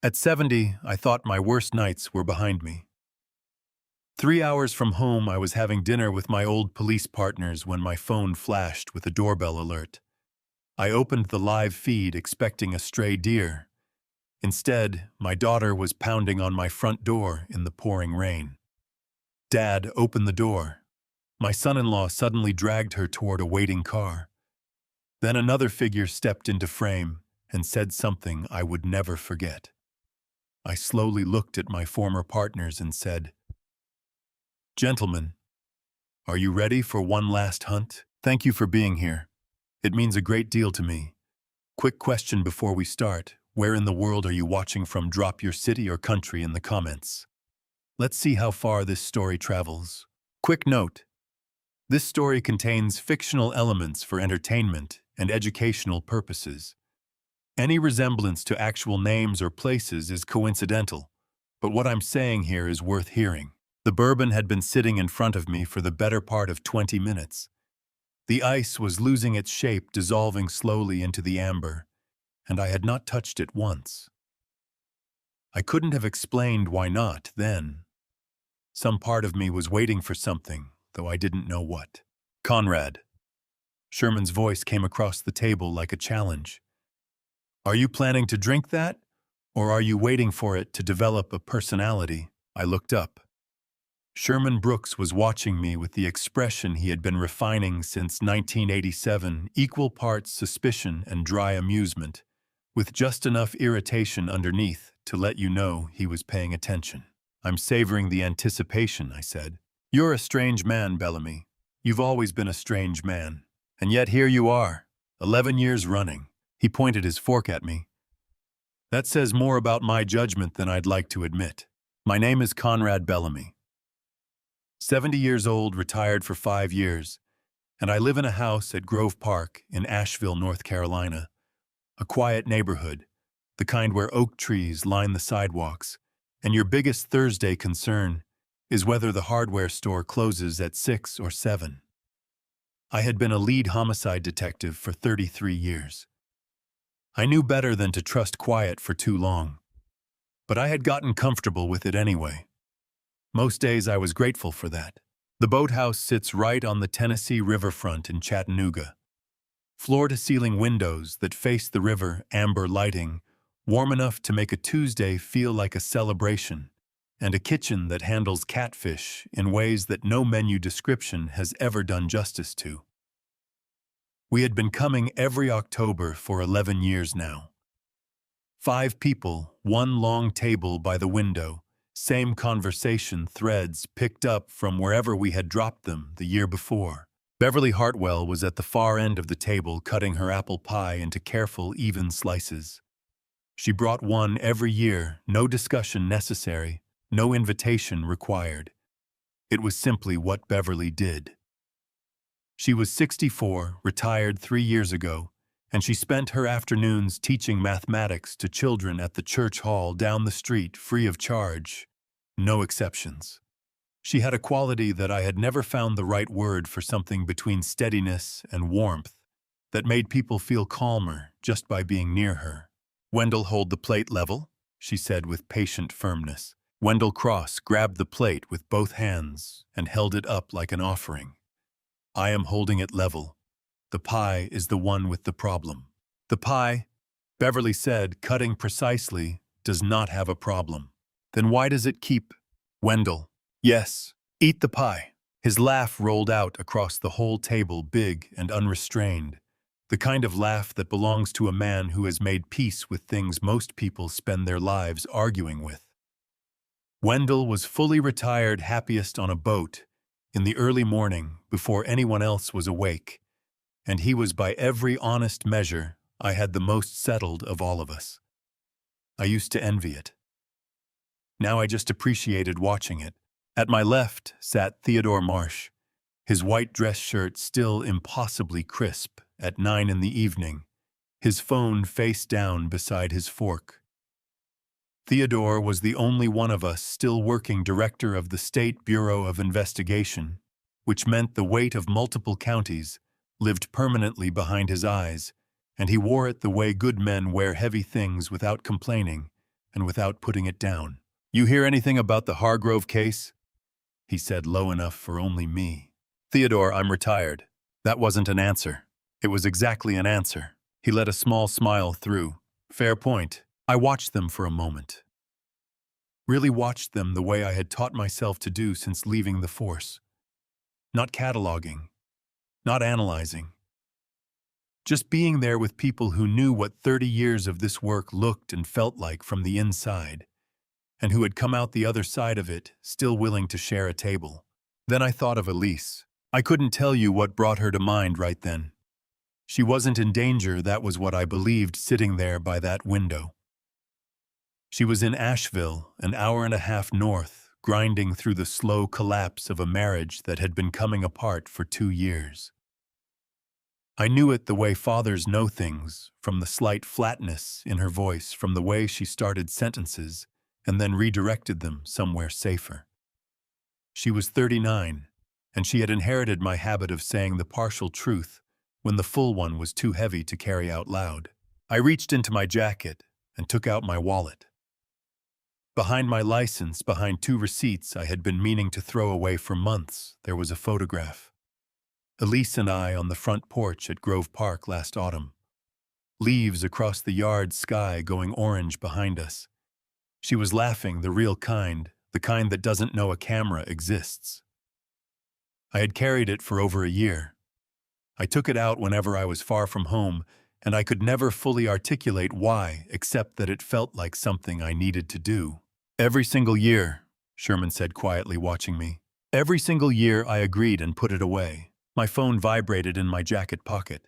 At 70, I thought my worst nights were behind me. 3 hours from home, I was having dinner with my old police partners when my phone flashed with a doorbell alert. I opened the live feed expecting a stray deer. Instead, my daughter was pounding on my front door in the pouring rain. "Dad, open the door." My son-in-law suddenly dragged her toward a waiting car. Then another figure stepped into frame and said something I would never forget. I slowly looked at my former partners and said, "Gentlemen, are you ready for one last hunt? Thank you for being here. It means a great deal to me. Quick question before we start. Where in the world are you watching from? Drop your city or country in the comments. Let's see how far this story travels. Quick note: this story contains fictional elements for entertainment and educational purposes. Any resemblance to actual names or places is coincidental, but what I'm saying here is worth hearing. The bourbon had been sitting in front of me for the better part of 20 minutes. The ice was losing its shape, dissolving slowly into the amber, and I had not touched it once. I couldn't have explained why not then. Some part of me was waiting for something, though I didn't know what. "Conrad." Sherman's voice came across the table like a challenge. "Are you planning to drink that, or are you waiting for it to develop a personality?" I looked up. Sherman Brooks was watching me with the expression he had been refining since 1987, equal parts suspicion and dry amusement, with just enough irritation underneath to let you know he was paying attention. "I'm savoring the anticipation," I said. "You're a strange man, Bellamy. You've always been a strange man. And yet here you are, 11 years running." He pointed his fork at me. "That says more about my judgment than I'd like to admit. My name is Conrad Bellamy. 70 years old, retired for 5 years, and I live in a house at Grove Park in Asheville, North Carolina. A quiet neighborhood, the kind where oak trees line the sidewalks, and your biggest Thursday concern is whether the hardware store closes at 6 or 7. I had been a lead homicide detective for 33 years. I knew better than to trust quiet for too long, but I had gotten comfortable with it anyway. Most days I was grateful for that. The boathouse sits right on the Tennessee riverfront in Chattanooga. Floor-to-ceiling windows that face the river, amber lighting, warm enough to make a Tuesday feel like a celebration, and a kitchen that handles catfish in ways that no menu description has ever done justice to. We had been coming every October for 11 years now. 5 people, one long table by the window, same conversation threads picked up from wherever we had dropped them the year before. Beverly Hartwell was at the far end of the table cutting her apple pie into careful, even slices. She brought one every year, no discussion necessary, no invitation required. It was simply what Beverly did. She was 64, retired 3 years ago, and she spent her afternoons teaching mathematics to children at the church hall down the street free of charge. No exceptions. She had a quality that I had never found the right word for, something between steadiness and warmth that made people feel calmer just by being near her. "Wendell, hold the plate level," she said with patient firmness. Wendell Cross grabbed the plate with both hands and held it up like an offering. "I am holding it level. The pie is the one with the problem." "The pie," Beverly said, cutting precisely, "does not have a problem. Then why does it keep—" "Wendell." "Yes, eat the pie." His laugh rolled out across the whole table, big and unrestrained, the kind of laugh that belongs to a man who has made peace with things most people spend their lives arguing with. Wendell was fully retired, happiest on a boat, in the early morning before anyone else was awake, and he was by every honest measure I had the most settled of all of us. I used to envy it. Now I just appreciated watching it. At my left sat Theodore Marsh, his white dress shirt still impossibly crisp at 9 in the evening, his phone face down beside his fork. Theodore was the only one of us still working director of the State Bureau of Investigation, which meant the weight of multiple counties lived permanently behind his eyes, and he wore it the way good men wear heavy things without complaining, and without putting it down. "You hear anything about the Hargrove case?" he said low enough for only me. "Theodore, I'm retired." That wasn't an answer. It was exactly an answer. He let a small smile through. "Fair point." I watched them for a moment. Really watched them the way I had taught myself to do since leaving the force. Not cataloging. Not analyzing. Just being there with people who knew what 30 years of this work looked and felt like from the inside, and who had come out the other side of it, still willing to share a table. Then I thought of Elise. I couldn't tell you what brought her to mind right then. She wasn't in danger, that was what I believed sitting there by that window. She was in Asheville, an hour and a half north, grinding through the slow collapse of a marriage that had been coming apart for 2 years. I knew it the way fathers know things, from the slight flatness in her voice, from the way she started sentences and then redirected them somewhere safer. She was 39, and she had inherited my habit of saying the partial truth when the full one was too heavy to carry out loud. I reached into my jacket and took out my wallet. Behind my license, behind 2 receipts I had been meaning to throw away for months, there was a photograph. Elise and I on the front porch at Grove Park last autumn. Leaves across the yard sky going orange behind us. She was laughing, the real kind, the kind that doesn't know a camera exists. I had carried it for over a year. I took it out whenever I was far from home, and I could never fully articulate why, except that it felt like something I needed to do. "Every single year," Sherman said quietly, watching me. "Every single year I agreed and put it away." My phone vibrated in my jacket pocket.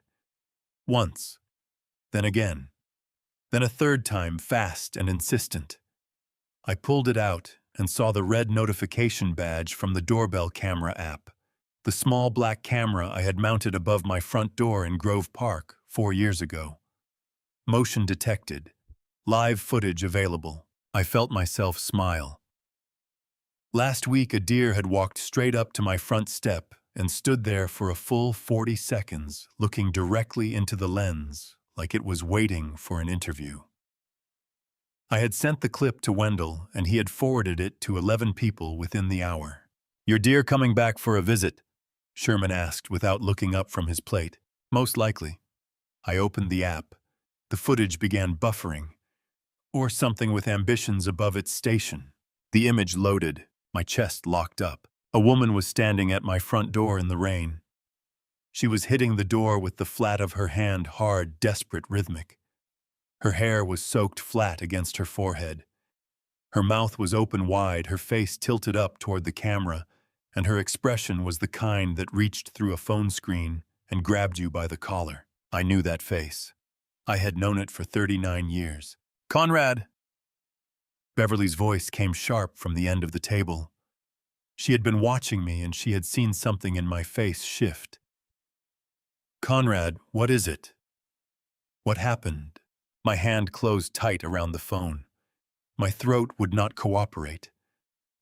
Once. Then again. Then a third time, fast and insistent. I pulled it out and saw the red notification badge from the Doorbell camera app. The small black camera I had mounted above my front door in Grove Park 4 years ago. Motion detected. Live footage available. I felt myself smile. Last week, a deer had walked straight up to my front step and stood there for a full 40 seconds, looking directly into the lens, like it was waiting for an interview. I had sent the clip to Wendell, and he had forwarded it to 11 people within the hour. "Your deer coming back for a visit?" Sherman asked without looking up from his plate. "Most likely." I opened the app. The footage began buffering, or something with ambitions above its station. The image loaded, my chest locked up. A woman was standing at my front door in the rain. She was hitting the door with the flat of her hand, hard, desperate, rhythmic. Her hair was soaked flat against her forehead. Her mouth was open wide, her face tilted up toward the camera, and her expression was the kind that reached through a phone screen and grabbed you by the collar. I knew that face. I had known it for 39 years. "Conrad!" Beverly's voice came sharp from the end of the table. She had been watching me, and she had seen something in my face shift. "Conrad, what is it? What happened?" My hand closed tight around the phone. My throat would not cooperate.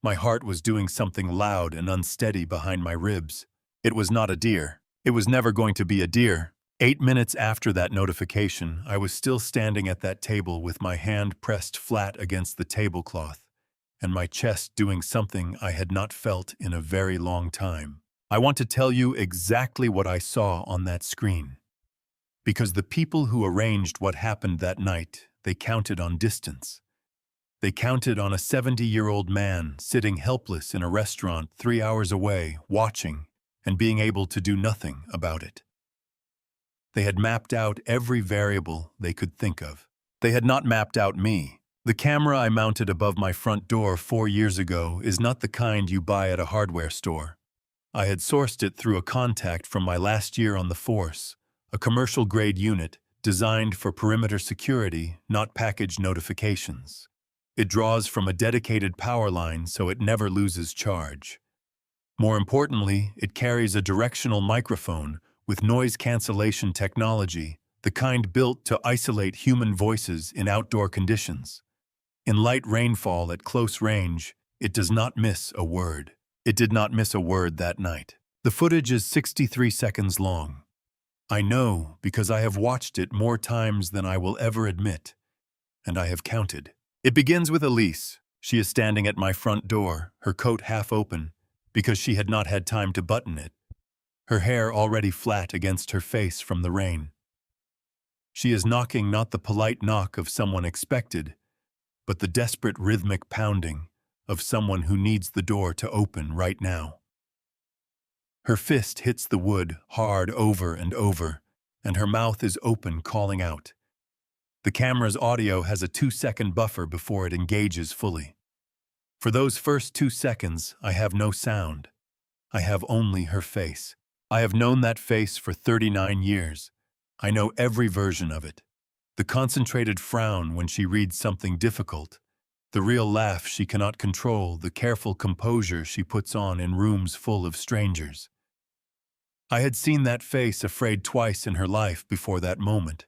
My heart was doing something loud and unsteady behind my ribs. It was not a deer. It was never going to be a deer. 8 minutes after that notification, I was still standing at that table with my hand pressed flat against the tablecloth, and my chest doing something I had not felt in a very long time. I want to tell you exactly what I saw on that screen. Because the people who arranged what happened that night, they counted on distance. They counted on a 70-year-old man sitting helpless in a restaurant 3 hours away, watching, and being able to do nothing about it. They had mapped out every variable they could think of. They had not mapped out me. The camera I mounted above my front door 4 years ago is not the kind you buy at a hardware store. I had sourced it through a contact from my last year on the force, a commercial-grade unit designed for perimeter security, not package notifications. It draws from a dedicated power line so it never loses charge. More importantly, it carries a directional microphone with noise cancellation technology, the kind built to isolate human voices in outdoor conditions. In light rainfall at close range, it does not miss a word. It did not miss a word that night. The footage is 63 seconds long. I know because I have watched it more times than I will ever admit, and I have counted. It begins with Elise. She is standing at my front door, her coat half open, because she had not had time to button it, her hair already flat against her face from the rain. She is knocking not the polite knock of someone expected, but the desperate rhythmic pounding of someone who needs the door to open right now. Her fist hits the wood hard over and over, and her mouth is open, calling out. The camera's audio has a 2-second buffer before it engages fully. For those first 2 seconds, I have no sound. I have only her face. I have known that face for 39 years. I know every version of it. The concentrated frown when she reads something difficult, the real laugh she cannot control, the careful composure she puts on in rooms full of strangers. I had seen that face afraid twice in her life before that moment.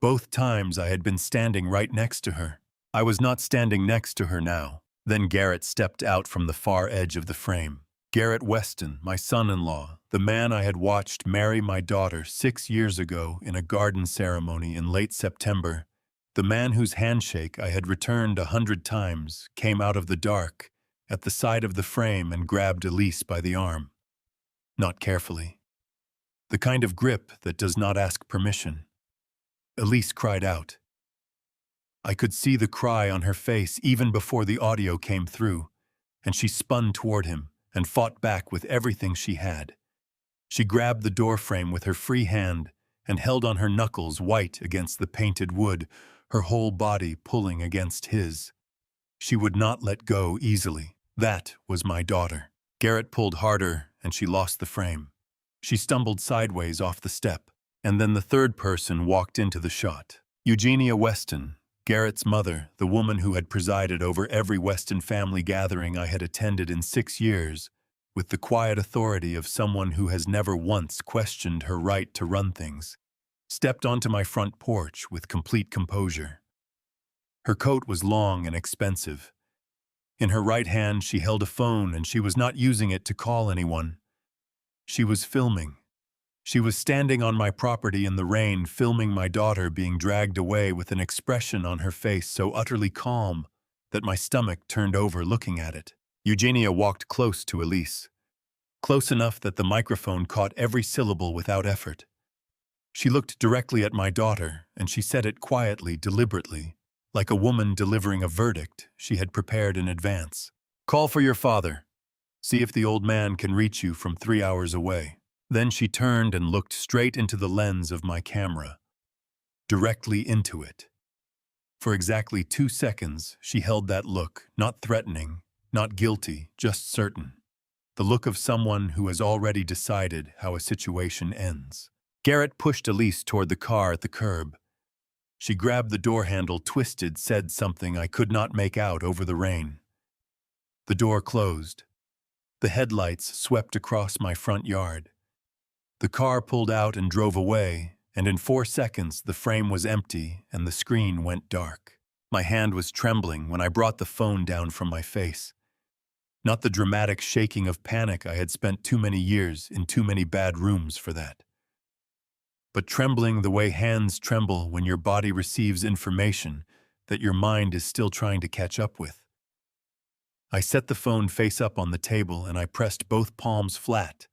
Both times I had been standing right next to her. I was not standing next to her now. Then Garrett stepped out from the far edge of the frame. Garrett Weston, my son-in-law, the man I had watched marry my daughter 6 years ago in a garden ceremony in late September, the man whose handshake I had returned 100 times, came out of the dark at the side of the frame and grabbed Elise by the arm. Not carefully. The kind of grip that does not ask permission. Elise cried out. I could see the cry on her face even before the audio came through, and she spun toward him and fought back with everything she had. She grabbed the doorframe with her free hand and held on her knuckles white against the painted wood, her whole body pulling against his. She would not let go easily. That was my daughter. Garrett pulled harder and she lost the frame. She stumbled sideways off the step, and then the third person walked into the shot. Eugenia Weston, Garrett's mother, the woman who had presided over every Weston family gathering I had attended in 6 years, with the quiet authority of someone who has never once questioned her right to run things, stepped onto my front porch with complete composure. Her coat was long and expensive. In her right hand she held a phone, and she was not using it to call anyone. She was filming. She was standing on my property in the rain, filming my daughter being dragged away with an expression on her face so utterly calm that my stomach turned over looking at it. Eugenia walked close to Elise, close enough that the microphone caught every syllable without effort. She looked directly at my daughter, and she said it quietly, deliberately, like a woman delivering a verdict she had prepared in advance. Call for your father. See if the old man can reach you from 3 hours away. Then she turned and looked straight into the lens of my camera, directly into it. For exactly 2 seconds, she held that look, not threatening, not guilty, just certain. The look of someone who has already decided how a situation ends. Garrett pushed Elise toward the car at the curb. She grabbed the door handle, twisted, said something I could not make out over the rain. The door closed. The headlights swept across my front yard. The car pulled out and drove away, and in 4 seconds the frame was empty and the screen went dark. My hand was trembling when I brought the phone down from my face. Not the dramatic shaking of panic I had spent too many years in too many bad rooms for that. But trembling the way hands tremble when your body receives information that your mind is still trying to catch up with. I set the phone face up on the table and I pressed both palms flat,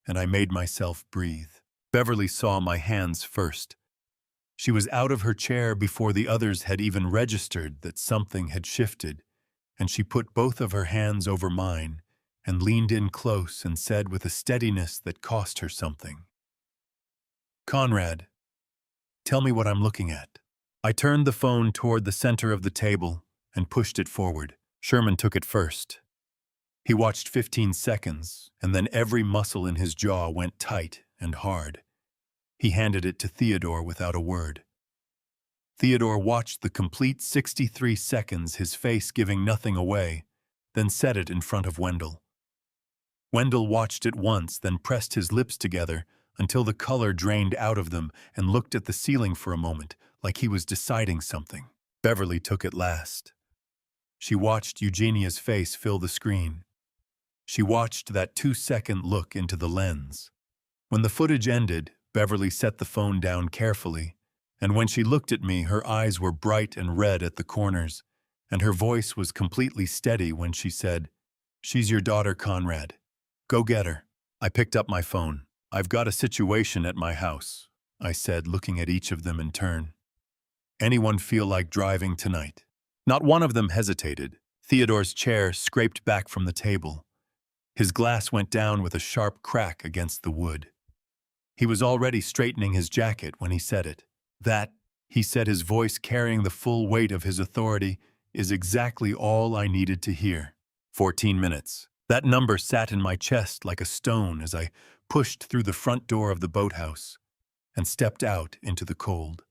and I made myself breathe. Beverly saw my hands first. She was out of her chair before the others had even registered that something had shifted, and she put both of her hands over mine and leaned in close and said with a steadiness that cost her something, "Conrad, tell me what I'm looking at." I turned the phone toward the center of the table and pushed it forward. Sherman took it first. He watched 15 seconds, and then every muscle in his jaw went tight and hard. He handed it to Theodore without a word. Theodore watched the complete 63 seconds, his face giving nothing away, then set it in front of Wendell. Wendell watched it once, then pressed his lips together until the color drained out of them and looked at the ceiling for a moment, like he was deciding something. Beverly took it last. She watched Eugenia's face fill the screen. She watched that 2-second look into the lens. When the footage ended, Beverly set the phone down carefully, and when she looked at me, her eyes were bright and red at the corners, and her voice was completely steady when she said, "She's your daughter, Conrad. Go get her." I picked up my phone. "I've got a situation at my house," I said, looking at each of them in turn. "Anyone feel like driving tonight?" Not one of them hesitated. Theodore's chair scraped back from the table. His glass went down with a sharp crack against the wood. He was already straightening his jacket when he said it. "That," he said, his voice carrying the full weight of his authority, "is exactly all I needed to hear." 14 minutes. That number sat in my chest like a stone as I pushed through the front door of the boathouse and stepped out into the cold.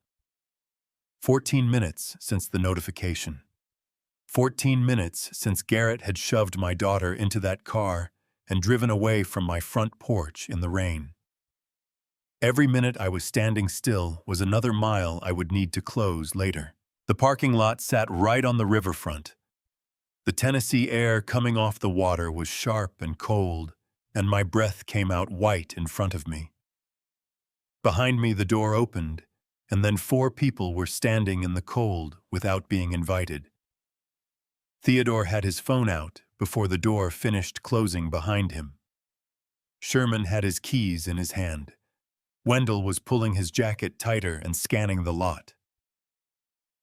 14 minutes since the notification. 14 minutes since Garrett had shoved my daughter into that car and driven away from my front porch in the rain. Every minute I was standing still was another mile I would need to close later. The parking lot sat right on the riverfront. The Tennessee air coming off the water was sharp and cold, and my breath came out white in front of me. Behind me the door opened, and then 4 people were standing in the cold without being invited. Theodore had his phone out before the door finished closing behind him. Sherman had his keys in his hand. Wendell was pulling his jacket tighter and scanning the lot.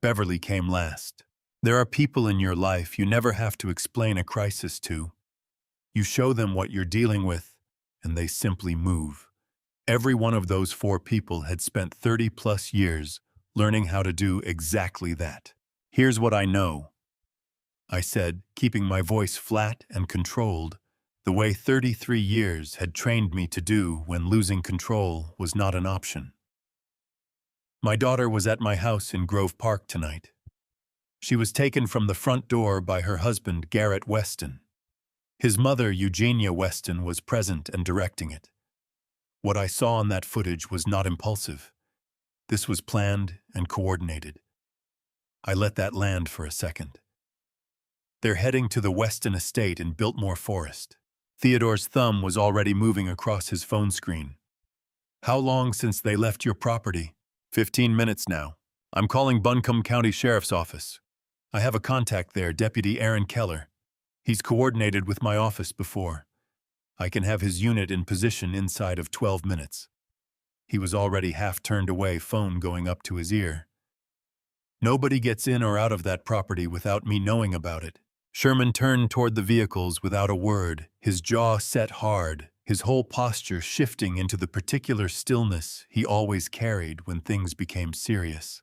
Beverly came last. There are people in your life you never have to explain a crisis to. You show them what you're dealing with, and they simply move. Every one of those 4 people had spent 30-plus years learning how to do exactly that. "Here's what I know," I said, keeping my voice flat and controlled, the way 33 years had trained me to do when losing control was not an option. "My daughter was at my house in Grove Park tonight. She was taken from the front door by her husband, Garrett Weston. His mother, Eugenia Weston, was present and directing it. What I saw on that footage was not impulsive. This was planned and coordinated. I let that land for a second. They're heading to the Weston estate in Biltmore Forest." Theodore's thumb was already moving across his phone screen. "How long since they left your property?" 15 minutes now. I'm calling Buncombe County Sheriff's Office. I have a contact there, Deputy Aaron Keller. He's coordinated with my office before. I can have his unit in position inside of 12 minutes. He was already half turned away, phone going up to his ear. "Nobody gets in or out of that property without me knowing about it." Sherman turned toward the vehicles without a word, his jaw set hard, his whole posture shifting into the particular stillness he always carried when things became serious.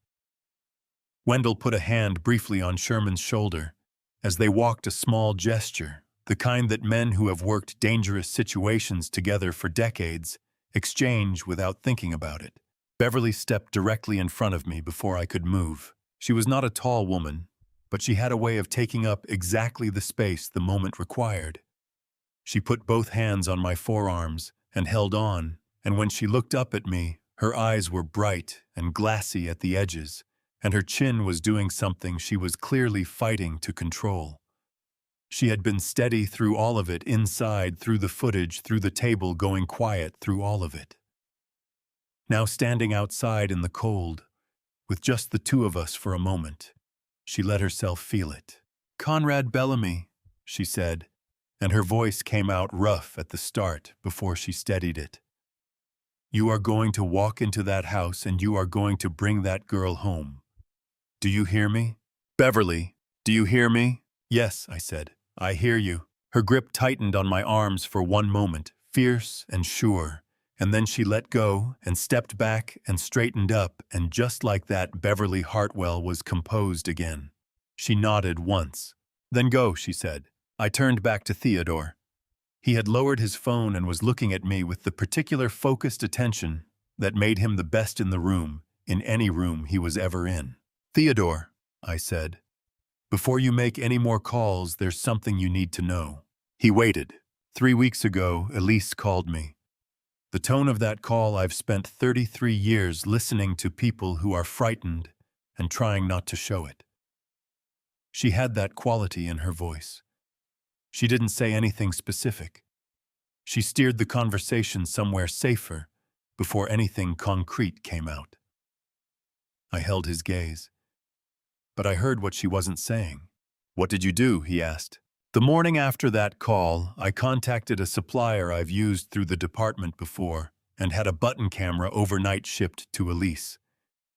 Wendell put a hand briefly on Sherman's shoulder. As they walked, a small gesture, the kind that men who have worked dangerous situations together for decades exchange without thinking about it. Beverly stepped directly in front of me before I could move. She was not a tall woman, but she had a way of taking up exactly the space the moment required. She put both hands on my forearms and held on, and when she looked up at me, her eyes were bright and glassy at the edges, and her chin was doing something she was clearly fighting to control. She had been steady through all of it, inside, through the footage, through the table, going quiet through all of it. Now standing outside in the cold, with just the 2 of us for a moment, she let herself feel it. "Conrad Bellamy," she said, and her voice came out rough at the start before she steadied it. "You are going to walk into that house and you are going to bring that girl home. Do you hear me? Beverly, do you hear me?" "Yes," I said. "I hear you." Her grip tightened on my arms for one moment, fierce and sure, and then she let go and stepped back and straightened up, and just like that, Beverly Hartwell was composed again. She nodded once. "Then go," she said. I turned back to Theodore. He had lowered his phone and was looking at me with the particular focused attention that made him the best in the room, in any room he was ever in. "Theodore," I said, "before you make any more calls, there's something you need to know." He waited. 3 weeks ago, Elise called me. The tone of that call, I've spent 33 years listening to people who are frightened and trying not to show it. She had that quality in her voice. She didn't say anything specific. She steered the conversation somewhere safer before anything concrete came out. I held his gaze, but I heard what she wasn't saying. "What did you do?" he asked. The morning after that call, I contacted a supplier I've used through the department before and had a button camera overnight shipped to Elise.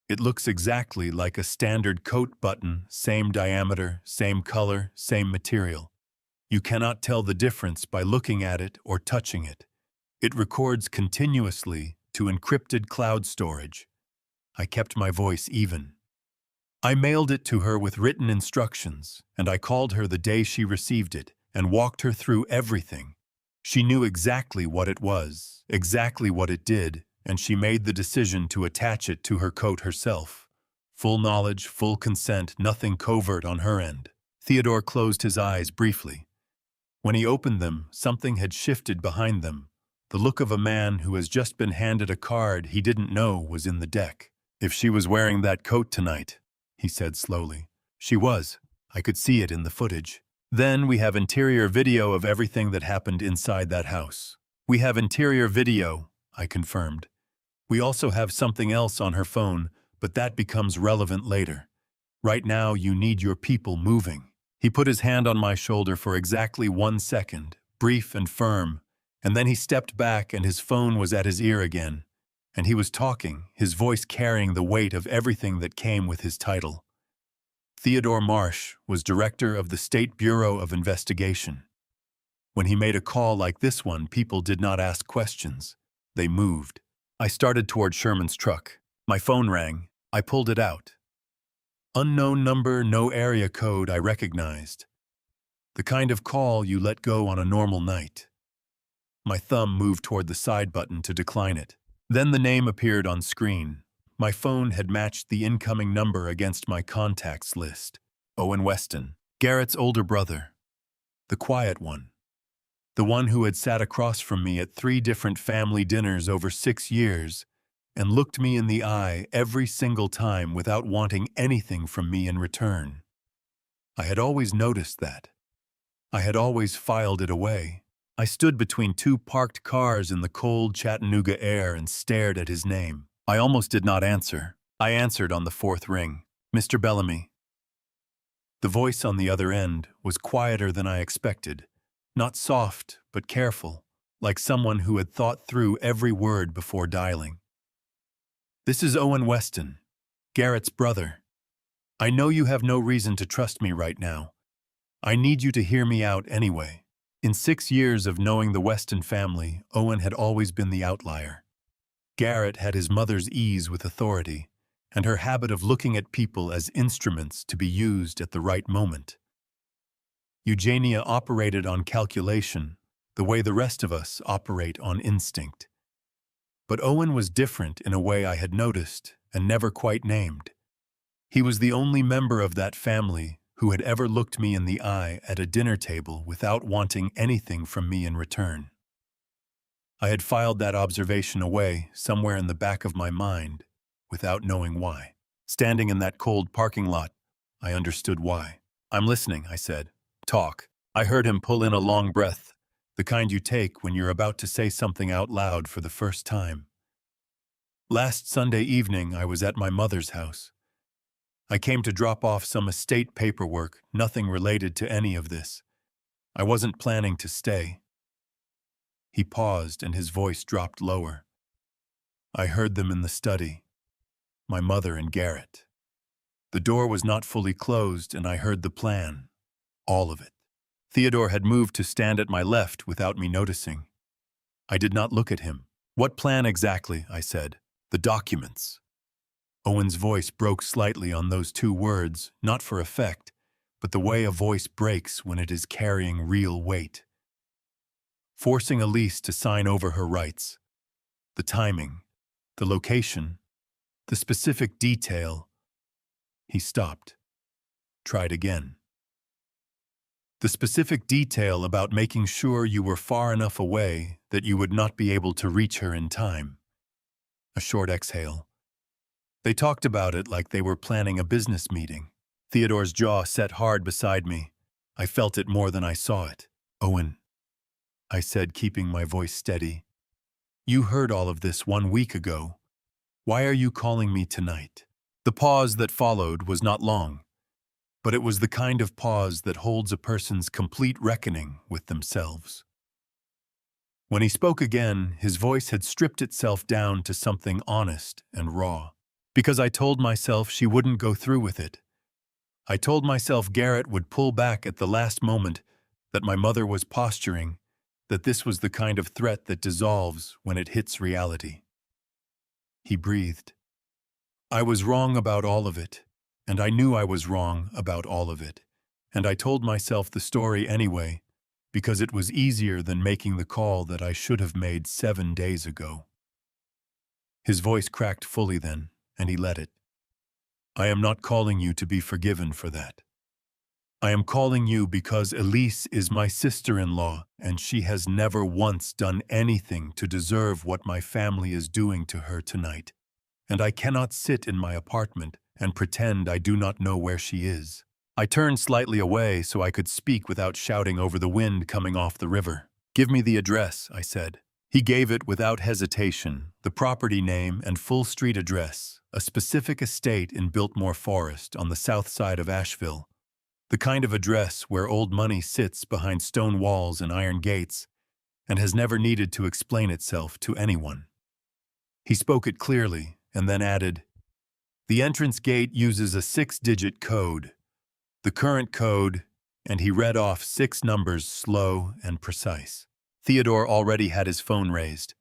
It looks exactly like a standard coat button, same diameter, same color, same material. You cannot tell the difference by looking at it or touching it. It records continuously to encrypted cloud storage. I kept my voice even. I mailed it to her with written instructions, and I called her the day she received it and walked her through everything. She knew exactly what it was, exactly what it did, and she made the decision to attach it to her coat herself. Full knowledge, full consent, nothing covert on her end. Theodore closed his eyes briefly. When he opened them, something had shifted behind them. The look of a man who has just been handed a card he didn't know was in the deck. "If she was wearing that coat tonight," he said slowly. "She was. I could see it in the footage. Then we have interior video of everything that happened inside that house." "We have interior video," I confirmed. "We also have something else on her phone, but that becomes relevant later. Right now, you need your people moving." He put his hand on my shoulder for exactly 1 second, brief and firm, and then he stepped back and his phone was at his ear again. And he was talking, his voice carrying the weight of everything that came with his title. Theodore Marsh was director of the State Bureau of Investigation. When he made a call like this one, people did not ask questions. They moved. I started toward Sherman's truck. My phone rang. I pulled it out. Unknown number, no area code I recognized. The kind of call you let go on a normal night. My thumb moved toward the side button to decline it. Then the name appeared on screen. My phone had matched the incoming number against my contacts list. Owen Weston, Garrett's older brother. The quiet one. The one who had sat across from me at 3 different family dinners over 6 years and looked me in the eye every single time without wanting anything from me in return. I had always noticed that. I had always filed it away. I stood between 2 parked cars in the cold Chattanooga air and stared at his name. I almost did not answer. I answered on the 4th ring. "Mr. Bellamy." The voice on the other end was quieter than I expected, not soft but careful, like someone who had thought through every word before dialing. "This is Owen Weston, Garrett's brother. I know you have no reason to trust me right now. I need you to hear me out anyway." In 6 years of knowing the Weston family, Owen had always been the outlier. Garrett had his mother's ease with authority, and her habit of looking at people as instruments to be used at the right moment. Eugenia operated on calculation, the way the rest of us operate on instinct. But Owen was different in a way I had noticed and never quite named. He was the only member of that family who had ever looked me in the eye at a dinner table without wanting anything from me in return. I had filed that observation away somewhere in the back of my mind without knowing why. Standing in that cold parking lot, I understood why. "I'm listening," I said. "Talk." I heard him pull in a long breath, the kind you take when you're about to say something out loud for the first time. "Last Sunday evening, I was at my mother's house. I came to drop off some estate paperwork, nothing related to any of this. I wasn't planning to stay." He paused and his voice dropped lower. "I heard them in the study. My mother and Garrett. The door was not fully closed and I heard the plan. All of it." Theodore had moved to stand at my left without me noticing. I did not look at him. "What plan exactly?" I said. "The documents." Owen's voice broke slightly on those 2 words, not for effect, but the way a voice breaks when it is carrying real weight. Forcing Elise to sign over her rights. The timing, the location, the specific detail. He stopped. Tried again. "The specific detail about making sure you were far enough away that you would not be able to reach her in time." A short exhale. "They talked about it like they were planning a business meeting." Theodore's jaw set hard beside me. I felt it more than I saw it. "Owen," I said, keeping my voice steady. "You heard all of this 1 week ago. Why are you calling me tonight?" The pause that followed was not long. but it was the kind of pause that holds a person's complete reckoning with themselves. When he spoke again, his voice had stripped itself down to something honest and raw. Because I told myself she wouldn't go through with it. I told myself Garrett would pull back at the last moment, that my mother was posturing, that this was the kind of threat that dissolves when it hits reality. He breathed. I was wrong about all of it, and I knew I was wrong about all of it, and I told myself the story anyway, because it was easier than making the call that I should have made 7 days ago. His voice cracked fully then, and he let it. I am not calling you to be forgiven for that. I am calling you because Elise is my sister-in-law, and she has never once done anything to deserve what my family is doing to her tonight. And I cannot sit in my apartment and pretend I do not know where she is. I turned slightly away so I could speak without shouting over the wind coming off the river. Give me the address, I said. He gave it without hesitation, the property name and full street address, a specific estate in Biltmore Forest on the south side of Asheville. The kind of address where old money sits behind stone walls and iron gates and has never needed to explain itself to anyone. He spoke it clearly and then added, the entrance gate uses a 6-digit code, the current code, and he read off 6 numbers slow and precise. Theodore already had his phone raised.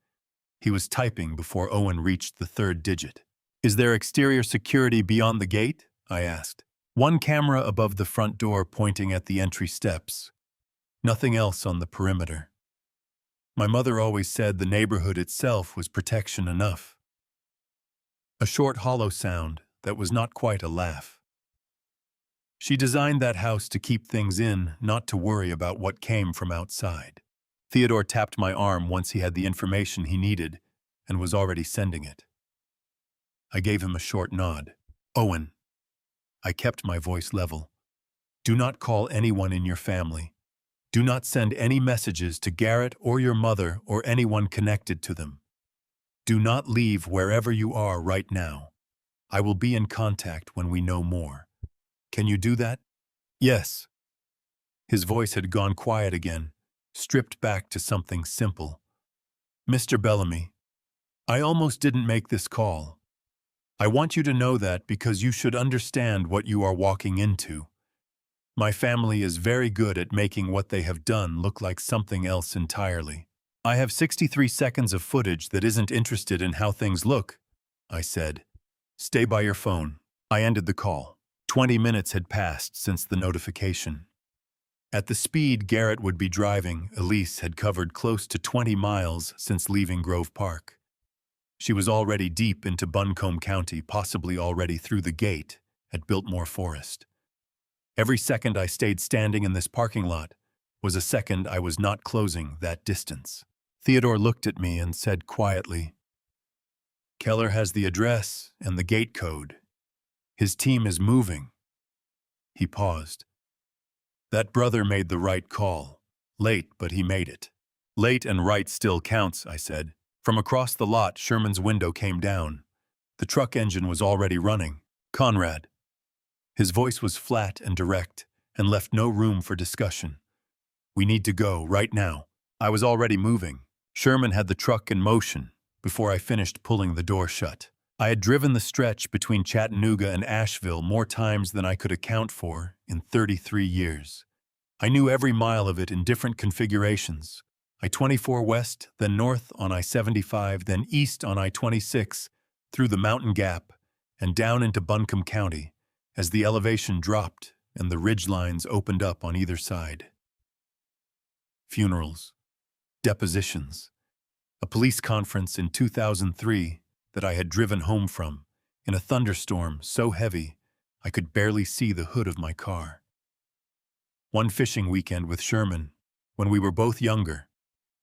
He was typing before Owen reached the 3rd digit. Is there exterior security beyond the gate? I asked. One camera above the front door pointing at the entry steps. Nothing else on the perimeter. My mother always said the neighborhood itself was protection enough. A short hollow sound that was not quite a laugh. She designed that house to keep things in, not to worry about what came from outside. Theodore tapped my arm once he had the information he needed and was already sending it. I gave him a short nod. Owen. I kept my voice level. Do not call anyone in your family. Do not send any messages to Garrett or your mother or anyone connected to them. Do not leave wherever you are right now. I will be in contact when we know more. Can you do that? Yes. His voice had gone quiet again, stripped back to something simple. Mr. Bellamy, I almost didn't make this call. I want you to know that because you should understand what you are walking into. My family is very good at making what they have done look like something else entirely. I have 63 seconds of footage that isn't interested in how things look, I said. Stay by your phone. I ended the call. 20 minutes had passed since the notification. At the speed Garrett would be driving, Elise had covered close to 20 miles since leaving Grove Park. She was already deep into Buncombe County, possibly already through the gate at Biltmore Forest. Every second I stayed standing in this parking lot was a second I was not closing that distance. Theodore looked at me and said quietly, Keller has the address and the gate code. His team is moving. He paused. That brother made the right call. Late, but he made it. Late and right still counts, I said. From across the lot, Sherman's window came down. The truck engine was already running. Conrad. His voice was flat and direct and left no room for discussion. We need to go, right now. I was already moving. Sherman had the truck in motion before I finished pulling the door shut. I had driven the stretch between Chattanooga and Asheville more times than I could account for in 33 years. I knew every mile of it in different configurations. I-24 west, then north on I-75, then east on I-26, through the Mountain Gap, and down into Buncombe County, as the elevation dropped and the ridge lines opened up on either side. Funerals, depositions, a police conference in 2003 that I had driven home from, in a thunderstorm so heavy I could barely see the hood of my car. One fishing weekend with Sherman, when we were both younger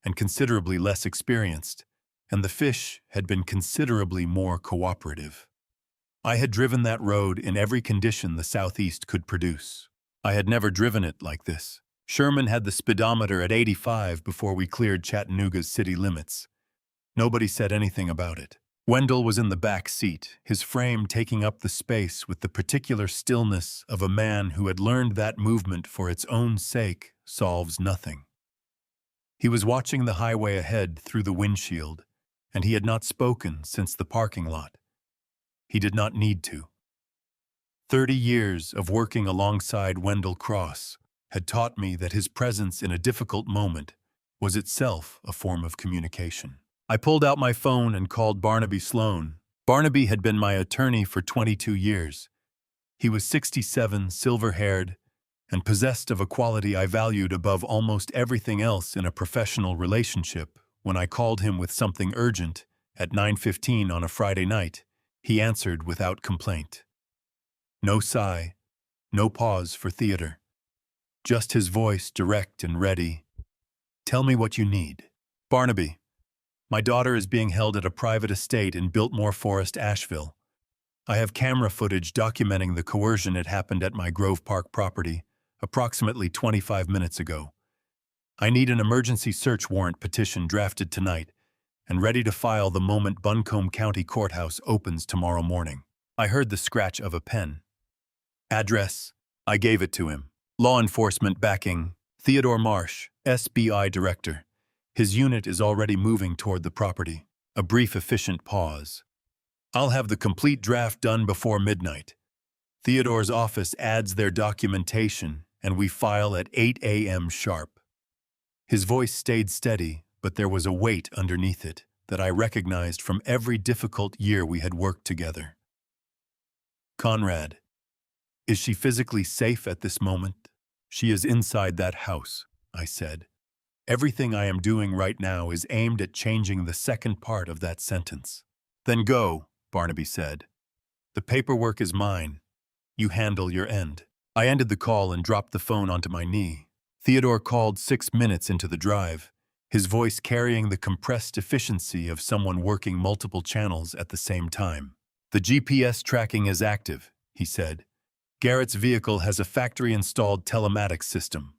and considerably less experienced, and the fish had been considerably more cooperative. I had driven that road in every condition the Southeast could produce. I had never driven it like this. Sherman had the speedometer at 85 before we cleared Chattanooga's city limits. Nobody said anything about it. Wendell was in the back seat, his frame taking up the space with the particular stillness of a man who had learned that movement for its own sake solves nothing. He was watching the highway ahead through the windshield, and he had not spoken since the parking lot. He did not need to. 30 years of working alongside Wendell Cross had taught me that his presence in a difficult moment was itself a form of communication. I pulled out my phone and called Barnaby Sloan. Barnaby had been my attorney for 22 years. He was 67, silver-haired, and possessed of a quality I valued above almost everything else in a professional relationship. When I called him with something urgent at 9:15 on a Friday night, he answered without complaint. No sigh, no pause for theater. Just his voice direct and ready. Tell me what you need. Barnaby, my daughter is being held at a private estate in Biltmore Forest, Asheville. I have camera footage documenting the coercion that happened at my Grove Park property approximately 25 minutes ago. I need an emergency search warrant petition drafted tonight and ready to file the moment Buncombe County Courthouse opens tomorrow morning. I heard the scratch of a pen. Address. I gave it to him. Law enforcement backing. Theodore Marsh, SBI Director. His unit is already moving toward the property. A brief, efficient pause. I'll have the complete draft done before midnight. Theodore's office adds their documentation, and we file at 8 a.m. sharp. His voice stayed steady, but there was a weight underneath it that I recognized from every difficult year we had worked together. Conrad, is she physically safe at this moment? She is inside that house, I said. Everything I am doing right now is aimed at changing the second part of that sentence. Then go, Barnaby said. The paperwork is mine. You handle your end. I ended the call and dropped the phone onto my knee. Theodore called 6 minutes into the drive, his voice carrying the compressed efficiency of someone working multiple channels at the same time. The GPS tracking is active, he said. Garrett's vehicle has a factory-installed telematics system.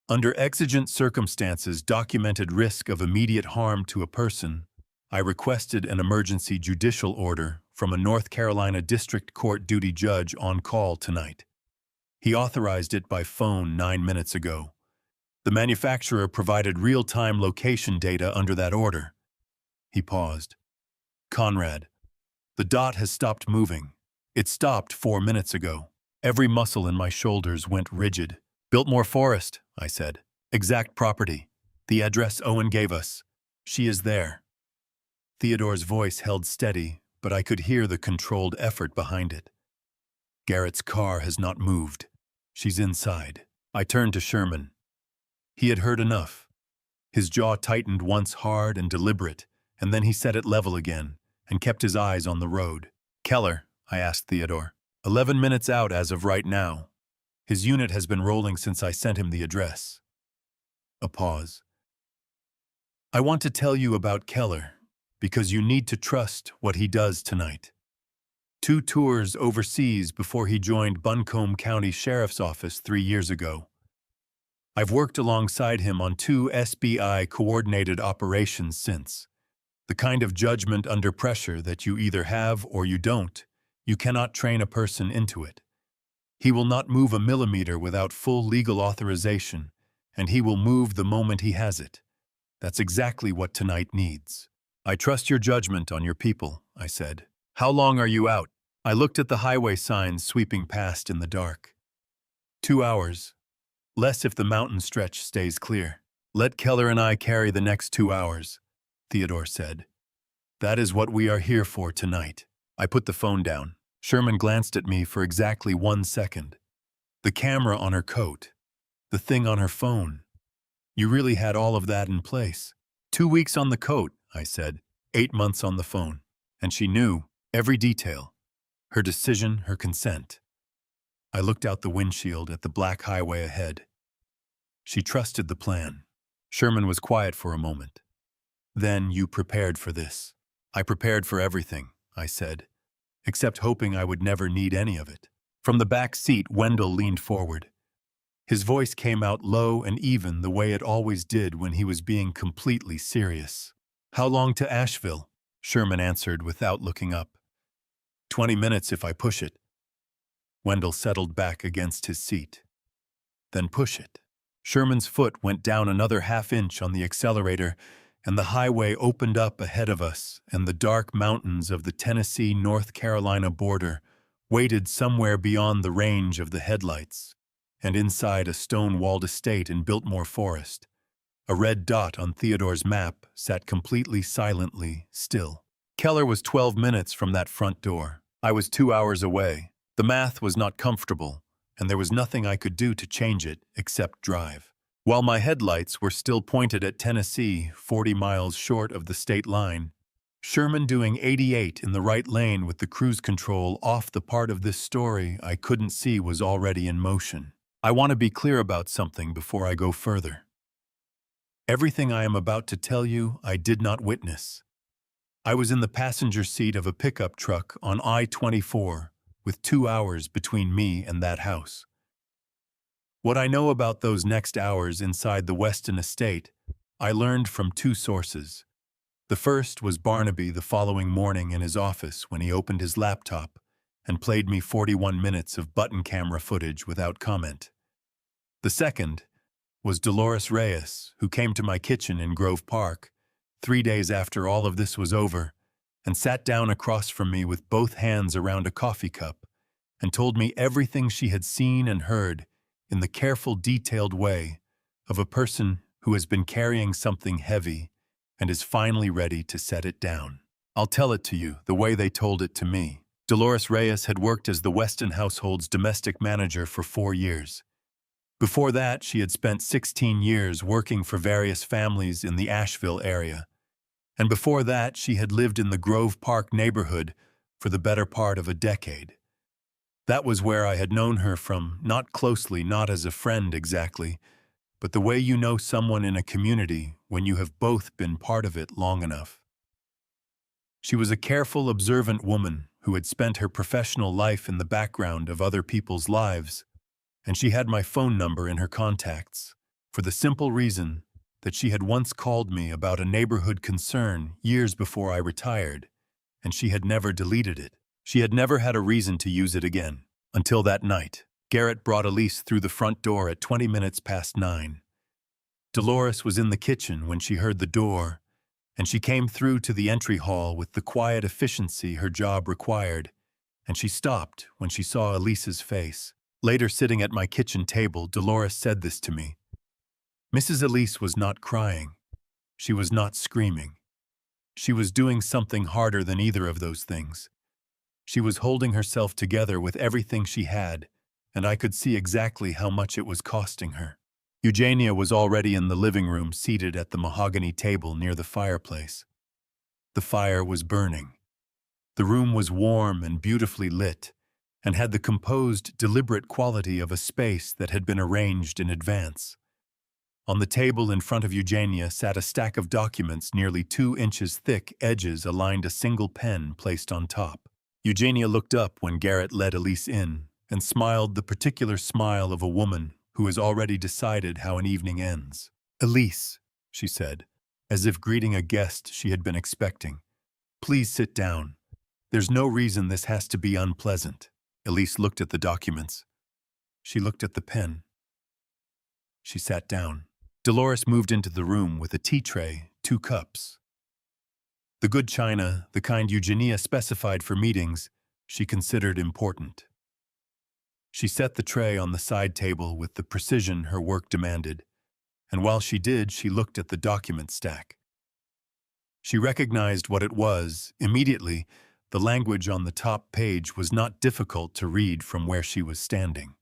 Under exigent circumstances documented risk of immediate harm to a person, I requested an emergency judicial order from a North Carolina District Court duty judge on call tonight. He authorized it by phone 9 minutes ago. The manufacturer provided real-time location data under that order. He paused. Conrad, the dot has stopped moving. It stopped 4 minutes ago. Every muscle in my shoulders went rigid. Biltmore Forest, I said. Exact property. The address Owen gave us. She is there. Theodore's voice held steady, but I could hear the controlled effort behind it. Garrett's car has not moved. She's inside. I turned to Sherman. He had heard enough. His jaw tightened once hard and deliberate, and then he set it level again and kept his eyes on the road. Keller, I asked Theodore. 11 minutes out as of right now. His unit has been rolling since I sent him the address. A pause. I want to tell you about Keller, because you need to trust what he does tonight. 2 tours overseas before he joined Buncombe County Sheriff's Office 3 years ago. I've worked alongside him on 2 SBI coordinated operations since. The kind of judgment under pressure that you either have or you don't. You cannot train a person into it. He will not move a millimeter without full legal authorization, and he will move the moment he has it. That's exactly what tonight needs. I trust your judgment on your people, I said. How long are you out? I looked at the highway signs sweeping past in the dark. 2 hours. Less if the mountain stretch stays clear. Let Keller and I carry the next 2 hours, Theodore said. That is what we are here for tonight. I put the phone down. Sherman glanced at me for exactly 1 second. The camera on her coat. The thing on her phone. You really had all of that in place. 2 weeks on the coat, I said. 8 months on the phone. And she knew every detail. Her decision, her consent. I looked out the windshield at the black highway ahead. She trusted the plan. Sherman was quiet for a moment. Then you prepared for this. I prepared for everything, I said, except hoping I would never need any of it. From the back seat, Wendell leaned forward. His voice came out low and even the way it always did when he was being completely serious. How long to Asheville? Sherman answered without looking up. 20 minutes if I push it. Wendell settled back against his seat. Then push it. Sherman's foot went down another half-inch on the accelerator, and the highway opened up ahead of us, and the dark mountains of the Tennessee-North Carolina border waited somewhere beyond the range of the headlights, and inside a stone-walled estate in Biltmore Forest. A red dot on Theodore's map sat completely silently still. Keller was 12 minutes from that front door. I was 2 hours away. The math was not comfortable, and there was nothing I could do to change it except drive. While my headlights were still pointed at Tennessee, 40 miles short of the state line, Sherman doing 88 in the right lane with the cruise control off the part of this story I couldn't see was already in motion. I want to be clear about something before I go further. Everything I am about to tell you, I did not witness. I was in the passenger seat of a pickup truck on I-24, with 2 hours between me and that house. What I know about those next hours inside the Weston estate, I learned from 2 sources. The first was Barnaby the following morning in his office when he opened his laptop and played me 41 minutes of button camera footage without comment. The second was Dolores Reyes, who came to my kitchen in Grove Park 3 days after all of this was over, and sat down across from me with both hands around a coffee cup and told me everything she had seen and heard in the careful, detailed way of a person who has been carrying something heavy and is finally ready to set it down. I'll tell it to you the way they told it to me. Dolores Reyes had worked as the Weston household's domestic manager for 4 years. Before that, she had spent 16 years working for various families in the Asheville area. And before that, she had lived in the Grove Park neighborhood for the better part of a decade. That was where I had known her from, not closely, not as a friend exactly, but the way you know someone in a community when you have both been part of it long enough. She was a careful, observant woman who had spent her professional life in the background of other people's lives, and she had my phone number in her contacts, for the simple reason that she had once called me about a neighborhood concern years before I retired, and she had never deleted it. She had never had a reason to use it again, until that night. Garrett brought Elise through the front door at 20 minutes past 9. Dolores was in the kitchen when she heard the door, and she came through to the entry hall with the quiet efficiency her job required, and she stopped when she saw Elise's face. Later, sitting at my kitchen table, Dolores said this to me. Mrs. Elise was not crying. She was not screaming. She was doing something harder than either of those things. She was holding herself together with everything she had, and I could see exactly how much it was costing her. Eugenia was already in the living room, seated at the mahogany table near the fireplace. The fire was burning. The room was warm and beautifully lit, and had the composed, deliberate quality of a space that had been arranged in advance. On the table in front of Eugenia sat a stack of documents nearly 2 inches thick, edges aligned a single pen placed on top. Eugenia looked up when Garrett led Elise in, and smiled the particular smile of a woman who has already decided how an evening ends. Elise, she said, as if greeting a guest she had been expecting. Please sit down. There's no reason this has to be unpleasant. Elise looked at the documents. She looked at the pen. She sat down. Dolores moved into the room with a tea tray, 2 cups. The good china, the kind Eugenia specified for meetings, she considered important. She set the tray on the side table with the precision her work demanded, and while she did, she looked at the document stack. She recognized what it was. Immediately, the language on the top page was not difficult to read from where she was standing.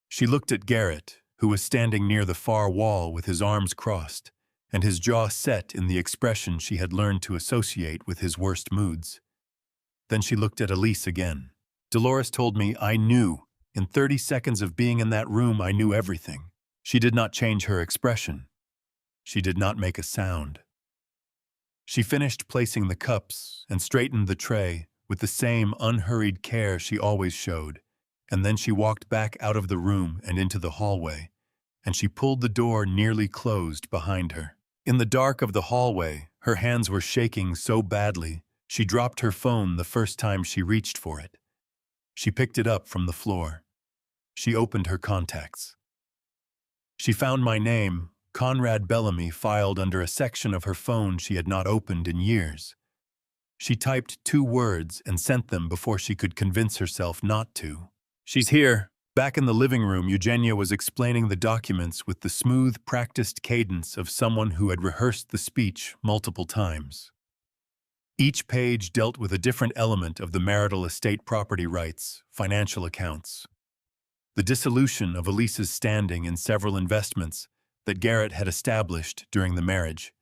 She looked at Garrett, who was standing near the far wall with his arms crossed, and his jaw set in the expression she had learned to associate with his worst moods. Then she looked at Elise again. Dolores told me I knew. In 30 seconds of being in that room, I knew everything. She did not change her expression. She did not make a sound. She finished placing the cups and straightened the tray with the same unhurried care she always showed, and then she walked back out of the room and into the hallway, and she pulled the door nearly closed behind her. In the dark of the hallway, her hands were shaking so badly She dropped her phone the first time she reached for it. She picked it up from the floor. She opened her contacts. She found my name, Conrad Bellamy, filed under a section of her phone she had not opened in years. She typed 2 words and sent them before she could convince herself not to. "She's here." Back in the living room, Eugenia was explaining the documents with the smooth, practiced cadence of someone who had rehearsed the speech multiple times. Each page dealt with a different element of the marital estate, property rights, financial accounts. The dissolution of Elise's standing in several investments that Garrett had established during the marriage.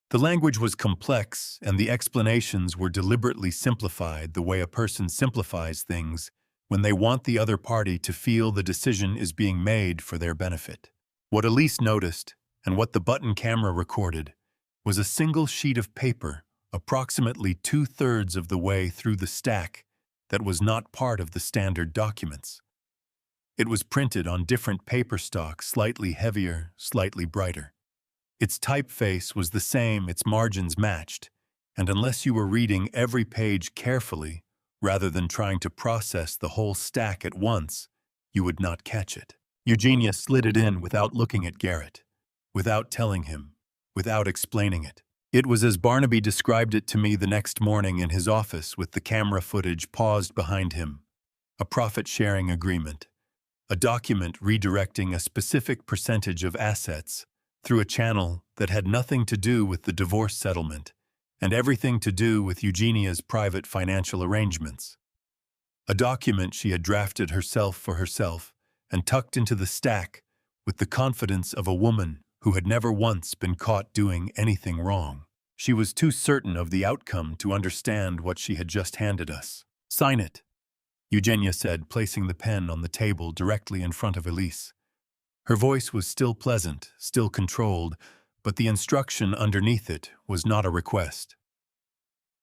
The language was complex, and the explanations were deliberately simplified the way a person simplifies things when they want the other party to feel the decision is being made for their benefit. What Elise noticed, and what the button camera recorded, was a single sheet of paper, approximately 2/3 of the way through the stack, that was not part of the standard documents. It was printed on different paper stock, slightly heavier, slightly brighter. Its typeface was the same, its margins matched, and unless you were reading every page carefully, rather than trying to process the whole stack at once, you would not catch it. Eugenia slid it in without looking at Garrett, without telling him, without explaining it. It was as Barnaby described it to me the next morning in his office with the camera footage paused behind him. A profit-sharing agreement. A document redirecting a specific percentage of assets through a channel that had nothing to do with the divorce settlement and everything to do with Eugenia's private financial arrangements. A document she had drafted herself for herself and tucked into the stack with the confidence of a woman who had never once been caught doing anything wrong. She was too certain of the outcome to understand what she had just handed us. "Sign it," Eugenia said, placing the pen on the table directly in front of Elise. Her voice was still pleasant, still controlled, but the instruction underneath it was not a request.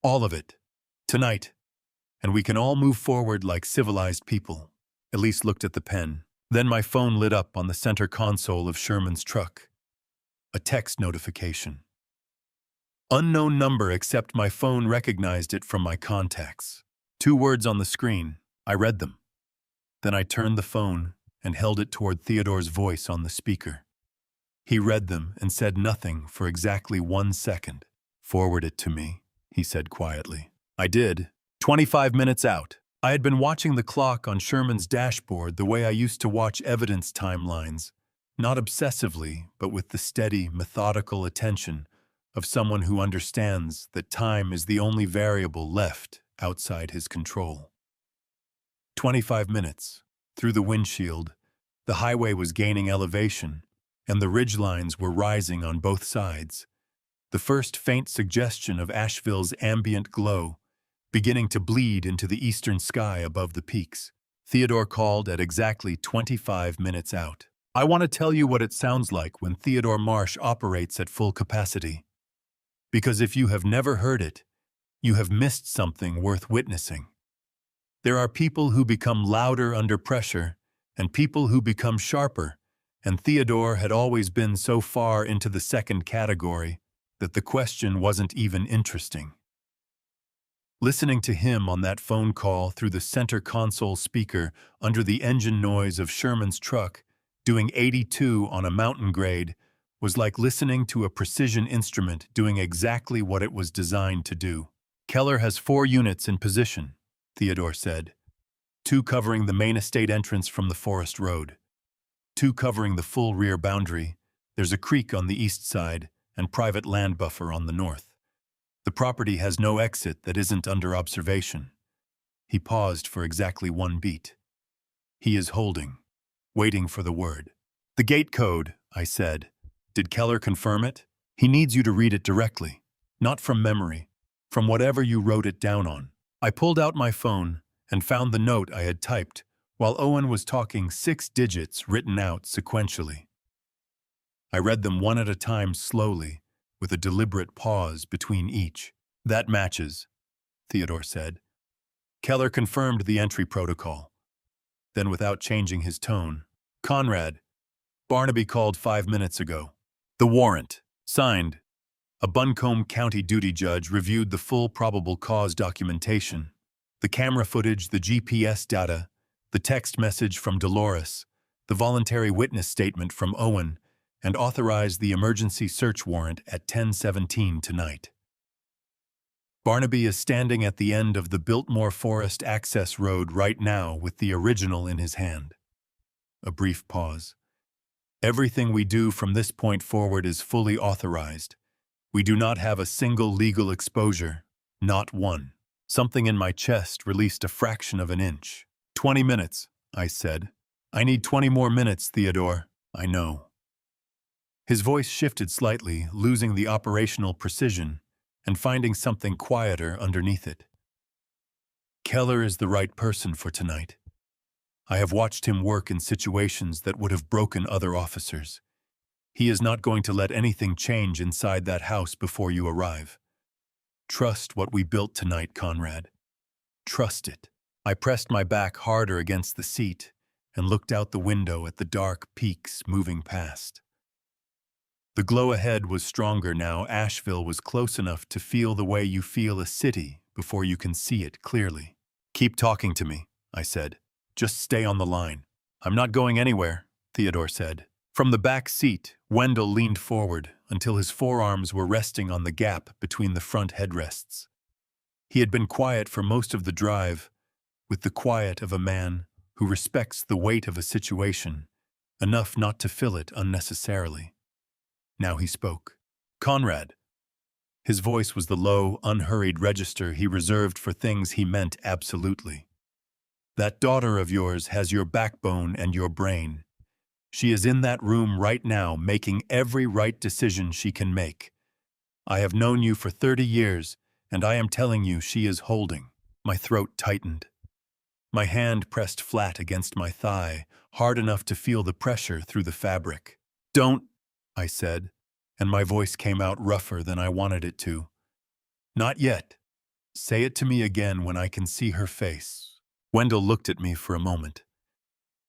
"All of it. Tonight. And we can all move forward like civilized people." Elise looked at the pen. Then my phone lit up on the center console of Sherman's truck. A text notification. Unknown number, except my phone recognized it from my contacts. 2 words on the screen. I read them. Then I turned the phone and held it toward Theodore's voice on the speaker. He read them and said nothing for exactly 1 second. "Forward it to me," he said quietly. I did. 25 minutes out. I had been watching the clock on Sherman's dashboard the way I used to watch evidence timelines, not obsessively, but with the steady, methodical attention of someone who understands that time is the only variable left outside his control. 25 minutes. Through the windshield, the highway was gaining elevation, and the ridgelines were rising on both sides. The first faint suggestion of Asheville's ambient glow beginning to bleed into the eastern sky above the peaks. Theodore called at exactly 25 minutes out. I want to tell you what it sounds like when Theodore Marsh operates at full capacity. Because if you have never heard it, you have missed something worth witnessing. There are people who become louder under pressure, and people who become sharper, and Theodore had always been so far into the second category that the question wasn't even interesting. Listening to him on that phone call through the center console speaker under the engine noise of Sherman's truck, doing 82 on a mountain grade, was like listening to a precision instrument doing exactly what it was designed to do. "Keller has 4 units in position," Theodore said. 2 covering the main estate entrance from the forest road. 2 covering the full rear boundary. There's a creek on the east side and private land buffer on the north. The property has no exit that isn't under observation. He paused for exactly 1 beat. He is holding, waiting for the word. "The gate code," I said. "Did Keller confirm it? He needs you to read it directly, not from memory, from whatever you wrote it down on." I pulled out my phone and found the note I had typed while Owen was talking 6 digits written out sequentially. I read them one at a time slowly, with a deliberate pause between each. "That matches," Theodore said. Keller confirmed the entry protocol. Then, without changing his tone, "Conrad, Barnaby called 5 minutes ago. The warrant, signed, A Buncombe County duty judge reviewed the full probable cause documentation, the camera footage, the GPS data, the text message from Dolores, the voluntary witness statement from Owen, and authorized the emergency search warrant at 10:17 tonight. Barnaby is standing at the end of the Biltmore Forest access road right now with the original in his hand. A brief pause. Everything we do from this point forward is fully authorized. We do not have a single legal exposure, not one. Something in my chest released a fraction of an inch. 20 minutes, I said. I need 20 more minutes, Theodore. I know. His voice shifted slightly, losing the operational precision and finding something quieter underneath it. Keller is the right person for tonight. I have watched him work in situations that would have broken other officers. He is not going to let anything change inside that house before you arrive. Trust what we built tonight, Conrad. Trust it. I pressed my back harder against the seat and looked out the window at the dark peaks moving past. The glow ahead was stronger now. Asheville was close enough to feel the way you feel a city before you can see it clearly. Keep talking to me, I said. Just stay on the line. I'm not going anywhere, Theodore said. From the back seat, Wendell leaned forward until his forearms were resting on the gap between the front headrests. He had been quiet for most of the drive, with the quiet of a man who respects the weight of a situation, enough not to fill it unnecessarily. Now he spoke. Conrad. His voice was the low, unhurried register he reserved for things he meant absolutely. That daughter of yours has your backbone and your brain. She is in that room right now making every right decision she can make. I have known you for 30 years, and I am telling you she is holding. My throat tightened. My hand pressed flat against my thigh, hard enough to feel the pressure through the fabric. Don't, I said, and my voice came out rougher than I wanted it to. Not yet. Say it to me again when I can see her face. Wendell looked at me for a moment.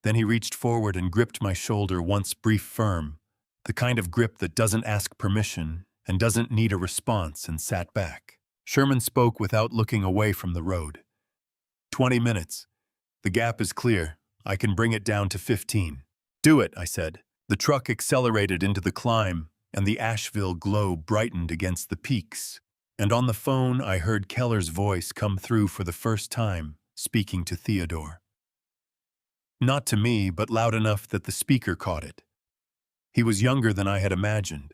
Then he reached forward and gripped my shoulder once brief firm, the kind of grip that doesn't ask permission and doesn't need a response, and sat back. Sherman spoke without looking away from the road. 20 minutes. The gap is clear. I can bring it down to 15. Do it, I said. The truck accelerated into the climb, and the Asheville glow brightened against the peaks. And on the phone, I heard Keller's voice come through for the first time, speaking to Theodore. Not to me, but loud enough that the speaker caught it. He was younger than I had imagined.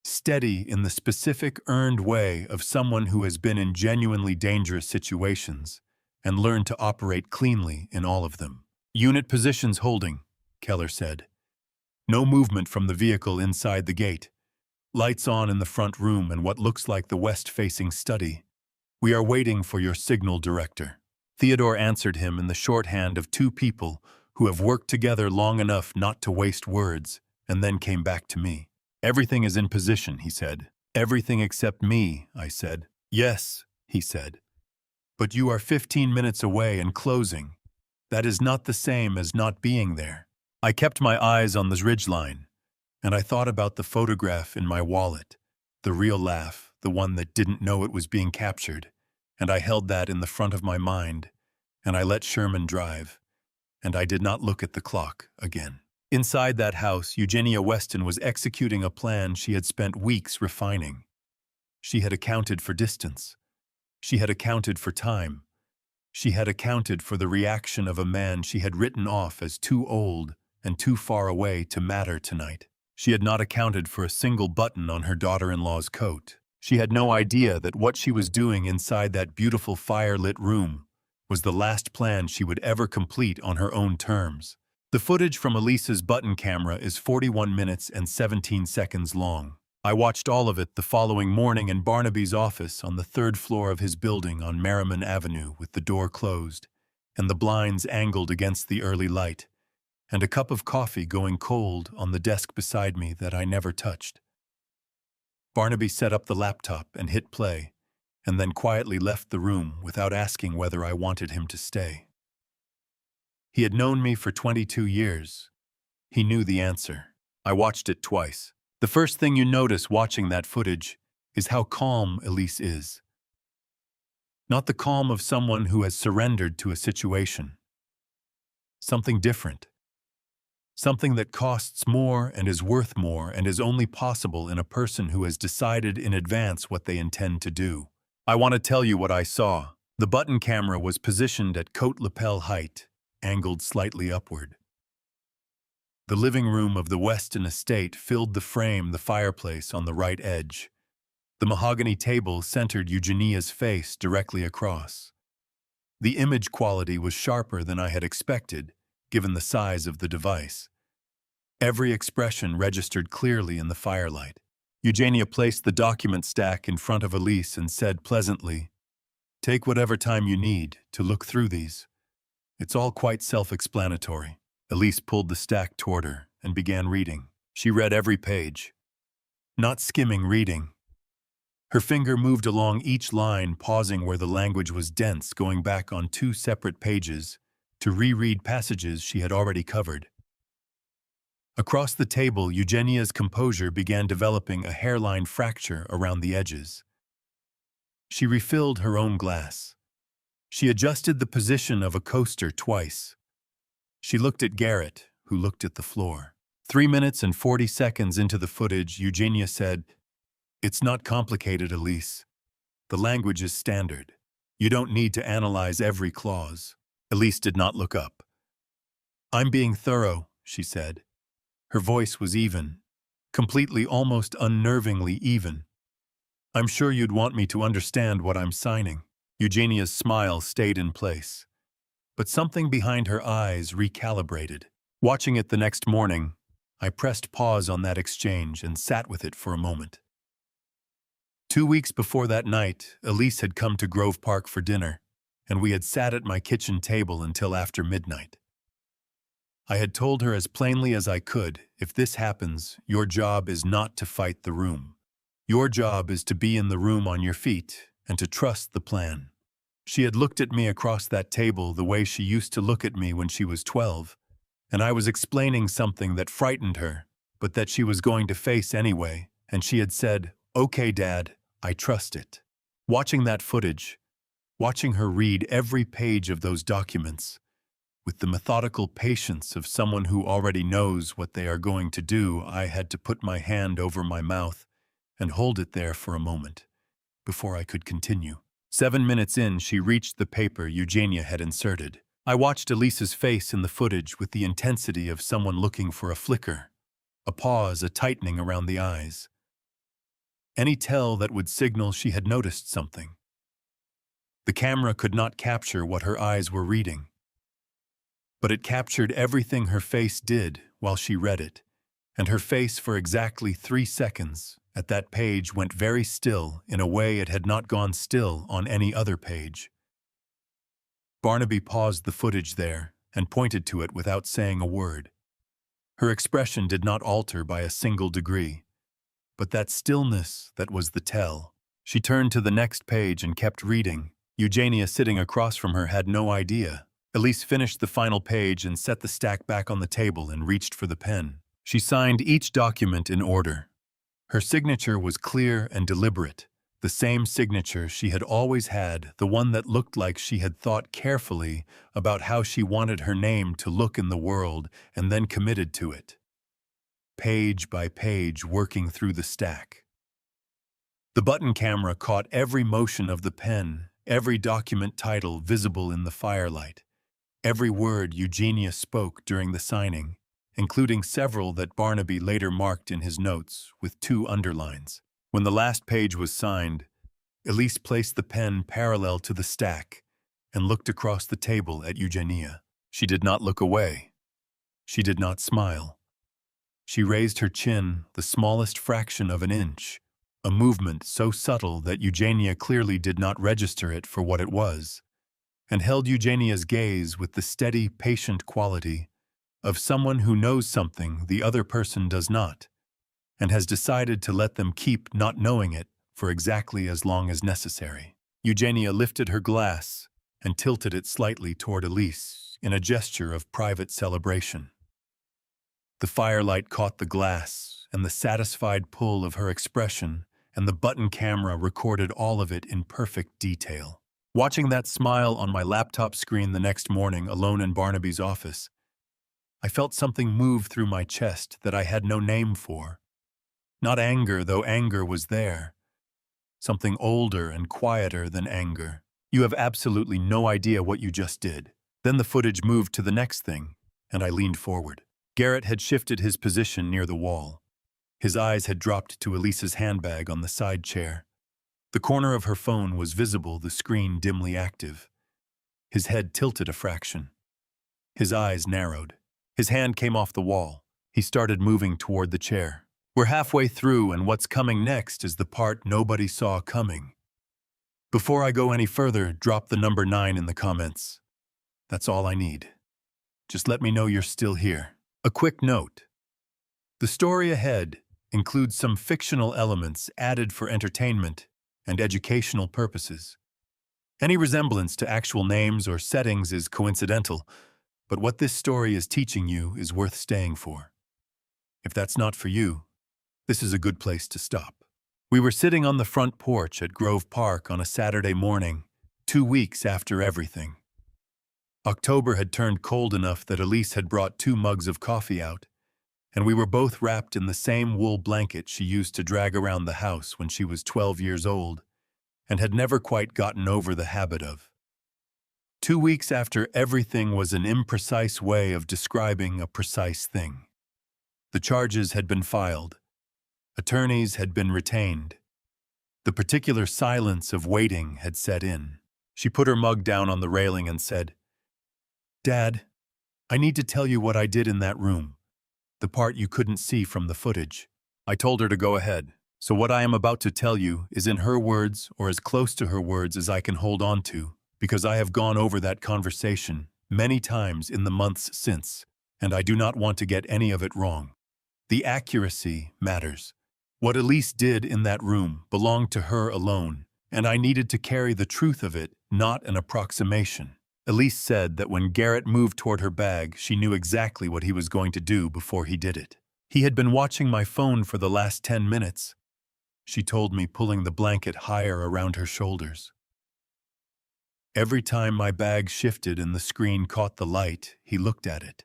Steady in the specific, earned way of someone who has been in genuinely dangerous situations and learned to operate cleanly in all of them. Unit positions holding, Keller said. No movement from the vehicle inside the gate. Lights on in the front room and what looks like the west-facing study. We are waiting for your signal director. Theodore answered him in the shorthand of two people who have worked together long enough not to waste words, and then came back to me. Everything is in position, he said. Everything except me, I said. Yes, he said. But you are 15 minutes away and closing. That is not the same as not being there. I kept my eyes on the ridgeline, and I thought about the photograph in my wallet, the real laugh, the one that didn't know it was being captured, and I held that in the front of my mind, and I let Sherman drive, and I did not look at the clock again. Inside that house, Eugenia Weston was executing a plan she had spent weeks refining. She had accounted for distance. She had accounted for time. She had accounted for the reaction of a man she had written off as too old and too far away to matter tonight. She had not accounted for a single button on her daughter-in-law's coat. She had no idea that what she was doing inside that beautiful fire-lit room was the last plan she would ever complete on her own terms. The footage from Elise's button camera is 41 minutes and 17 seconds long. I watched all of it the following morning in Barnaby's office on the 3rd floor of his building on Merriman Avenue with the door closed and the blinds angled against the early light, and a cup of coffee going cold on the desk beside me that I never touched. Barnaby set up the laptop and hit play, and then quietly left the room without asking whether I wanted him to stay. He had known me for 22 years. He knew the answer. I watched it twice. The first thing you notice watching that footage is how calm Elise is. Not the calm of someone who has surrendered to a situation. Something different. Something that costs more and is worth more and is only possible in a person who has decided in advance what they intend to do. I want to tell you what I saw. The button camera was positioned at coat lapel height, angled slightly upward. The living room of the Weston estate filled the frame, the fireplace on the right edge. The mahogany table centered Eugenia's face directly across. The image quality was sharper than I had expected, given the size of the device. Every expression registered clearly in the firelight. Eugenia placed the document stack in front of Elise and said pleasantly, "Take whatever time you need to look through these. It's all quite self-explanatory." Elise pulled the stack toward her and began reading. She read every page. Not skimming reading. Her finger moved along each line, pausing where the language was dense, going back on 2 separate pages to reread passages she had already covered. Across the table, Eugenia's composure began developing a hairline fracture around the edges. She refilled her own glass. She adjusted the position of a coaster twice. She looked at Garrett, who looked at the floor. 3 minutes and 40 seconds into the footage, Eugenia said, "It's not complicated, Elise. The language is standard. You don't need to analyze every clause." Elise did not look up. "I'm being thorough," she said. Her voice was even, completely, almost unnervingly even. "I'm sure you'd want me to understand what I'm signing." Eugenia's smile stayed in place, but something behind her eyes recalibrated. Watching it the next morning, I pressed pause on that exchange and sat with it for a moment. 2 weeks before that night, Elise had come to Grove Park for dinner, and we had sat at my kitchen table until after midnight. I had told her as plainly as I could, "If this happens, your job is not to fight the room. Your job is to be in the room on your feet and to trust the plan." She had looked at me across that table the way she used to look at me when she was 12, and I was explaining something that frightened her, but that she was going to face anyway, and she had said, "Okay, Dad, I trust it." Watching that footage, watching her read every page of those documents, with the methodical patience of someone who already knows what they are going to do, I had to put my hand over my mouth and hold it there for a moment, before I could continue. 7 minutes in, she reached the paper Eugenia had inserted. I watched Elise's face in the footage with the intensity of someone looking for a flicker, a pause, a tightening around the eyes. Any tell that would signal she had noticed something. The camera could not capture what her eyes were reading, but it captured everything her face did while she read it, and her face for exactly 3 seconds at that page went very still in a way it had not gone still on any other page. Barnaby paused the footage there and pointed to it without saying a word. Her expression did not alter by a single degree, but that stillness that was the tell. She turned to the next page and kept reading. Eugenia, sitting across from her, had no idea. Elise finished the final page and set the stack back on the table and reached for the pen. She signed each document in order. Her signature was clear and deliberate, the same signature she had always had, the one that looked like she had thought carefully about how she wanted her name to look in the world and then committed to it. Page by page, working through the stack. The button camera caught every motion of the pen, every document title visible in the firelight, every word Eugenia spoke during the signing, including several that Barnaby later marked in his notes with 2 underlines. When the last page was signed, Elise placed the pen parallel to the stack and looked across the table at Eugenia. She did not look away. She did not smile. She raised her chin the smallest fraction of an inch, a movement so subtle that Eugenia clearly did not register it for what it was, and held Eugenia's gaze with the steady, patient quality of someone who knows something the other person does not, and has decided to let them keep not knowing it for exactly as long as necessary. Eugenia lifted her glass and tilted it slightly toward Elise in a gesture of private celebration. The firelight caught the glass, and the satisfied pull of her expression and the button camera recorded all of it in perfect detail. Watching that smile on my laptop screen the next morning alone in Barnaby's office, I felt something move through my chest that I had no name for. Not anger, though anger was there. Something older and quieter than anger. You have absolutely no idea what you just did. Then the footage moved to the next thing, and I leaned forward. Garrett had shifted his position near the wall. His eyes had dropped to Elise's handbag on the side chair. The corner of her phone was visible, the screen dimly active. His head tilted a fraction. His eyes narrowed. His hand came off the wall. He started moving toward the chair. We're halfway through, and what's coming next is the part nobody saw coming. Before I go any further, drop the number 9 in the comments. That's all I need. Just let me know you're still here. A quick note. The story ahead includes some fictional elements added for entertainment and educational purposes. Any resemblance to actual names or settings is coincidental, but what this story is teaching you is worth staying for. If that's not for you, this is a good place to stop. We were sitting on the front porch at Grove Park on a Saturday morning, 2 weeks after everything. October had turned cold enough that Elise had brought 2 mugs of coffee out, and we were both wrapped in the same wool blanket she used to drag around the house when she was 12 years old, and had never quite gotten over the habit of. 2 weeks after everything was an imprecise way of describing a precise thing. The charges had been filed. Attorneys had been retained. The particular silence of waiting had set in. She put her mug down on the railing and said, "Dad, I need to tell you what I did in that room, the part you couldn't see from the footage." I told her to go ahead, so what I am about to tell you is in her words or as close to her words as I can hold on to, because I have gone over that conversation many times in the months since, and I do not want to get any of it wrong. The accuracy matters. What Elise did in that room belonged to her alone, and I needed to carry the truth of it, not an approximation. Elise said that when Garrett moved toward her bag, she knew exactly what he was going to do before he did it. He had been watching my phone for the last 10 minutes, she told me, pulling the blanket higher around her shoulders. Every time my bag shifted and the screen caught the light, he looked at it.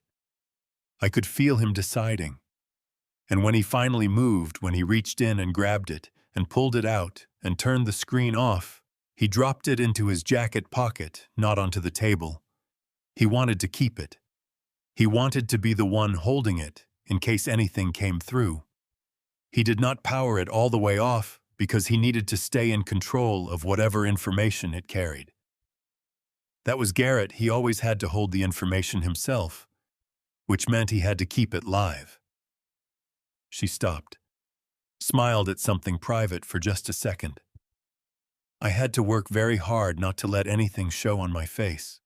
I could feel him deciding. And when he finally moved, when he reached in and grabbed it and pulled it out and turned the screen off, he dropped it into his jacket pocket, not onto the table. He wanted to keep it. He wanted to be the one holding it in case anything came through. He did not power it all the way off because he needed to stay in control of whatever information it carried. That was Garrett. He always had to hold the information himself, which meant he had to keep it live. She stopped, smiled at something private for just a second. I had to work very hard not to let anything show on my face.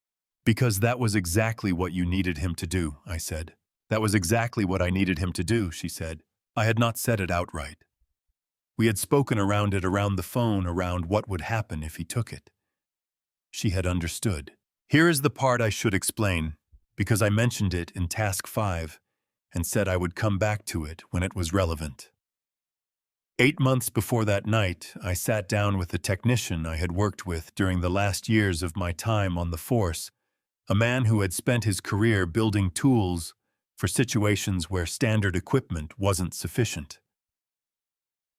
Because that was exactly what you needed him to do, I said. That was exactly what I needed him to do, she said. I had not said it outright. We had spoken around it around the phone, around what would happen if he took it. She had understood. Here is the part I should explain, because I mentioned it in Task 5 and said I would come back to it when it was relevant. 8 months before that night, I sat down with the technician I had worked with during the last years of my time on the force, a man who had spent his career building tools for situations where standard equipment wasn't sufficient.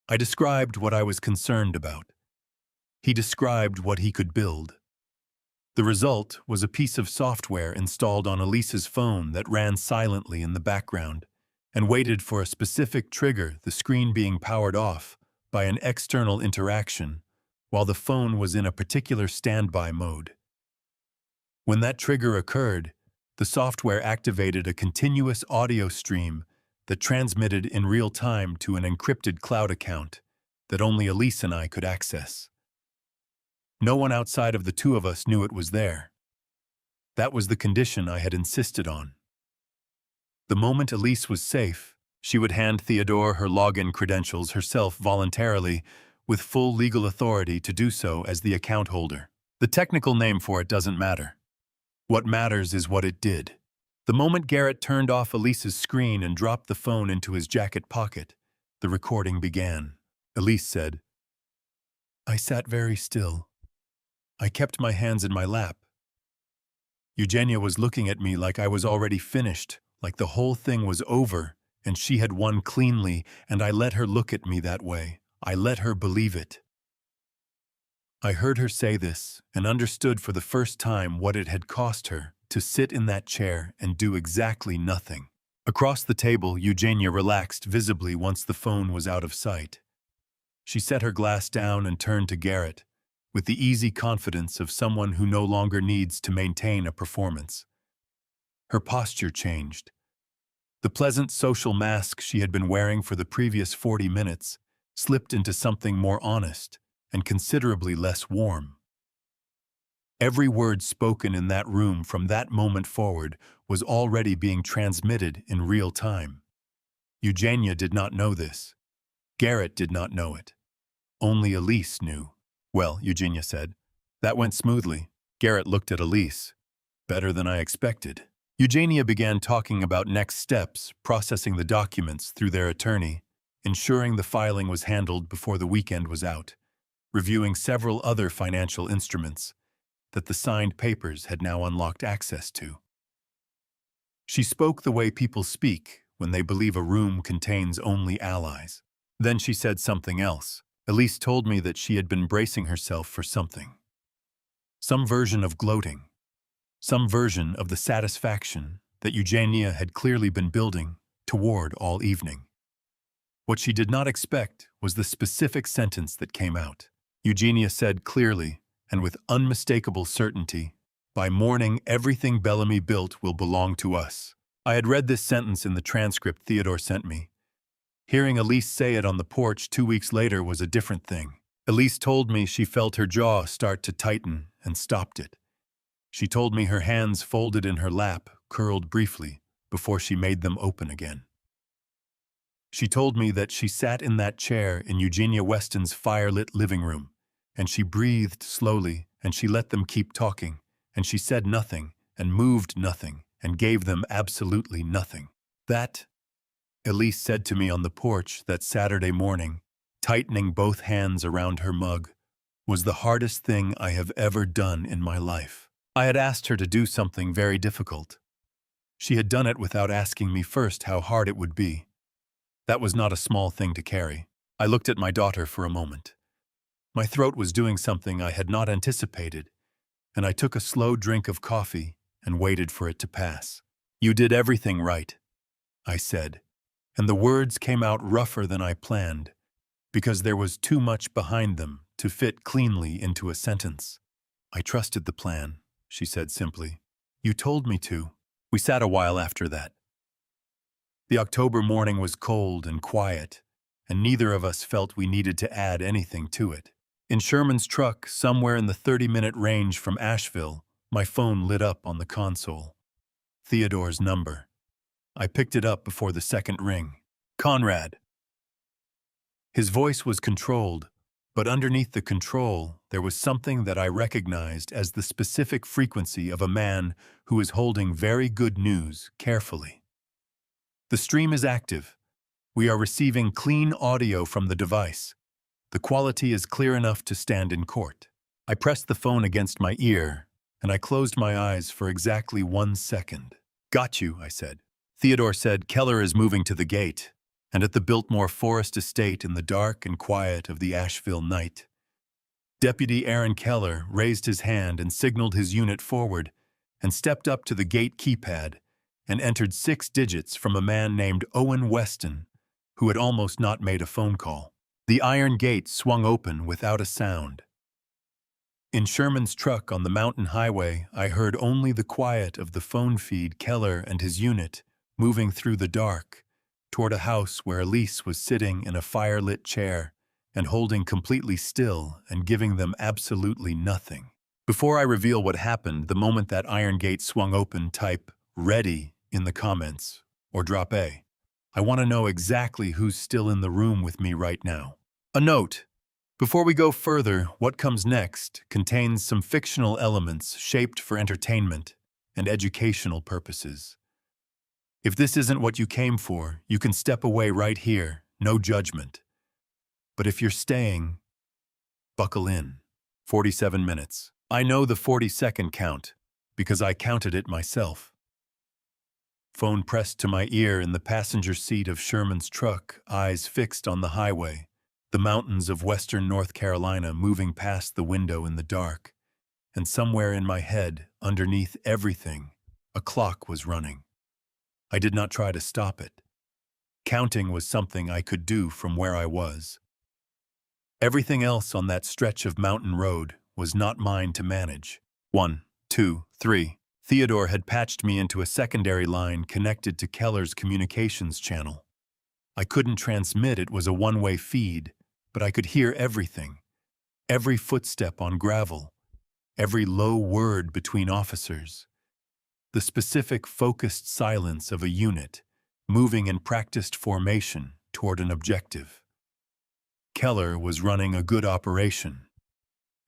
I described what I was concerned about. He described what he could build. The result was a piece of software installed on Elise's phone that ran silently in the background and waited for a specific trigger, the screen being powered off by an external interaction while the phone was in a particular standby mode. When that trigger occurred, the software activated a continuous audio stream that transmitted in real time to an encrypted cloud account that only Elise and I could access. No one outside of the two of us knew it was there. That was the condition I had insisted on. The moment Elise was safe, she would hand Theodore her login credentials herself voluntarily, with full legal authority to do so as the account holder. The technical name for it doesn't matter. What matters is what it did. The moment Garrett turned off Elise's screen and dropped the phone into his jacket pocket, the recording began. Elise said, I sat very still. I kept my hands in my lap. Eugenia was looking at me like I was already finished, like the whole thing was over, and she had won cleanly, and I let her look at me that way. I let her believe it. I heard her say this and understood for the first time what it had cost her to sit in that chair and do exactly nothing. Across the table, Eugenia relaxed visibly once the phone was out of sight. She set her glass down and turned to Garrett, with the easy confidence of someone who no longer needs to maintain a performance. Her posture changed. The pleasant social mask she had been wearing for the previous 40 minutes slipped into something more honest and considerably less warm. Every word spoken in that room from that moment forward was already being transmitted in real time. Eugenia did not know this. Garrett did not know it. Only Elise knew. Well, Eugenia said, that went smoothly. Garrett looked at Elise. Better than I expected. Eugenia began talking about next steps, processing the documents through their attorney, ensuring the filing was handled before the weekend was out, reviewing several other financial instruments that the signed papers had now unlocked access to. She spoke the way people speak when they believe a room contains only allies. Then she said something else. Elise told me that she had been bracing herself for something. Some version of gloating. Some version of the satisfaction that Eugenia had clearly been building toward all evening. What she did not expect was the specific sentence that came out. Eugenia said clearly and with unmistakable certainty, "By morning, everything Bellamy built will belong to us." I had read this sentence in the transcript Theodore sent me. Hearing Elise say it on the porch 2 weeks later was a different thing. Elise told me she felt her jaw start to tighten and stopped it. She told me her hands folded in her lap curled briefly before she made them open again. She told me that she sat in that chair in Eugenia Weston's firelit living room, and she breathed slowly, and she let them keep talking, and she said nothing, and moved nothing, and gave them absolutely nothing. That, Elise said to me on the porch that Saturday morning, tightening both hands around her mug, was the hardest thing I have ever done in my life. I had asked her to do something very difficult. She had done it without asking me first how hard it would be. That was not a small thing to carry. I looked at my daughter for a moment. My throat was doing something I had not anticipated, and I took a slow drink of coffee and waited for it to pass. "You did everything right," I said, and the words came out rougher than I planned, because there was too much behind them to fit cleanly into a sentence. "I trusted the plan," she said simply. "You told me to." We sat a while after that. The October morning was cold and quiet, and neither of us felt we needed to add anything to it. In Sherman's truck, somewhere in the 30-minute range from Asheville, my phone lit up on the console. Theodore's number. I picked it up before the second ring. "Conrad." His voice was controlled, but underneath the control, there was something that I recognized as the specific frequency of a man who is holding very good news carefully. "The stream is active. We are receiving clean audio from the device. The quality is clear enough to stand in court." I pressed the phone against my ear, and I closed my eyes for exactly 1 second. "Got you," I said. Theodore said Keller is moving to the gate, and at the Biltmore Forest Estate in the dark and quiet of the Asheville night. Deputy Aaron Keller raised his hand and signaled his unit forward, and stepped up to the gate keypad and entered 6 digits from a man named Owen Weston, who had almost not made a phone call. The iron gate swung open without a sound. In Sherman's truck on the mountain highway, I heard only the quiet of the phone feed Keller and his unit moving through the dark toward a house where Elise was sitting in a fire-lit chair and holding completely still and giving them absolutely nothing. Before I reveal what happened the moment that iron gate swung open, type "ready" in the comments or drop A. I want to know exactly who's still in the room with me right now. A note. Before we go further, what comes next contains some fictional elements shaped for entertainment and educational purposes. If this isn't what you came for, you can step away right here, no judgment. But if you're staying, Buckle in. 47 minutes. I know the 40-second count because I counted it myself. Phone pressed to my ear in the passenger seat of Sherman's truck, eyes fixed on the highway, the mountains of western North Carolina moving past the window in the dark. And somewhere in my head, underneath everything, a clock was running. I did not try to stop it. Counting was something I could do from where I was. Everything else on that stretch of mountain road was not mine to manage. 1, 2, 3. Theodore had patched me into a secondary line connected to Keller's communications channel. I couldn't transmit, it was a one-way feed, but I could hear everything. Every footstep on gravel, every low word between officers. The specific, focused silence of a unit, moving in practiced formation toward an objective. Keller was running a good operation.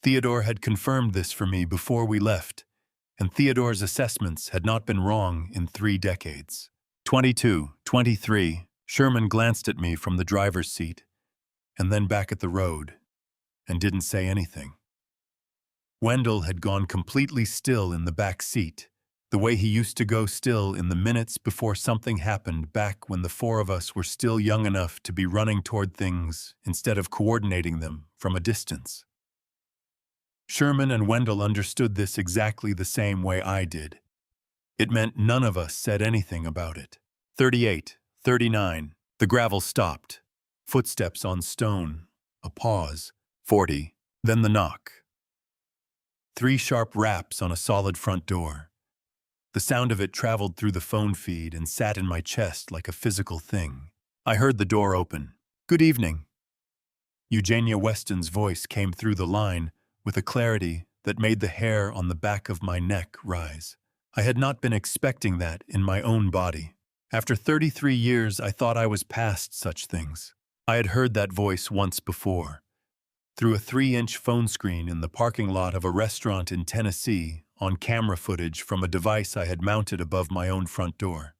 Theodore had confirmed this for me before we left, and Theodore's assessments had not been wrong in 3 decades. 22, 23, Sherman glanced at me from the driver's seat, and then back at the road, and didn't say anything. Wendell had gone completely still in the back seat, the way he used to go still in the minutes before something happened back when the 4 of us were still young enough to be running toward things instead of coordinating them from a distance. Sherman and Wendell understood this exactly the same way I did. It meant none of us said anything about it. 38, 39, the gravel stopped. Footsteps on stone, a pause. 40, then the knock. 3 sharp raps on a solid front door. The sound of it traveled through the phone feed and sat in my chest like a physical thing. I heard the door open. "Good evening." Eugenia Weston's voice came through the line with a clarity that made the hair on the back of my neck rise. I had not been expecting that in my own body. After 33 years, I thought I was past such things. I had heard that voice once before, through a 3-inch phone screen in the parking lot of a restaurant in Tennessee, on camera footage from a device I had mounted above my own front door.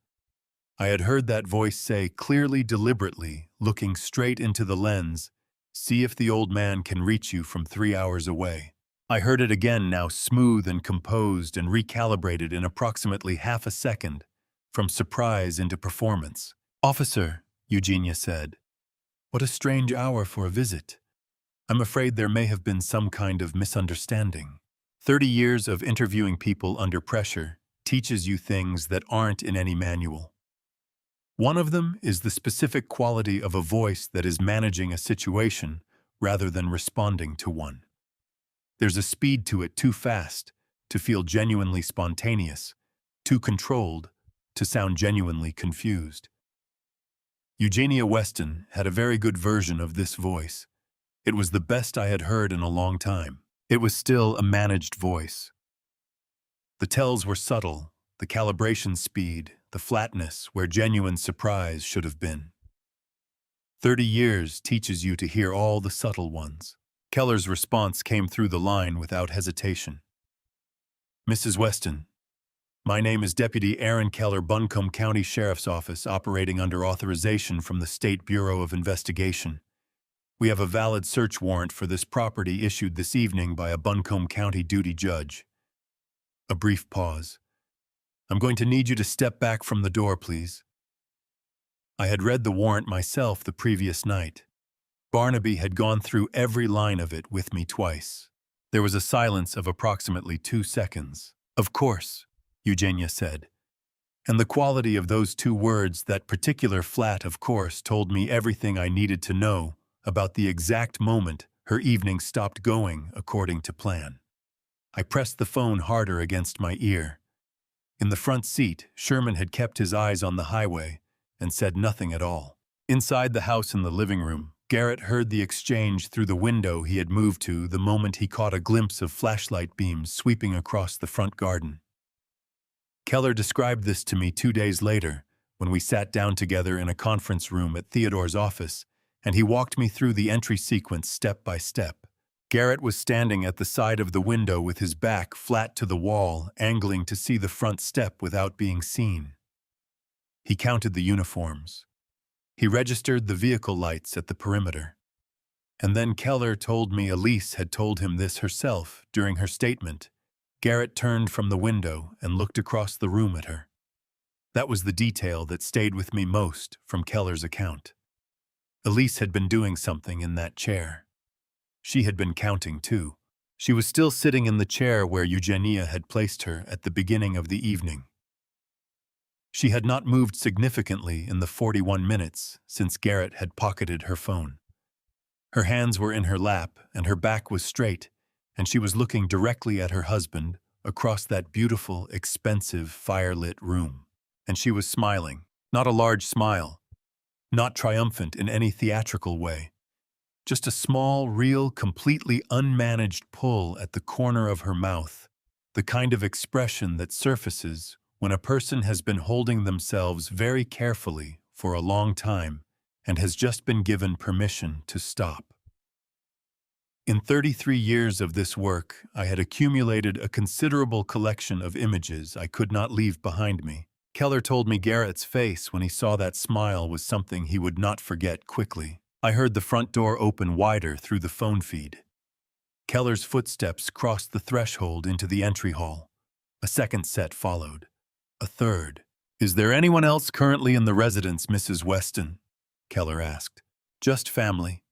I had heard that voice say clearly, deliberately, looking straight into the lens, "See if the old man can reach you from 3 hours away." I heard it again now, smooth and composed and recalibrated in approximately half a second, from surprise into performance. "Officer," Eugenia said, "what a strange hour for a visit. I'm afraid there may have been some kind of misunderstanding." 30 years of interviewing people under pressure teaches you things that aren't in any manual. One of them is the specific quality of a voice that is managing a situation rather than responding to one. There's a speed to it too fast to feel genuinely spontaneous, too controlled to sound genuinely confused. Eugenia Weston had a very good version of this voice. It was the best I had heard in a long time. It was still a managed voice. The tells were subtle, the calibration speed, the flatness where genuine surprise should have been. 30 years teaches you to hear all the subtle ones. Keller's response came through the line without hesitation. "Mrs. Weston, my name is Deputy Aaron Keller, Buncombe County Sheriff's Office, operating under authorization from the State Bureau of Investigation. We have a valid search warrant for this property issued this evening by a Buncombe County duty judge." A brief pause. "I'm going to need you to step back from the door, please." I had read the warrant myself the previous night. Barnaby had gone through every line of it with me twice. There was a silence of approximately 2 seconds. "Of course," Eugenia said. And the quality of those 2 words, that particular flat "of course," told me everything I needed to know about the exact moment her evening stopped going according to plan. I pressed the phone harder against my ear. In the front seat, Sherman had kept his eyes on the highway and said nothing at all. Inside the house in the living room, Garrett heard the exchange through the window he had moved to the moment he caught a glimpse of flashlight beams sweeping across the front garden. Keller described this to me 2 days later when we sat down together in a conference room at Theodore's office, and he walked me through the entry sequence step by step. Garrett was standing at the side of the window with his back flat to the wall, angling to see the front step without being seen. He counted the uniforms. He registered the vehicle lights at the perimeter. And then Keller told me Elise had told him this herself during her statement. Garrett turned from the window and looked across the room at her. That was the detail that stayed with me most from Keller's account. Elise had been doing something in that chair. She had been counting, too. She was still sitting in the chair where Eugenia had placed her at the beginning of the evening. She had not moved significantly in the 41 minutes since Garrett had pocketed her phone. Her hands were in her lap and her back was straight, and she was looking directly at her husband across that beautiful, expensive, firelit room. And she was smiling, not a large smile, not triumphant in any theatrical way. Just a small, real, completely unmanaged pull at the corner of her mouth, the kind of expression that surfaces when a person has been holding themselves very carefully for a long time and has just been given permission to stop. In 33 years of this work, I had accumulated a considerable collection of images I could not leave behind me. Keller told me Garrett's face when he saw that smile was something he would not forget quickly. I heard the front door open wider through the phone feed. Keller's footsteps crossed the threshold into the entry hall. A second set followed. A third. "Is there anyone else currently in the residence, Mrs. Weston?" Keller asked. "Just family."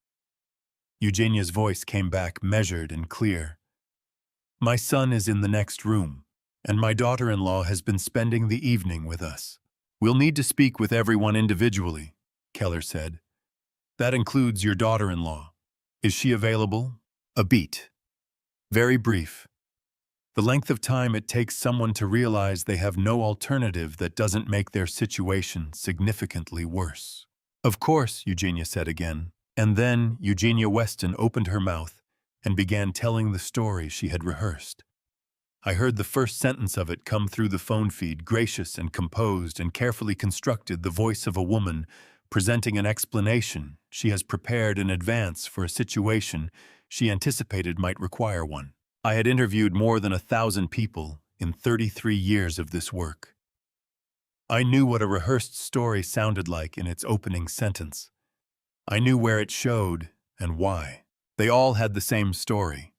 Eugenia's voice came back measured and clear. "My son is in the next room, and my daughter-in-law has been spending the evening with us. We'll need to speak with everyone individually," Keller said. "That includes your daughter-in-law. Is she available?" A beat. Very brief. The length of time it takes someone to realize they have no alternative that doesn't make their situation significantly worse. "Of course," Eugenia said again. And then Eugenia Weston opened her mouth and began telling the story she had rehearsed. I heard the first sentence of it come through the phone feed, gracious and composed and carefully constructed, the voice of a woman presenting an explanation she has prepared in advance for a situation she anticipated might require one. I had interviewed more than 1,000 people in 33 years of this work. I knew what a rehearsed story sounded like in its opening sentence. I knew where it showed and why. They all had the same story,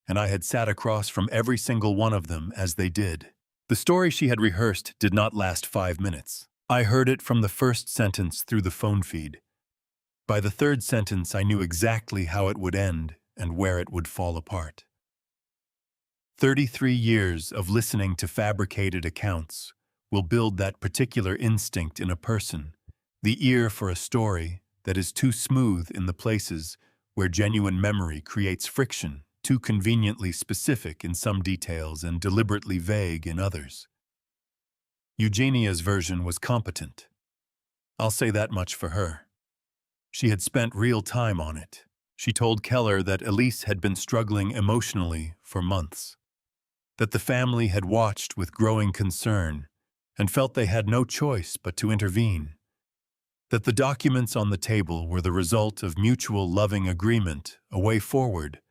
and I had sat across from every single one of them as they did. The story she had rehearsed did not last 5 minutes. I heard it from the first sentence through the phone feed. By the third sentence, I knew exactly how it would end and where it would fall apart. 33 years of listening to fabricated accounts will build that particular instinct in a person, the ear for a story that is too smooth in the places where genuine memory creates friction, too conveniently specific in some details and deliberately vague in others. Eugenia's version was competent. I'll say that much for her. She had spent real time on it. She told Keller that Elise had been struggling emotionally for months, that the family had watched with growing concern and felt they had no choice but to intervene, that the documents on the table were the result of mutual loving agreement, a way forward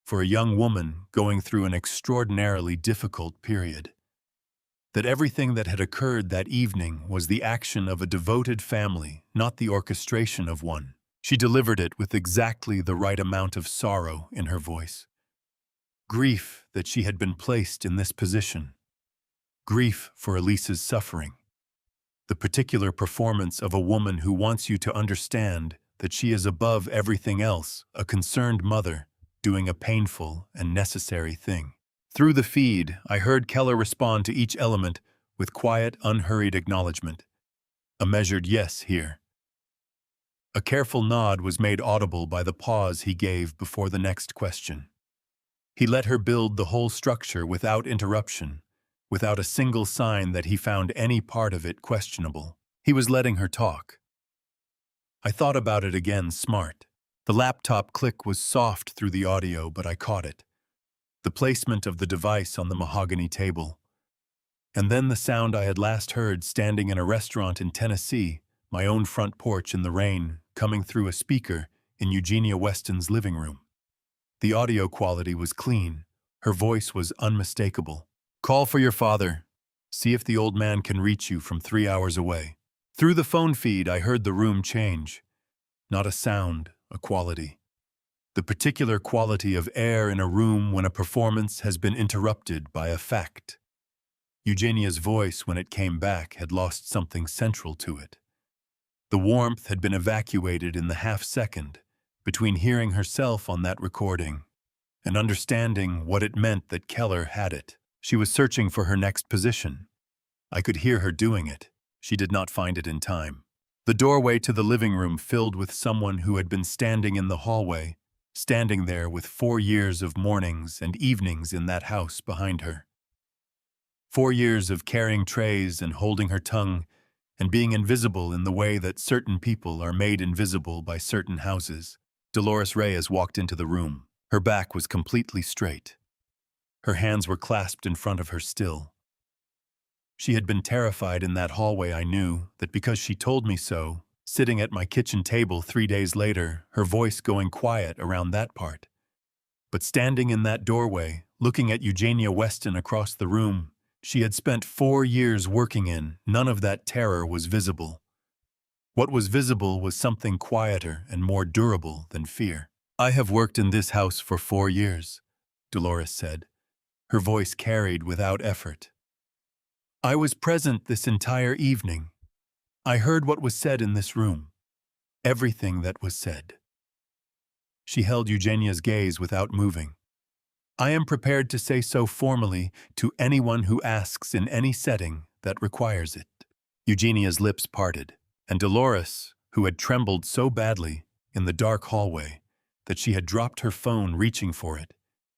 for a young woman going through an extraordinarily difficult period, that everything that had occurred that evening was the action of a devoted family, not the orchestration of one. She delivered it with exactly the right amount of sorrow in her voice. Grief that she had been placed in this position. Grief for Elise's suffering. The particular performance of a woman who wants you to understand that she is above everything else, a concerned mother doing a painful and necessary thing. Through the feed, I heard Keller respond to each element with quiet, unhurried acknowledgement. A measured yes here. A careful nod was made audible by the pause he gave before the next question. He let her build the whole structure without interruption, without a single sign that he found any part of it questionable. He was letting her talk. I thought about it again, smart. The laptop click was soft through the audio, but I caught it. The placement of the device on the mahogany table. And then the sound I had last heard standing in a restaurant in Tennessee, my own front porch in the rain, coming through a speaker in Eugenia Weston's living room. The audio quality was clean. Her voice was unmistakable. "Call for your father. See if the old man can reach you from 3 hours away." Through the phone feed, I heard the room change. Not a sound, a quality. The particular quality of air in a room when a performance has been interrupted by a fact. Eugenia's voice, when it came back, had lost something central to it. The warmth had been evacuated in the half-second between hearing herself on that recording and understanding what it meant that Keller had it. She was searching for her next position. I could hear her doing it. She did not find it in time. The doorway to the living room filled with someone who had been standing in the hallway, standing there with 4 years of mornings and evenings in that house behind her. 4 years of carrying trays and holding her tongue and being invisible in the way that certain people are made invisible by certain houses. Dolores Reyes walked into the room. Her back was completely straight. Her hands were clasped in front of her still. She had been terrified in that hallway. I knew that because she told me so, sitting at my kitchen table 3 days later, her voice going quiet around that part. But standing in that doorway, looking at Eugenia Weston across the room, she had spent 4 years working in, none of that terror was visible. What was visible was something quieter and more durable than fear. "I have worked in this house for 4 years," Dolores said. Her voice carried without effort. "I was present this entire evening. I heard what was said in this room. Everything that was said." She held Eugenia's gaze without moving. "I am prepared to say so formally to anyone who asks in any setting that requires it." Eugenia's lips parted, and Dolores, who had trembled so badly in the dark hallway that she had dropped her phone reaching for it,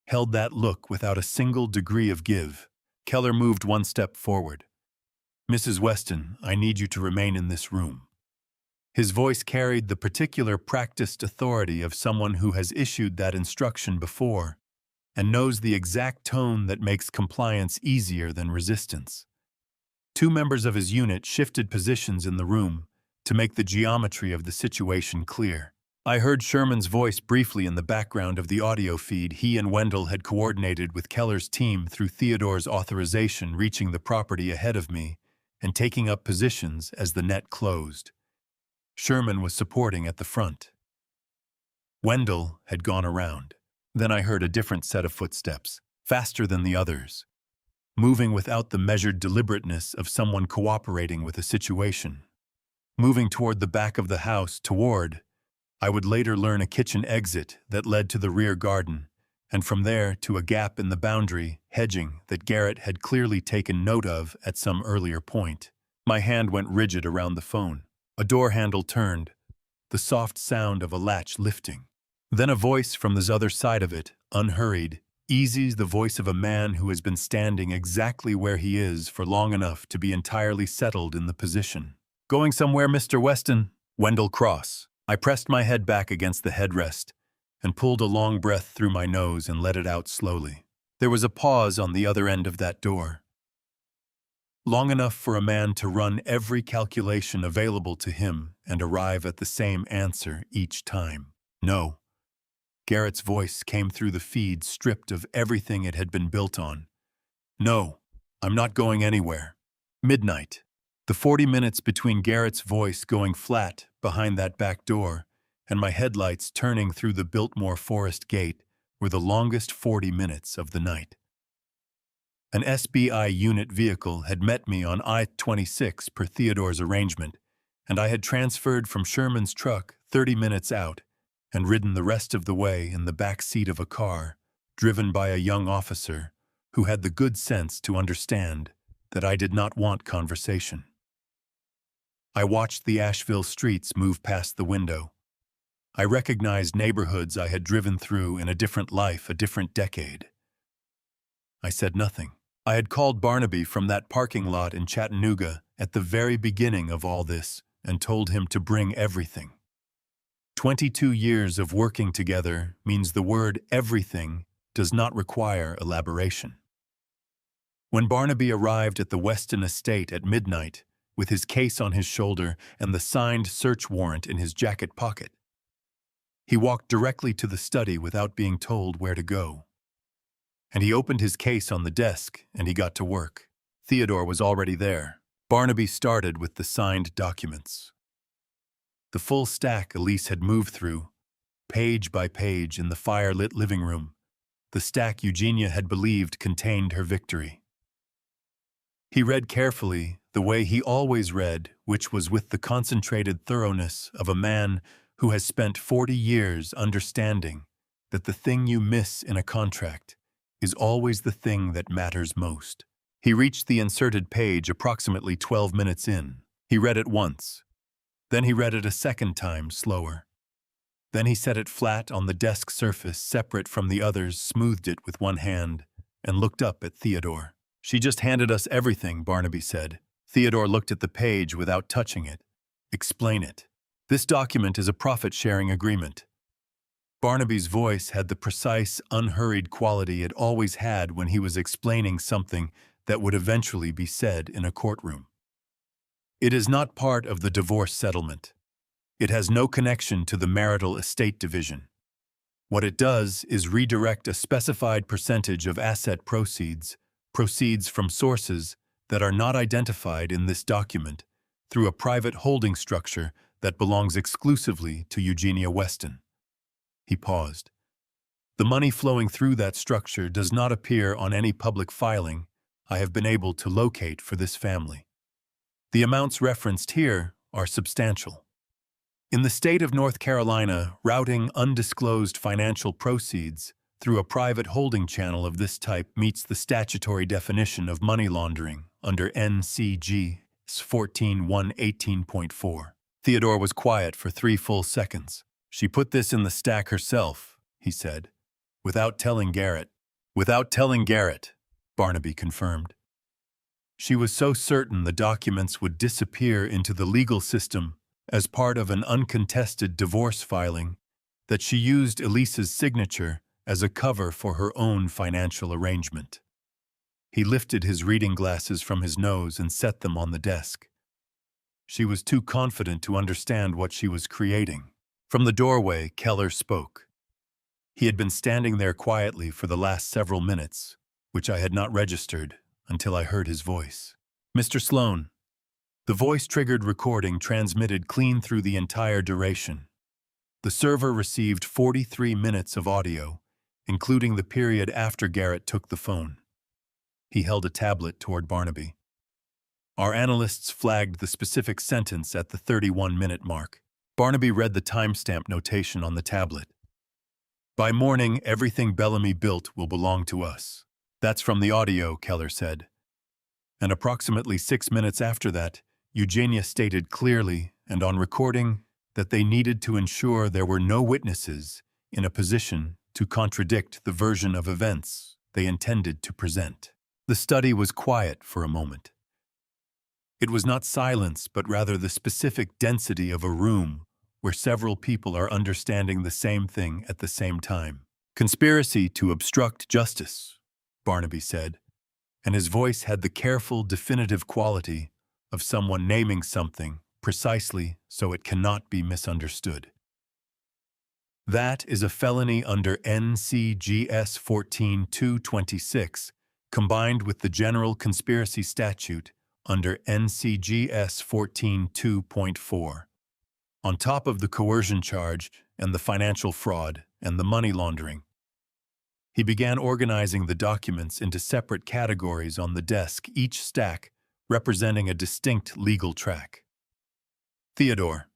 held that look without a single degree of give. Keller moved 1 step forward. "Mrs. Weston, I need you to remain in this room." His voice carried the particular practiced authority of someone who has issued that instruction before and knows the exact tone that makes compliance easier than resistance. 2 members of his unit shifted positions in the room to make the geometry of the situation clear. I heard Sherman's voice briefly in the background of the audio feed he and Wendell had coordinated with Keller's team through Theodore's authorization, reaching the property ahead of me and taking up positions as the net closed. Sherman was supporting at the front. Wendell had gone around. Then I heard a different set of footsteps, faster than the others, moving without the measured deliberateness of someone cooperating with a situation. Moving toward the back of the house, toward, I would later learn, a kitchen exit that led to the rear garden, and from there to a gap in the boundary, hedging, that Garrett had clearly taken note of at some earlier point. My hand went rigid around the phone. A door handle turned, the soft sound of a latch lifting. Then a voice from the other side of it, unhurried, easy, the voice of a man who has been standing exactly where he is for long enough to be entirely settled in the position. "Going somewhere, Mr. Weston?" "Wendell Cross." I pressed my head back against the headrest and pulled a long breath through my nose and let it out slowly. There was a pause on the other end of that door. Long enough for a man to run every calculation available to him and arrive at the same answer each time. "No." Garrett's voice came through the feed, stripped of everything it had been built on. "No, I'm not going anywhere." Midnight. The 40 minutes between Garrett's voice going flat behind that back door and my headlights turning through the Biltmore Forest gate were the longest 40 minutes of the night. An SBI unit vehicle had met me on I-26 per Theodore's arrangement, and I had transferred from Sherman's truck 30 minutes out and ridden the rest of the way in the back seat of a car, driven by a young officer who had the good sense to understand that I did not want conversation. I watched the Asheville streets move past the window. I recognized neighborhoods I had driven through in a different life, a different decade. I said nothing. I had called Barnaby from that parking lot in Chattanooga at the very beginning of all this and told him to bring everything. 22 years of working together means the word everything does not require elaboration. When Barnaby arrived at the Weston estate at midnight, with his case on his shoulder and the signed search warrant in his jacket pocket, he walked directly to the study without being told where to go. And he opened his case on the desk, and he got to work. Theodore was already there. Barnaby started with the signed documents. The full stack Elise had moved through, page by page in the fire-lit living room, the stack Eugenia had believed contained her victory. He read carefully, the way he always read, which was with the concentrated thoroughness of a man who has spent 40 years understanding that the thing you miss in a contract is always the thing that matters most. He reached the inserted page approximately 12 minutes in. He read it once. Then he read it a second time, slower. Then he set it flat on the desk surface, separate from the others, smoothed it with one hand, and looked up at Theodore. "She just handed us everything," Barnaby said. Theodore looked at the page without touching it. "Explain it." "This document is a profit-sharing agreement." Barnaby's voice had the precise, unhurried quality it always had when he was explaining something that would eventually be said in a courtroom. "It is not part of the divorce settlement. It has no connection to the marital estate division. What it does is redirect a specified percentage of asset proceeds from sources that are not identified in this document, through a private holding structure that belongs exclusively to Eugenia Weston." He paused. "The money flowing through that structure does not appear on any public filing I have been able to locate for this family. The amounts referenced here are substantial. In the state of North Carolina, routing undisclosed financial proceeds through a private holding channel of this type meets the statutory definition of money laundering under NCG 14-118.4. Theodore was quiet for 3 full seconds. "She put this in the stack herself," he said, "without telling Garrett." "Without telling Garrett," Barnaby confirmed. "She was so certain the documents would disappear into the legal system as part of an uncontested divorce filing that she used Elise's signature as a cover for her own financial arrangement." He lifted his reading glasses from his nose and set them on the desk. "She was too confident to understand what she was creating." From the doorway, Keller spoke. He had been standing there quietly for the last several minutes, which I had not registered until I heard his voice. "Mr. Sloan." The voice-triggered recording transmitted clean through the entire duration. The server received 43 minutes of audio, including the period after Garrett took the phone. He held a tablet toward Barnaby. Our analysts flagged the specific sentence at the 31-minute mark. Barnaby read the timestamp notation on the tablet. "By morning, everything Bellamy built will belong to us." "That's from the audio," Keller said. And approximately 6 minutes after that, Eugenia stated clearly and on recording that they needed to ensure there were no witnesses in a position to contradict the version of events they intended to present. The study was quiet for a moment. It was not silence, but rather the specific density of a room where several people are understanding the same thing at the same time. "Conspiracy to obstruct justice," Barnaby said, and his voice had the careful, definitive quality of someone naming something precisely so it cannot be misunderstood. "That is a felony under NCGS 14-226, combined with the general conspiracy statute under NCGS 14-2.4. On top of the coercion charge and the financial fraud and the money laundering." He began organizing the documents into separate categories on the desk, each stack representing a distinct legal track. "Theodore,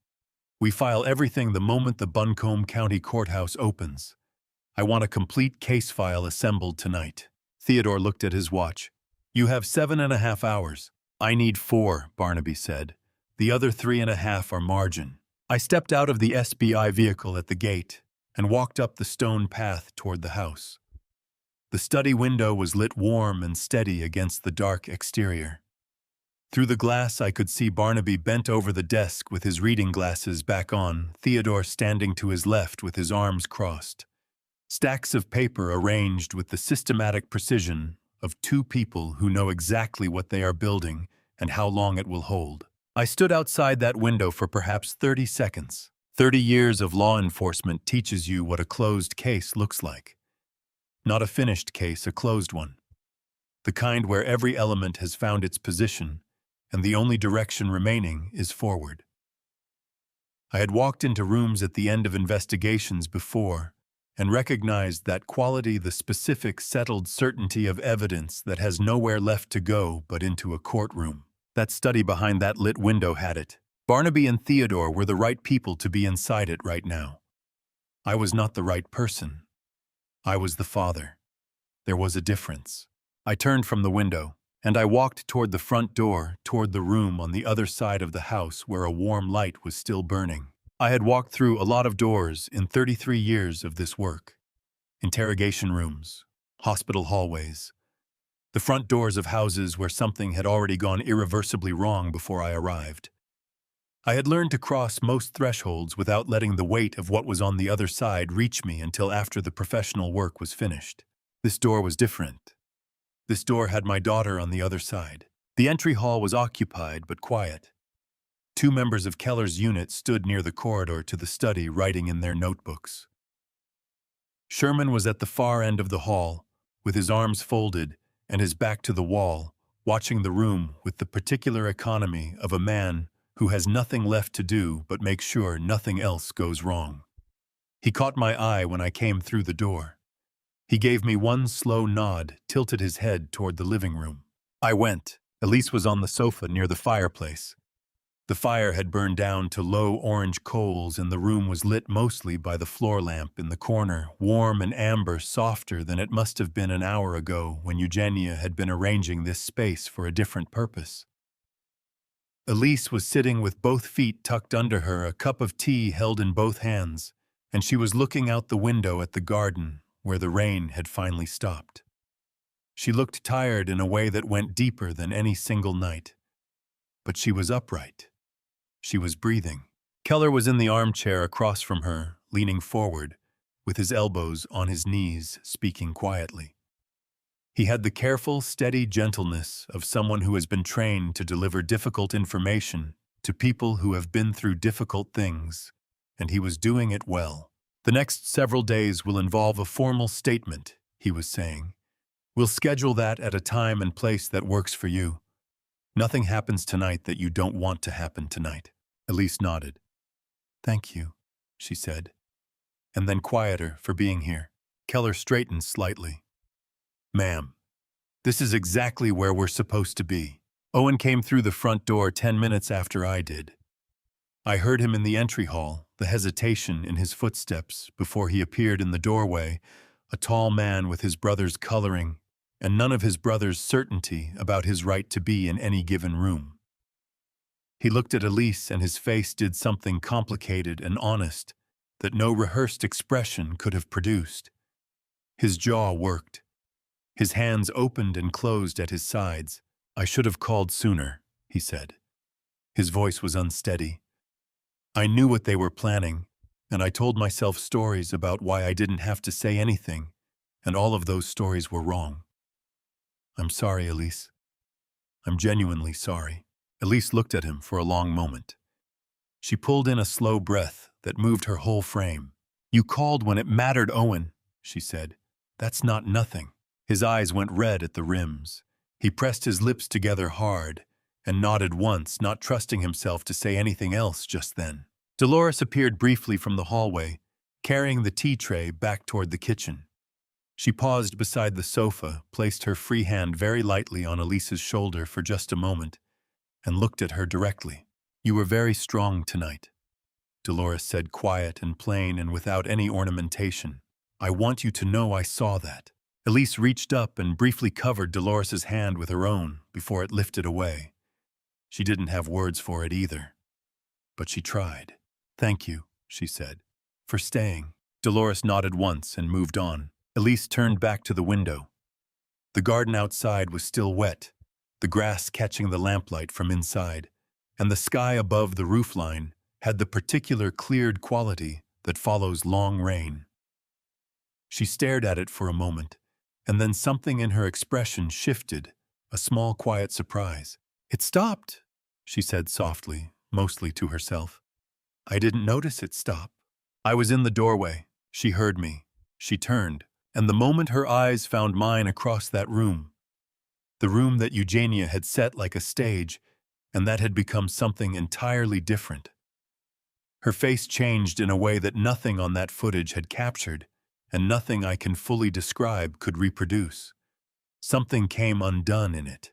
we file everything the moment the Buncombe County Courthouse opens. I want a complete case file assembled tonight." Theodore looked at his watch. "You have 7.5 hours. "I need 4, Barnaby said. "The other 3.5 are margin." I stepped out of the SBI vehicle at the gate and walked up the stone path toward the house. The study window was lit warm and steady against the dark exterior. Through the glass I could see Barnaby bent over the desk with his reading glasses back on, Theodore standing to his left with his arms crossed. Stacks of paper arranged with the systematic precision of 2 people who know exactly what they are building and how long it will hold. I stood outside that window for perhaps 30 seconds. 30 years of law enforcement teaches you what a closed case looks like. Not a finished case, a closed one. The kind where every element has found its position, and the only direction remaining is forward. I had walked into rooms at the end of investigations before and recognized that quality, the specific, settled certainty of evidence that has nowhere left to go but into a courtroom. That study behind that lit window had it. Barnaby and Theodore were the right people to be inside it right now. I was not the right person. I was the father. There was a difference. I turned from the window, and I walked toward the front door, toward the room on the other side of the house where a warm light was still burning. I had walked through a lot of doors in 33 years of this work. Interrogation rooms, hospital hallways, the front doors of houses where something had already gone irreversibly wrong before I arrived. I had learned to cross most thresholds without letting the weight of what was on the other side reach me until after the professional work was finished. This door was different. This door had my daughter on the other side. The entry hall was occupied but quiet. 2 members of Keller's unit stood near the corridor to the study, writing in their notebooks. Sherman was at the far end of the hall, with his arms folded and his back to the wall, watching the room with the particular economy of a man who has nothing left to do but make sure nothing else goes wrong. He caught my eye when I came through the door. He gave me one slow nod, tilted his head toward the living room. I went. Elise was on the sofa near the fireplace. The fire had burned down to low orange coals, and the room was lit mostly by the floor lamp in the corner, warm and amber, softer than it must have been an hour ago when Eugenia had been arranging this space for a different purpose. Elise was sitting with both feet tucked under her, a cup of tea held in both hands, and she was looking out the window at the garden, where the rain had finally stopped. She looked tired in a way that went deeper than any single night. But she was upright. She was breathing. Keller was in the armchair across from her, leaning forward, with his elbows on his knees, speaking quietly. He had the careful, steady gentleness of someone who has been trained to deliver difficult information to people who have been through difficult things, and he was doing it well. The next several days will involve a formal statement, he was saying. We'll schedule that at a time and place that works for you. Nothing happens tonight that you don't want to happen tonight. Elise nodded. Thank you, she said, and then quieter for being here. Keller straightened slightly. Ma'am, this is exactly where we're supposed to be. Owen came through the front door 10 minutes after I did. I heard him in the entry hall, the hesitation in his footsteps before he appeared in the doorway, a tall man with his brother's coloring and none of his brother's certainty about his right to be in any given room. He looked at Elise, and his face did something complicated and honest that no rehearsed expression could have produced. His jaw worked. His hands opened and closed at his sides. I should have called sooner, he said. His voice was unsteady. I knew what they were planning, and I told myself stories about why I didn't have to say anything, and all of those stories were wrong. I'm sorry, Elise. I'm genuinely sorry. Elise looked at him for a long moment. She pulled in a slow breath that moved her whole frame. You called when it mattered, Owen, she said. That's not nothing. His eyes went red at the rims. He pressed his lips together hard and nodded once, not trusting himself to say anything else just then. Dolores appeared briefly from the hallway, carrying the tea tray back toward the kitchen. She paused beside the sofa, placed her free hand very lightly on Elise's shoulder for just a moment, and looked at her directly. You were very strong tonight, Dolores said, quiet and plain and without any ornamentation. I want you to know I saw that. Elise reached up and briefly covered Dolores's hand with her own before it lifted away. She didn't have words for it either, but she tried. Thank you, she said, for staying. Dolores nodded once and moved on. Elise turned back to the window. The garden outside was still wet, the grass catching the lamplight from inside, and the sky above the roofline had the particular cleared quality that follows long rain. She stared at it for a moment, and then something in her expression shifted, a small quiet surprise. It stopped, she said softly, mostly to herself. I didn't notice it stop. I was in the doorway. She heard me. She turned, and the moment her eyes found mine across that room, the room that Eugenia had set like a stage, and that had become something entirely different. Her face changed in a way that nothing on that footage had captured, and nothing I can fully describe could reproduce. Something came undone in it.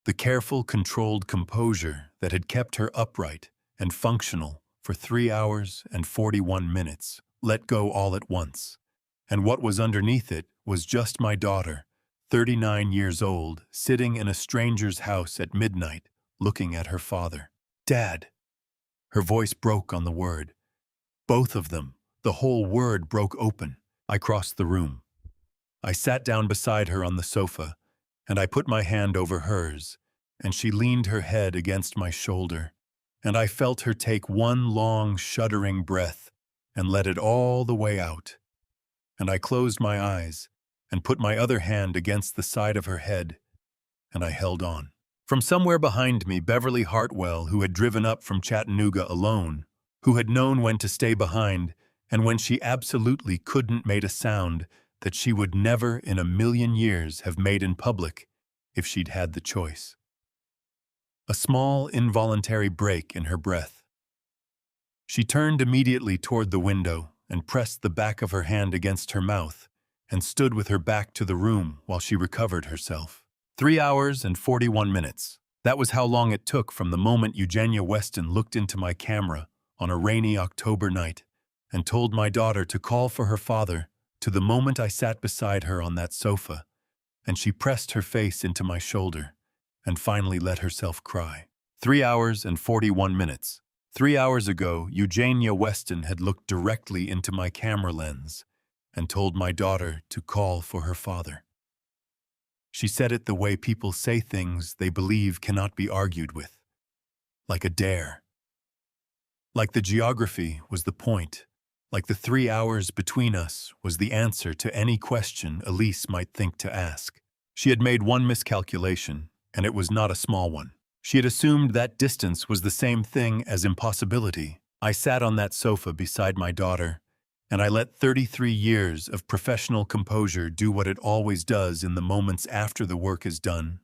The careful, controlled composure that had kept her upright and functional for 3 hours and 41 minutes let go all at once. And what was underneath it was just my daughter, 39 years old, sitting in a stranger's house at midnight, looking at her father. "Dad!" Her voice broke on the word. Both of them, the whole word broke open. I crossed the room. I sat down beside her on the sofa, and I put my hand over hers, and she leaned her head against my shoulder, and I felt her take one long, shuddering breath and let it all the way out. And I closed my eyes and put my other hand against the side of her head, and I held on. From somewhere behind me, Beverly Hartwell, who had driven up from Chattanooga alone, who had known when to stay behind and when she absolutely couldn't, made a sound that she would never in a million years have made in public if she'd had the choice. A small, involuntary break in her breath. She turned immediately toward the window and pressed the back of her hand against her mouth and stood with her back to the room while she recovered herself. 3 hours and 41 minutes. That was how long it took from the moment Eugenia Weston looked into my camera on a rainy October night and told my daughter to call for her father to the moment I sat beside her on that sofa, and she pressed her face into my shoulder and finally let herself cry. 3 hours and 41 minutes. 3 hours ago, Eugenia Weston had looked directly into my camera lens and told my daughter to call for her father. She said it the way people say things they believe cannot be argued with, like a dare. Like the geography was the point, like the 3 hours between us was the answer to any question Elise might think to ask. She had made one miscalculation, and it was not a small one. She had assumed that distance was the same thing as impossibility. I sat on that sofa beside my daughter, and I let 33 years of professional composure do what it always does in the moments after the work is done.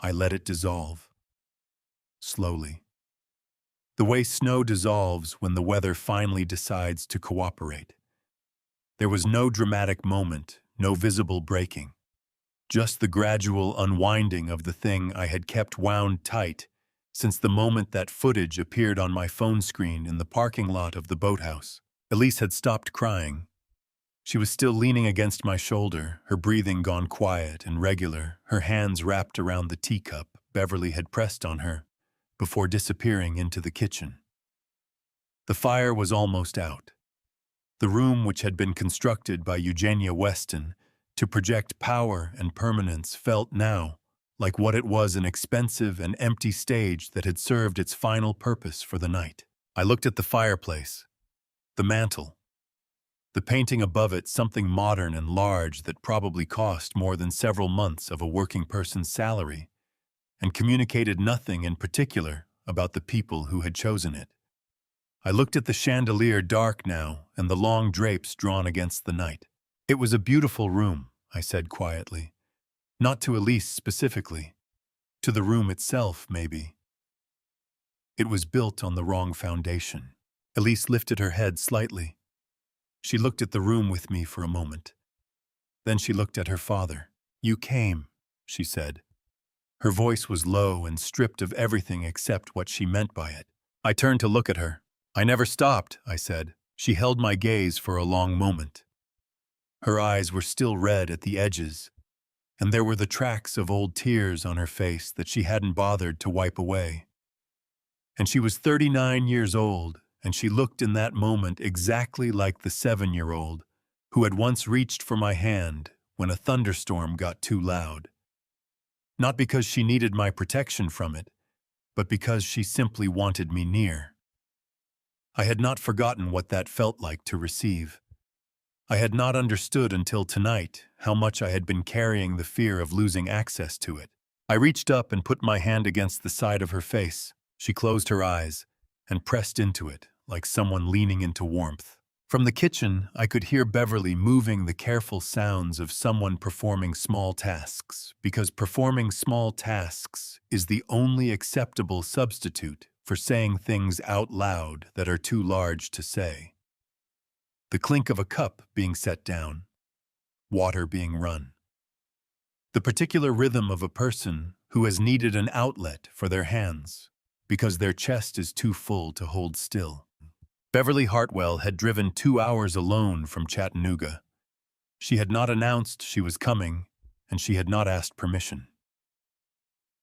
I let it dissolve. Slowly. The way snow dissolves when the weather finally decides to cooperate. There was no dramatic moment, no visible breaking. Just the gradual unwinding of the thing I had kept wound tight since the moment that footage appeared on my phone screen in the parking lot of the boathouse. Elise had stopped crying. She was still leaning against my shoulder, her breathing gone quiet and regular, her hands wrapped around the teacup Beverly had pressed on her before disappearing into the kitchen. The fire was almost out. The room, which had been constructed by Eugenia Weston to project power and permanence, felt now like what it was, an expensive and empty stage that had served its final purpose for the night. I looked at the fireplace, the mantel, the painting above it, something modern and large that probably cost more than several months of a working person's salary, and communicated nothing in particular about the people who had chosen it. I looked at the chandelier, dark now, and the long drapes drawn against the night. It was a beautiful room, I said quietly. Not to Elise specifically. To the room itself, maybe. It was built on the wrong foundation. Elise lifted her head slightly. She looked at the room with me for a moment. Then she looked at her father. "You came," she said. Her voice was low and stripped of everything except what she meant by it. I turned to look at her. "I never stopped," I said. She held my gaze for a long moment. Her eyes were still red at the edges, and there were the tracks of old tears on her face that she hadn't bothered to wipe away. And she was 39 years old, and she looked in that moment exactly like the 7-year-old who had once reached for my hand when a thunderstorm got too loud. Not because she needed my protection from it, but because she simply wanted me near. I had not forgotten what that felt like to receive. I had not understood until tonight how much I had been carrying the fear of losing access to it. I reached up and put my hand against the side of her face. She closed her eyes and pressed into it like someone leaning into warmth. From the kitchen, I could hear Beverly moving the careful sounds of someone performing small tasks, because performing small tasks is the only acceptable substitute for saying things out loud that are too large to say. The clink of a cup being set down, water being run. The particular rhythm of a person who has needed an outlet for their hands because their chest is too full to hold still. Beverly Hartwell had driven 2 hours alone from Chattanooga. She had not announced she was coming, and she had not asked permission.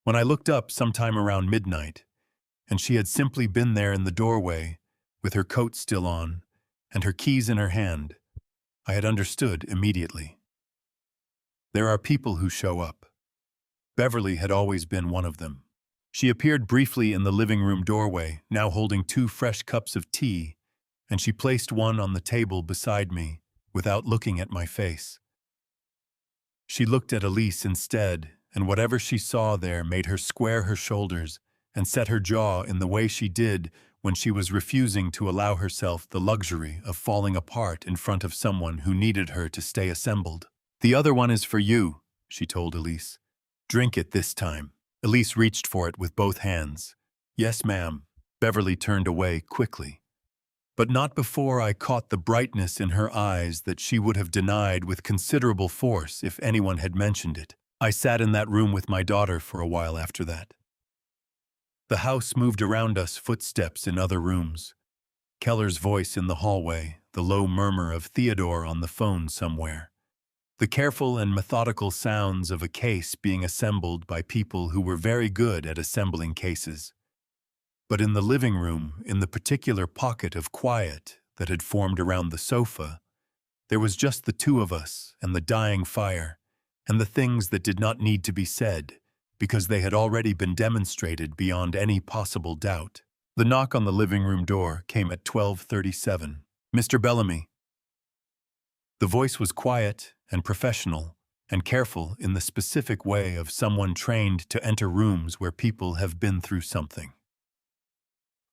When I looked up sometime around midnight, and she had simply been there in the doorway, with her coat still on, and her keys in her hand, I had understood immediately. There are people who show up. Beverly had always been one of them. She appeared briefly in the living room doorway, now holding 2 fresh cups of tea, and she placed one on the table beside me, without looking at my face. She looked at Elise instead, and whatever she saw there made her square her shoulders and set her jaw in the way she did when she was refusing to allow herself the luxury of falling apart in front of someone who needed her to stay assembled. "The other one is for you," she told Elise. "Drink it this time." Elise reached for it with both hands. "Yes, ma'am." Beverly turned away quickly. But not before I caught the brightness in her eyes that she would have denied with considerable force if anyone had mentioned it. I sat in that room with my daughter for a while after that. The house moved around us, footsteps in other rooms. Keller's voice in the hallway, the low murmur of Theodore on the phone somewhere. The careful and methodical sounds of a case being assembled by people who were very good at assembling cases. But in the living room, in the particular pocket of quiet that had formed around the sofa, there was just the 2 of us and the dying fire, and the things that did not need to be said, because they had already been demonstrated beyond any possible doubt. The knock on the living room door came at 12:37. "Mr. Bellamy." The voice was quiet and professional and careful in the specific way of someone trained to enter rooms where people have been through something.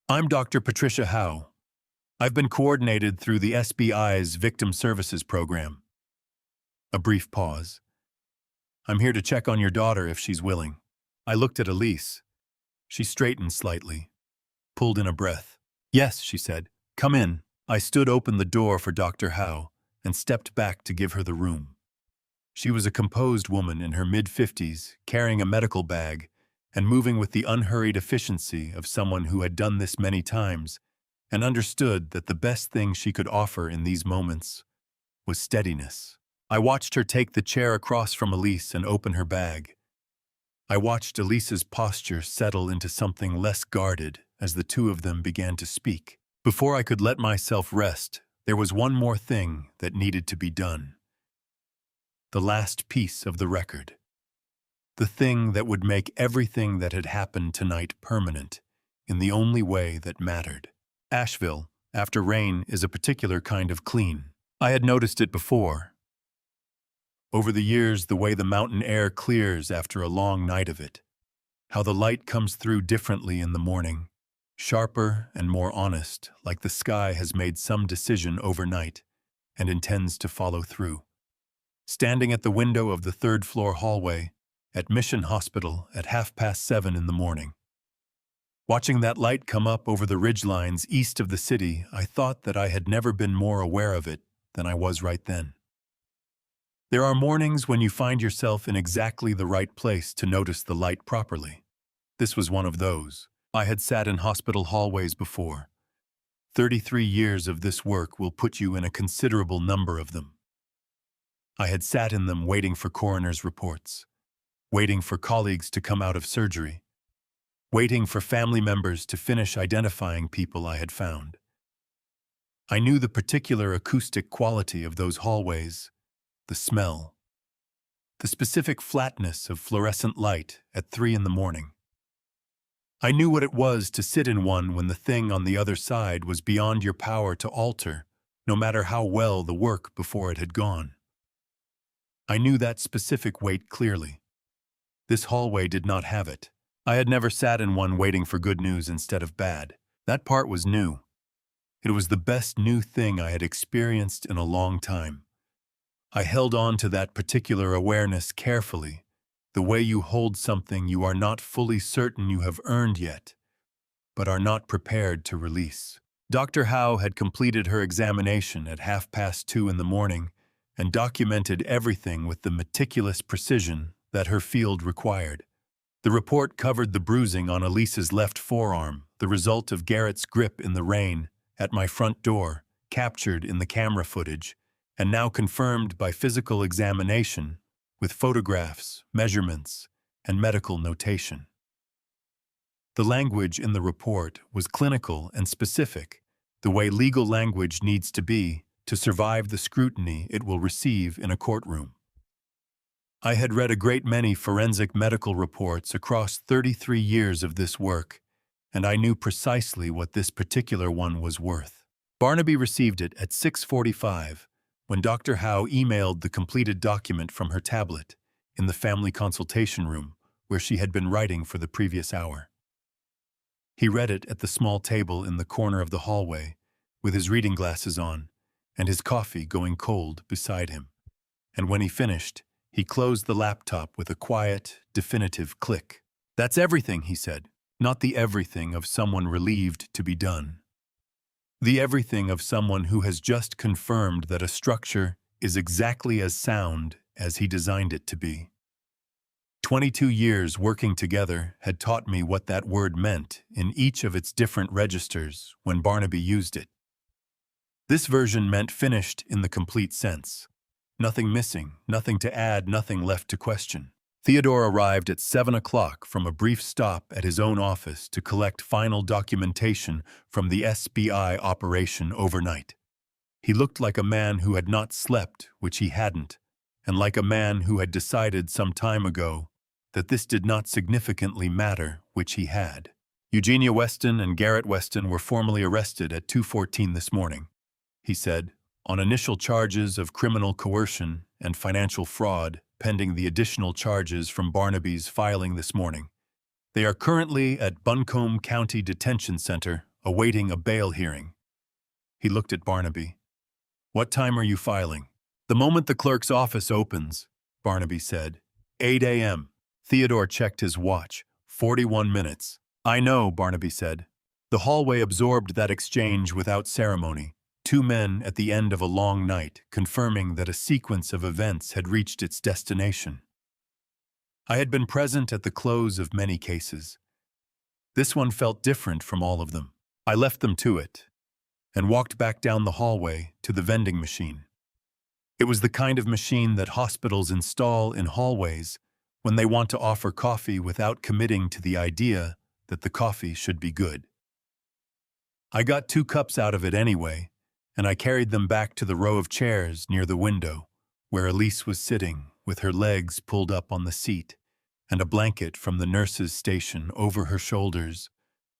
"I'm Dr. Patricia Howe. I've been coordinated through the SBI's Victim Services Program." A brief pause. "I'm here to check on your daughter if she's willing." I looked at Elise. She straightened slightly, pulled in a breath. "Yes," she said. "Come in." I stood open the door for Dr. Howe and stepped back to give her the room. She was a composed woman in her mid-50s, carrying a medical bag and moving with the unhurried efficiency of someone who had done this many times and understood that the best thing she could offer in these moments was steadiness. I watched her take the chair across from Elise and open her bag. I watched Elise's posture settle into something less guarded as the 2 of them began to speak. Before I could let myself rest, there was one more thing that needed to be done. The last piece of the record. The thing that would make everything that had happened tonight permanent, in the only way that mattered. Asheville, after rain, is a particular kind of clean. I had noticed it before. Over the years, the way the mountain air clears after a long night of it. How the light comes through differently in the morning, sharper and more honest, like the sky has made some decision overnight and intends to follow through. Standing at the window of the 3rd-floor hallway, at Mission Hospital at 7:30 in the morning. Watching that light come up over the ridgelines east of the city, I thought that I had never been more aware of it than I was right then. There are mornings when you find yourself in exactly the right place to notice the light properly. This was one of those. I had sat in hospital hallways before. 33 years of this work will put you in a considerable number of them. I had sat in them waiting for coroner's reports, waiting for colleagues to come out of surgery, waiting for family members to finish identifying people I had found. I knew the particular acoustic quality of those hallways, the smell, the specific flatness of fluorescent light at 3 in the morning. I knew what it was to sit in one when the thing on the other side was beyond your power to alter, no matter how well the work before it had gone. I knew that specific weight clearly. This hallway did not have it. I had never sat in one waiting for good news instead of bad. That part was new. It was the best new thing I had experienced in a long time. I held on to that particular awareness carefully, the way you hold something you are not fully certain you have earned yet, but are not prepared to release. Dr. Howe had completed her examination at 2:30 in the morning and documented everything with the meticulous precision that her field required. The report covered the bruising on Elise's left forearm, the result of Garrett's grip in the rain at my front door, captured in the camera footage, and now confirmed by physical examination with photographs, measurements, and medical notation. The language in the report was clinical and specific, the way legal language needs to be to survive the scrutiny it will receive in a courtroom. I had read a great many forensic medical reports across 33 years of this work, and I knew precisely what this particular one was worth. Barnaby received it at 6:45 when Dr. Howe emailed the completed document from her tablet in the family consultation room where she had been writing for the previous hour. He read it at the small table in the corner of the hallway, with his reading glasses on and his coffee going cold beside him. And when he finished, he closed the laptop with a quiet, definitive click. "That's everything," he said. Not the everything of someone relieved to be done. The everything of someone who has just confirmed that a structure is exactly as sound as he designed it to be. 22 years working together had taught me what that word meant in each of its different registers when Barnaby used it. This version meant finished in the complete sense. Nothing missing, nothing to add, nothing left to question. Theodore arrived at 7 o'clock from a brief stop at his own office to collect final documentation from the SBI operation overnight. He looked like a man who had not slept, which he hadn't, and like a man who had decided some time ago that this did not significantly matter, which he had. Eugenia Weston and Garrett Weston were formally arrested at 2:14 this morning, he said, on initial charges of criminal coercion and financial fraud, pending the additional charges from Barnaby's filing this morning. They are currently at Buncombe County Detention Center, awaiting a bail hearing. He looked at Barnaby. "What time are you filing?" "The moment the clerk's office opens," Barnaby said. 8 a.m. Theodore checked his watch. 41 minutes. "I know," Barnaby said. The hallway absorbed that exchange without ceremony. Two men at the end of a long night, confirming that a sequence of events had reached its destination. I had been present at the close of many cases. This one felt different from all of them. I left them to it, and walked back down the hallway to the vending machine. It was the kind of machine that hospitals install in hallways when they want to offer coffee without committing to the idea that the coffee should be good. I got 2 cups out of it anyway, and I carried them back to the row of chairs near the window, where Elise was sitting, with her legs pulled up on the seat, and a blanket from the nurse's station over her shoulders,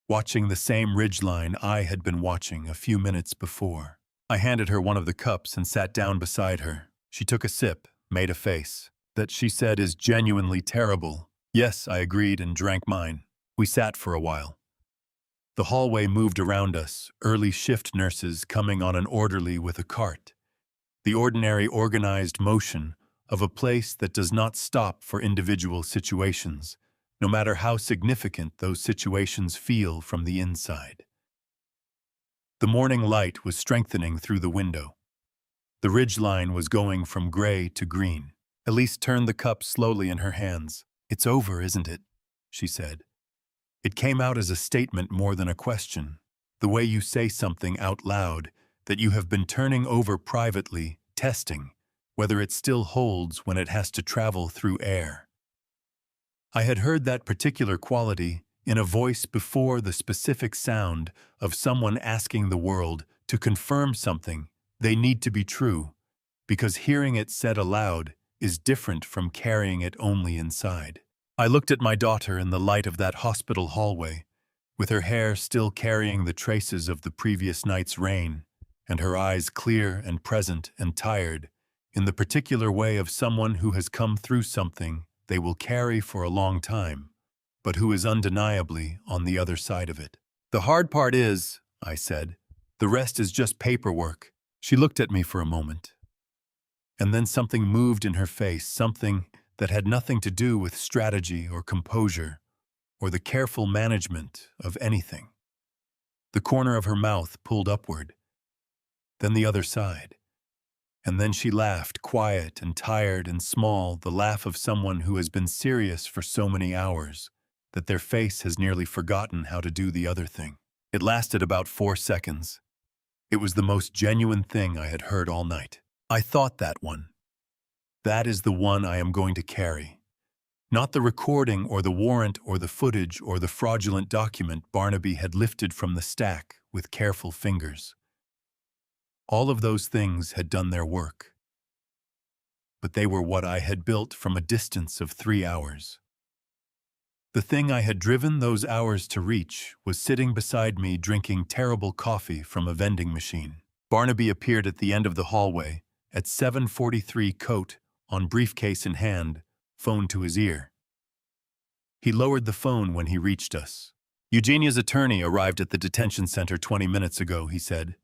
watching the same ridgeline I had been watching a few minutes before. I handed her one of the cups and sat down beside her. She took a sip, made a face. "That," she said, "is genuinely terrible." "Yes," I agreed and drank mine. We sat for a while. The hallway moved around us, early shift nurses coming on an orderly with a cart. The ordinary organized motion of a place that does not stop for individual situations, no matter how significant those situations feel from the inside. The morning light was strengthening through the window. The ridgeline was going from gray to green. Elise turned the cup slowly in her hands. "It's over, isn't it?" she said. It came out as a statement more than a question, the way you say something out loud that you have been turning over privately, testing whether it still holds when it has to travel through air. I had heard that particular quality in a voice before the specific sound of someone asking the world to confirm something they need to be true, because hearing it said aloud is different from carrying it only inside. I looked at my daughter in the light of that hospital hallway, with her hair still carrying the traces of the previous night's rain, and her eyes clear and present and tired, in the particular way of someone who has come through something they will carry for a long time, but who is undeniably on the other side of it. "The hard part is," I said, "the rest is just paperwork." She looked at me for a moment, and then something moved in her face, something that had nothing to do with strategy or composure or the careful management of anything. The corner of her mouth pulled upward, then the other side. And then she laughed, quiet and tired and small, the laugh of someone who has been serious for so many hours that their face has nearly forgotten how to do the other thing. It lasted about 4 seconds. It was the most genuine thing I had heard all night. I thought that one. That is the one I am going to carry. Not the recording or the warrant or the footage or the fraudulent document Barnaby had lifted from the stack with careful fingers. All of those things had done their work. But they were what I had built from a distance of 3 hours. The thing I had driven those hours to reach was sitting beside me drinking terrible coffee from a vending machine. Barnaby appeared at the end of the hallway at 7:43, coat on, briefcase in hand, phone to his ear. He lowered the phone when he reached us. Eugenia's attorney arrived at the detention center 20 minutes ago, he said,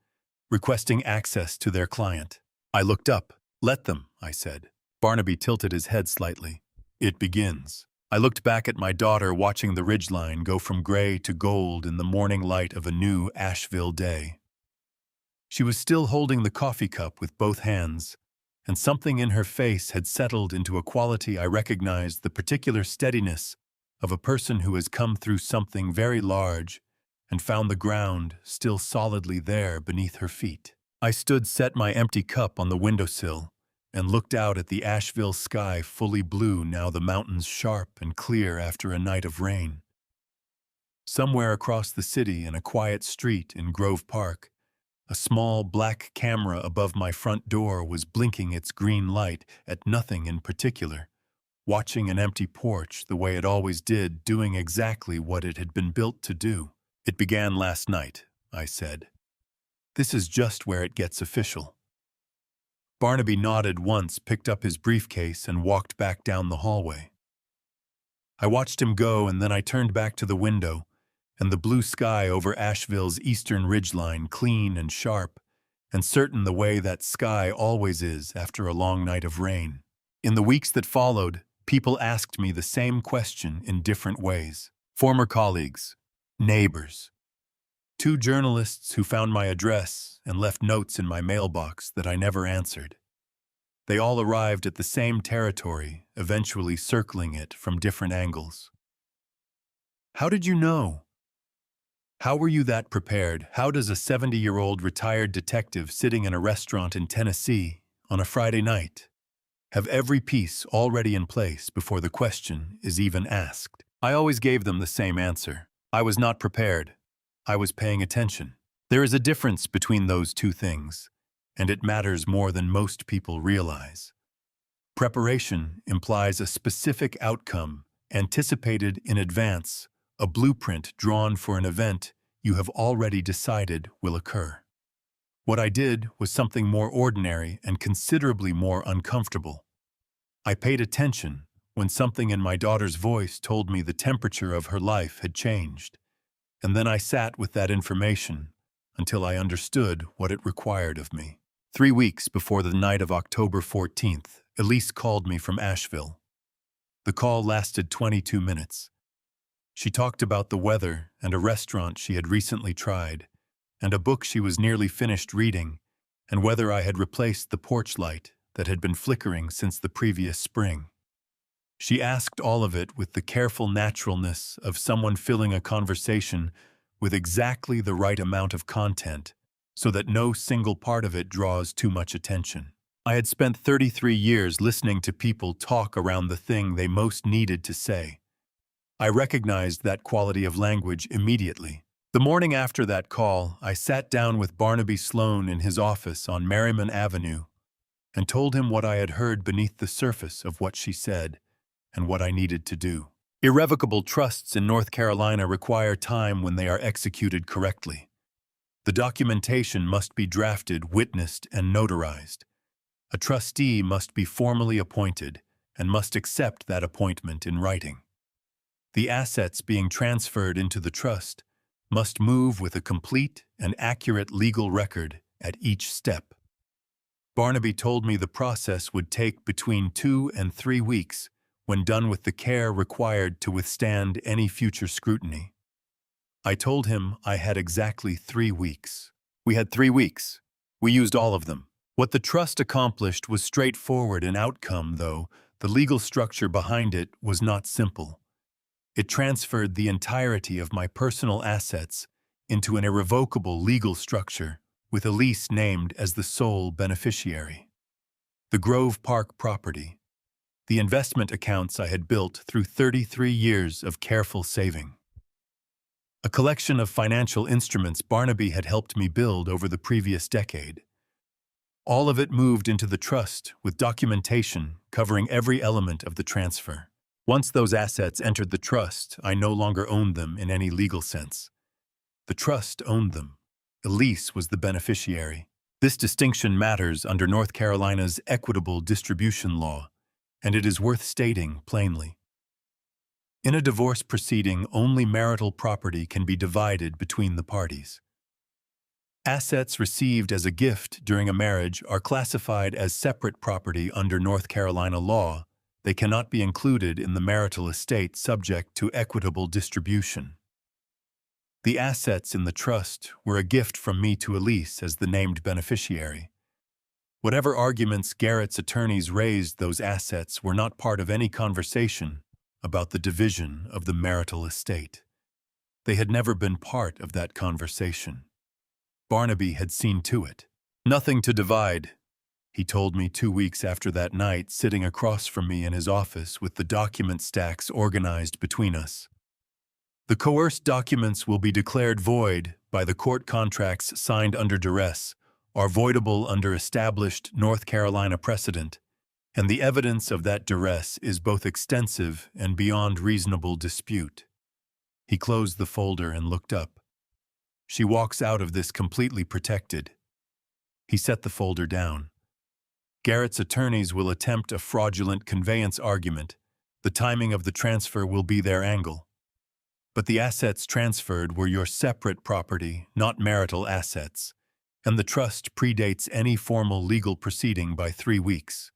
requesting access to their client. I looked up. Let them, I said. Barnaby tilted his head slightly. It begins. I looked back at my daughter watching the ridgeline go from gray to gold in the morning light of a new Asheville day. She was still holding the coffee cup with both hands, and something in her face had settled into a quality I recognized, the particular steadiness of a person who has come through something very large and found the ground still solidly there beneath her feet. I set my empty cup on the windowsill and looked out at the Asheville sky, fully blue now, the mountains sharp and clear after a night of rain. Somewhere across the city, in a quiet street in Grove Park, a small black camera above my front door was blinking its green light at nothing in particular, watching an empty porch the way it always did, doing exactly what it had been built to do. It began last night, I said. This is just where it gets official. Barnaby nodded once, picked up his briefcase, and walked back down the hallway. I watched him go, and then I turned back to the window, and the blue sky over Asheville's eastern ridgeline, clean and sharp, and certain the way that sky always is after a long night of rain. In the weeks that followed, people asked me the same question in different ways. Former colleagues, neighbors, 2 journalists who found my address and left notes in my mailbox that I never answered. They all arrived at the same territory, eventually circling it from different angles. How did you know? How were you that prepared? How does a 70-year-old retired detective sitting in a restaurant in Tennessee on a Friday night have every piece already in place before the question is even asked? I always gave them the same answer. I was not prepared. I was paying attention. There is a difference between those two things, and it matters more than most people realize. Preparation implies a specific outcome anticipated in advance, a blueprint drawn for an event you have already decided will occur. What I did was something more ordinary and considerably more uncomfortable. I paid attention when something in my daughter's voice told me the temperature of her life had changed, and then I sat with that information until I understood what it required of me. 3 weeks before the night of October 14th, Elise called me from Asheville. The call lasted 22 minutes. She talked about the weather and a restaurant she had recently tried, and a book she was nearly finished reading, and whether I had replaced the porch light that had been flickering since the previous spring. She asked all of it with the careful naturalness of someone filling a conversation with exactly the right amount of content, so that no single part of it draws too much attention. I had spent 33 years listening to people talk around the thing they most needed to say. I recognized that quality of language immediately. The morning after that call, I sat down with Barnaby Sloan in his office on Merriman Avenue and told him what I had heard beneath the surface of what she said and what I needed to do. Irrevocable trusts in North Carolina require time when they are executed correctly. The documentation must be drafted, witnessed, and notarized. A trustee must be formally appointed and must accept that appointment in writing. The assets being transferred into the trust must move with a complete and accurate legal record at each step. Barnaby told me the process would take between 2 and 3 weeks when done with the care required to withstand any future scrutiny. I told him I had exactly 3 weeks. We had 3 weeks. We used all of them. What the trust accomplished was straightforward in outcome, though the legal structure behind it was not simple. It transferred the entirety of my personal assets into an irrevocable legal structure, with Elise named as the sole beneficiary. The Grove Park property, the investment accounts I had built through 33 years of careful saving. A collection of financial instruments Barnaby had helped me build over the previous decade. All of it moved into the trust with documentation covering every element of the transfer. Once those assets entered the trust, I no longer owned them in any legal sense. The trust owned them. Elise was the beneficiary. This distinction matters under North Carolina's equitable distribution law, and it is worth stating plainly. In a divorce proceeding, only marital property can be divided between the parties. Assets received as a gift during a marriage are classified as separate property under North Carolina law. They cannot be included in the marital estate subject to equitable distribution. The assets in the trust were a gift from me to Elise as the named beneficiary. Whatever arguments Garrett's attorneys raised, those assets were not part of any conversation about the division of the marital estate. They had never been part of that conversation. Barnaby had seen to it. Nothing to divide, he told me 2 weeks after that night, sitting across from me in his office with the document stacks organized between us. The coerced documents will be declared void by the court contracts signed under duress, are voidable under established North Carolina precedent, and the evidence of that duress is both extensive and beyond reasonable dispute. He closed the folder and looked up. She walks out of this completely protected. He set the folder down. Garrett's attorneys will attempt a fraudulent conveyance argument. The timing of the transfer will be their angle. But the assets transferred were your separate property, not marital assets, and the trust predates any formal legal proceeding by 3 weeks.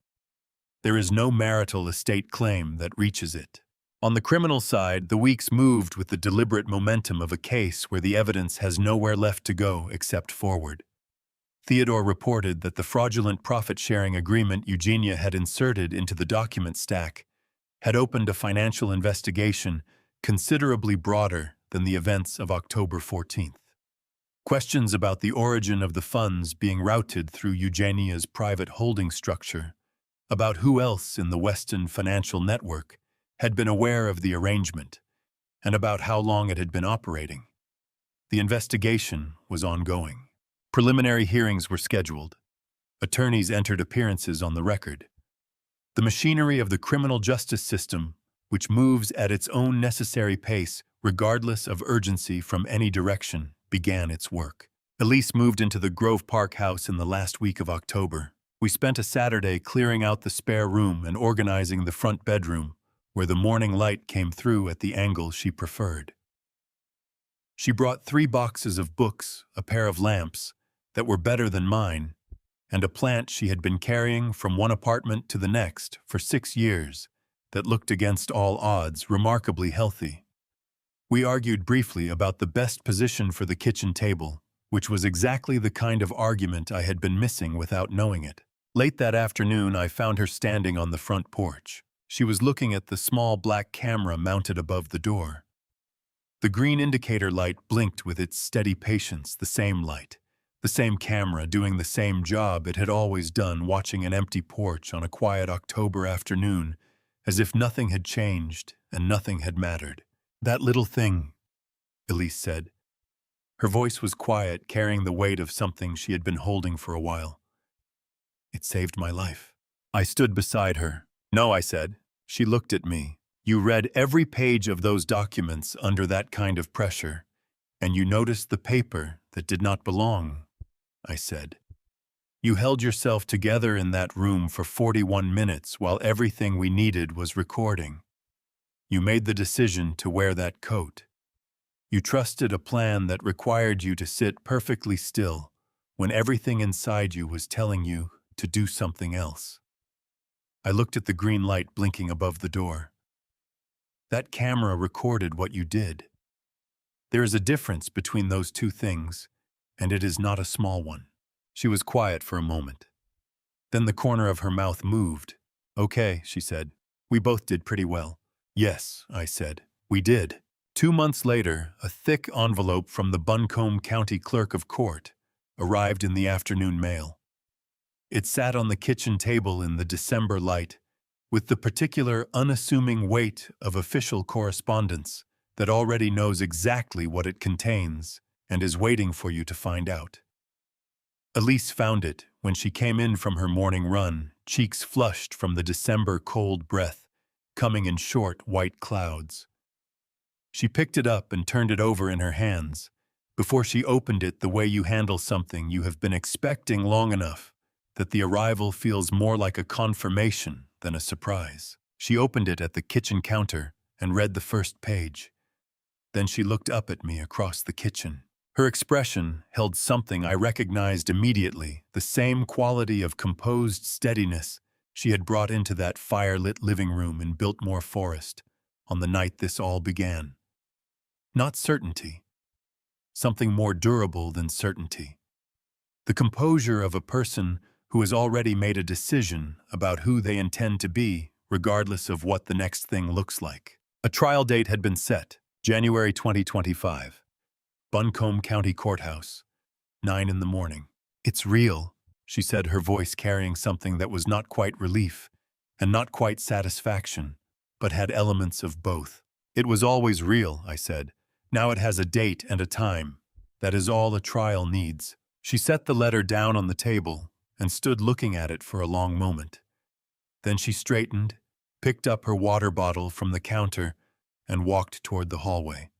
There is no marital estate claim that reaches it. On the criminal side, the weeks moved with the deliberate momentum of a case where the evidence has nowhere left to go except forward. Theodore reported that the fraudulent profit-sharing agreement Eugenia had inserted into the document stack had opened a financial investigation considerably broader than the events of October 14th. Questions about the origin of the funds being routed through Eugenia's private holding structure, about who else in the Weston financial network had been aware of the arrangement, and about how long it had been operating. The investigation was ongoing. Preliminary hearings were scheduled. Attorneys entered appearances on the record. The machinery of the criminal justice system, which moves at its own necessary pace regardless of urgency from any direction, began its work. Elise moved into the Grove Park house in the last week of October. We spent a Saturday clearing out the spare room and organizing the front bedroom, where the morning light came through at the angle she preferred. She brought 3 boxes of books, a pair of lamps that were better than mine, and a plant she had been carrying from one apartment to the next for 6 years that looked against all odds remarkably healthy. We argued briefly about the best position for the kitchen table, which was exactly the kind of argument I had been missing without knowing it. Late that afternoon, I found her standing on the front porch. She was looking at the small black camera mounted above the door. The green indicator light blinked with its steady patience, the same light, the same camera doing the same job it had always done, watching an empty porch on a quiet October afternoon, as if nothing had changed and nothing had mattered. "That little thing," Elise said. Her voice was quiet, carrying the weight of something she had been holding for a while. "It saved my life." I stood beside her. "No," I said. She looked at me. "You read every page of those documents under that kind of pressure, and you noticed the paper that did not belong," I said. "You held yourself together in that room for 41 minutes while everything we needed was recording. You made the decision to wear that coat. You trusted a plan that required you to sit perfectly still when everything inside you was telling you to do something else." I looked at the green light blinking above the door. "That camera recorded what you did. There is a difference between those two things, and it is not a small one. She was quiet for a moment. Then the corner of her mouth moved. Okay, she said. We both did pretty well. Yes, I said. We did. 2 months later, a thick envelope from the Buncombe County Clerk of Court arrived in the afternoon mail. It sat on the kitchen table in the December light, with the particular unassuming weight of official correspondence that already knows exactly what it contains and is waiting for you to find out. Elise found it when she came in from her morning run, cheeks flushed from the December cold breath, coming in short white clouds. She picked it up and turned it over in her hands, before she opened it the way you handle something you have been expecting long enough that the arrival feels more like a confirmation than a surprise. She opened it at the kitchen counter and read the first page. Then she looked up at me across the kitchen. Her expression held something I recognized immediately, the same quality of composed steadiness she had brought into that fire-lit living room in Biltmore Forest on the night this all began. Not certainty. Something more durable than certainty. The composure of a person who has already made a decision about who they intend to be, regardless of what the next thing looks like. A trial date had been set, January 2025. Buncombe County Courthouse, 9 in the morning. It's real, she said, her voice carrying something that was not quite relief and not quite satisfaction, but had elements of both. It was always real, I said. Now it has a date and a time. That is all a trial needs. She set the letter down on the table and stood looking at it for a long moment. Then she straightened, picked up her water bottle from the counter, and walked toward the hallway.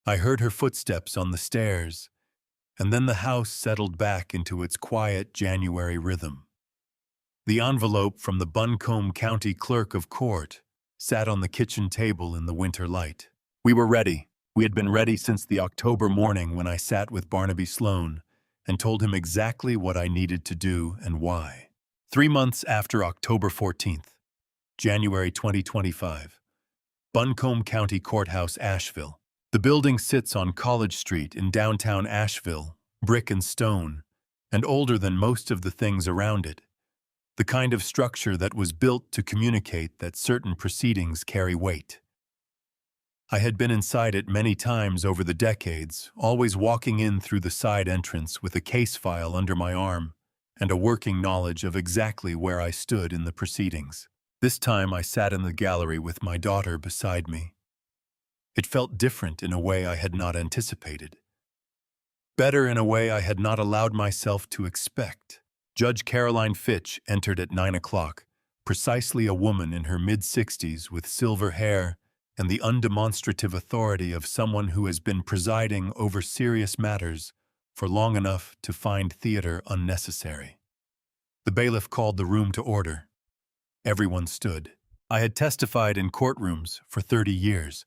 I heard her footsteps on the stairs, and then the house settled back into its quiet January rhythm. The envelope from the Buncombe County Clerk of Court sat on the kitchen table in the winter light. We were ready. We had been ready since the October morning when I sat with Barnaby Sloane and told him exactly what I needed to do and why. 3 months after October 14th, January 2025, Buncombe County Courthouse, Asheville. The building sits on College Street in downtown Asheville, brick and stone, and older than most of the things around it. The kind of structure that was built to communicate that certain proceedings carry weight. I had been inside it many times over the decades, always walking in through the side entrance with a case file under my arm and a working knowledge of exactly where I stood in the proceedings. This time I sat in the gallery with my daughter beside me. It felt different in a way I had not anticipated. Better in a way I had not allowed myself to expect. Judge Caroline Fitch entered at 9 o'clock, precisely a woman in her mid-60s with silver hair and the undemonstrative authority of someone who has been presiding over serious matters for long enough to find theater unnecessary. The bailiff called the room to order. Everyone stood. I had testified in courtrooms for 30 years,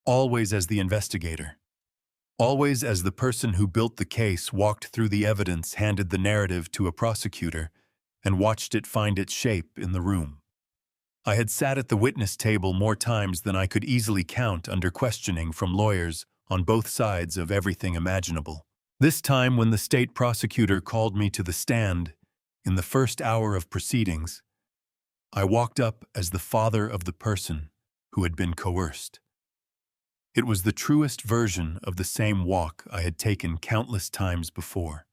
always as the investigator. Always as the person who built the case walked through the evidence, handed the narrative to a prosecutor, and watched it find its shape in the room. I had sat at the witness table more times than I could easily count under questioning from lawyers on both sides of everything imaginable. This time, when the state prosecutor called me to the stand, in the first hour of proceedings, I walked up as the father of the person who had been coerced. It was the truest version of the same walk I had taken countless times before.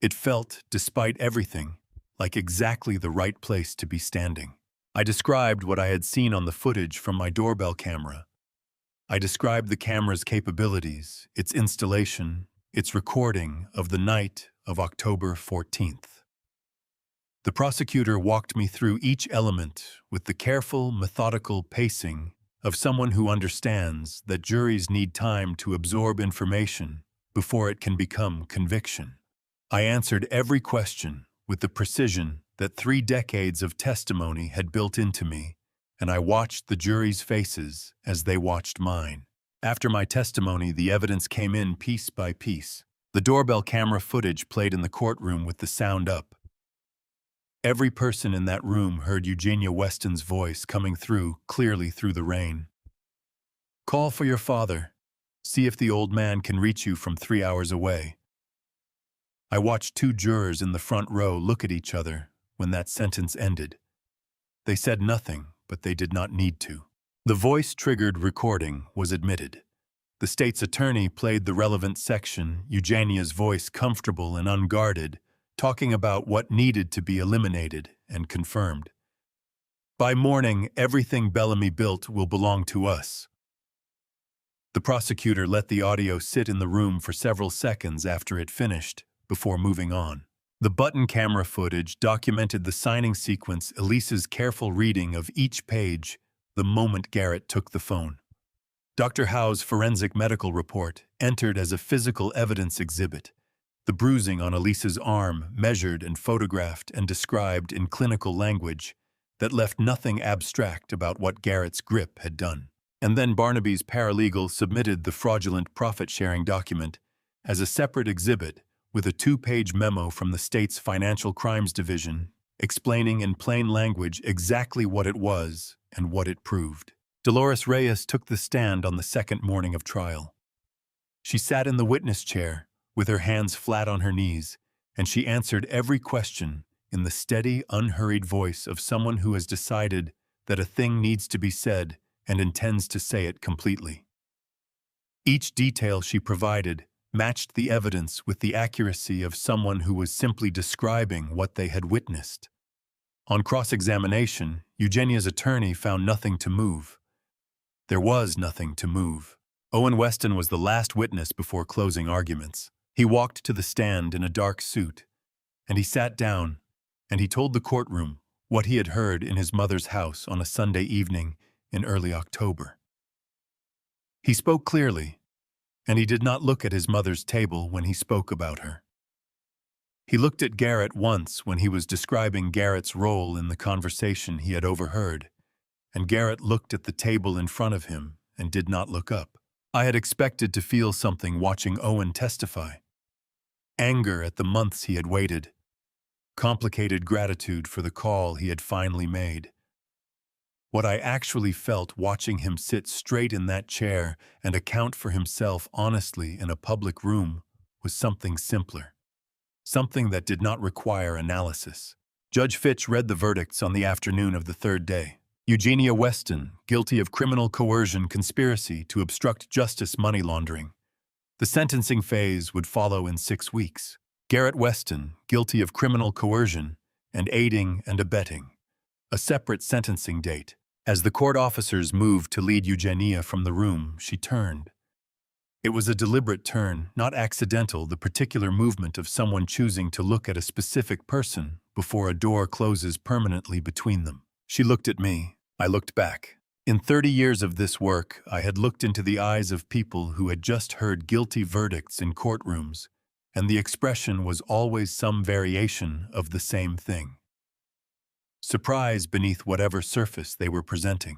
It felt, despite everything, like exactly the right place to be standing. I described what I had seen on the footage from my doorbell camera. I described the camera's capabilities, its installation, its recording of the night of October 14th. The prosecutor walked me through each element with the careful, methodical pacing of someone who understands that juries need time to absorb information before it can become conviction. I answered every question with the precision that 3 decades of testimony had built into me, and I watched the jury's faces as they watched mine. After my testimony, the evidence came in piece by piece. The doorbell camera footage played in the courtroom with the sound up. Every person in that room heard Eugenia Weston's voice coming through clearly through the rain. "Call for your father," See if the old man can reach you from 3 hours away. I watched two jurors in the front row look at each other when that sentence ended. They said nothing, but they did not need to. The voice-triggered recording was admitted. The state's attorney played the relevant section, Eugenia's voice comfortable and unguarded, talking about what needed to be eliminated and confirmed. By morning, everything Bellamy built will belong to us. The prosecutor let the audio sit in the room for several seconds after it finished, before moving on. The button camera footage documented the signing sequence, Elise's careful reading of each page the moment Garrett took the phone. Dr. Howe's forensic medical report entered as a physical evidence exhibit. The bruising on Elise's arm measured and photographed and described in clinical language that left nothing abstract about what Garrett's grip had done. And then Barnaby's paralegal submitted the fraudulent profit-sharing document as a separate exhibit with a 2-page memo from the state's Financial Crimes Division explaining in plain language exactly what it was and what it proved. Dolores Reyes took the stand on the second morning of trial. She sat in the witness chair with her hands flat on her knees, and she answered every question in the steady, unhurried voice of someone who has decided that a thing needs to be said and intends to say it completely. Each detail she provided matched the evidence with the accuracy of someone who was simply describing what they had witnessed. On cross-examination, Eugenia's attorney found nothing to move. There was nothing to move. Owen Weston was the last witness before closing arguments. He walked to the stand in a dark suit, and he sat down, and he told the courtroom what he had heard in his mother's house on a Sunday evening in early October. He spoke clearly, and he did not look at his mother's table when he spoke about her. He looked at Garrett once when he was describing Garrett's role in the conversation he had overheard, and Garrett looked at the table in front of him and did not look up. I had expected to feel something watching Owen testify. Anger at the months he had waited, complicated gratitude for the call he had finally made. What I actually felt watching him sit straight in that chair and account for himself honestly in a public room was something simpler, something that did not require analysis. Judge Fitch read the verdicts on the afternoon of the third day. Eugenia Weston, guilty of criminal coercion conspiracy to obstruct justice money laundering. The sentencing phase would follow in 6 weeks. Garrett Weston, guilty of criminal coercion and aiding and abetting. A separate sentencing date. As the court officers moved to lead Eugenia from the room, she turned. It was a deliberate turn, not accidental, the particular movement of someone choosing to look at a specific person before a door closes permanently between them. She looked at me. I looked back. In 30 years of this work, I had looked into the eyes of people who had just heard guilty verdicts in courtrooms, and the expression was always some variation of the same thing. Surprise beneath whatever surface they were presenting.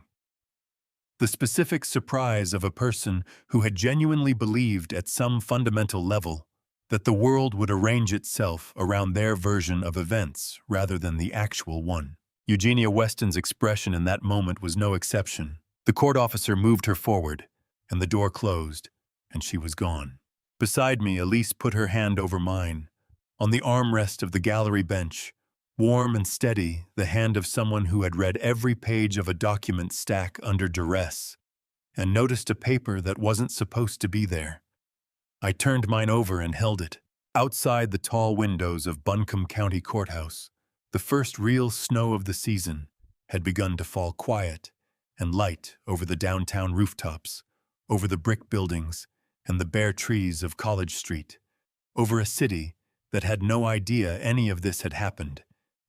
The specific surprise of a person who had genuinely believed at some fundamental level that the world would arrange itself around their version of events rather than the actual one. Eugenia Weston's expression in that moment was no exception. The court officer moved her forward, and the door closed, and she was gone. Beside me, Elise put her hand over mine. On the armrest of the gallery bench, warm and steady, the hand of someone who had read every page of a document stack under duress, and noticed a paper that wasn't supposed to be there. I turned mine over and held it. Outside the tall windows of Buncombe County Courthouse, the first real snow of the season had begun to fall quiet and light over the downtown rooftops, over the brick buildings and the bare trees of College Street, over a city that had no idea any of this had happened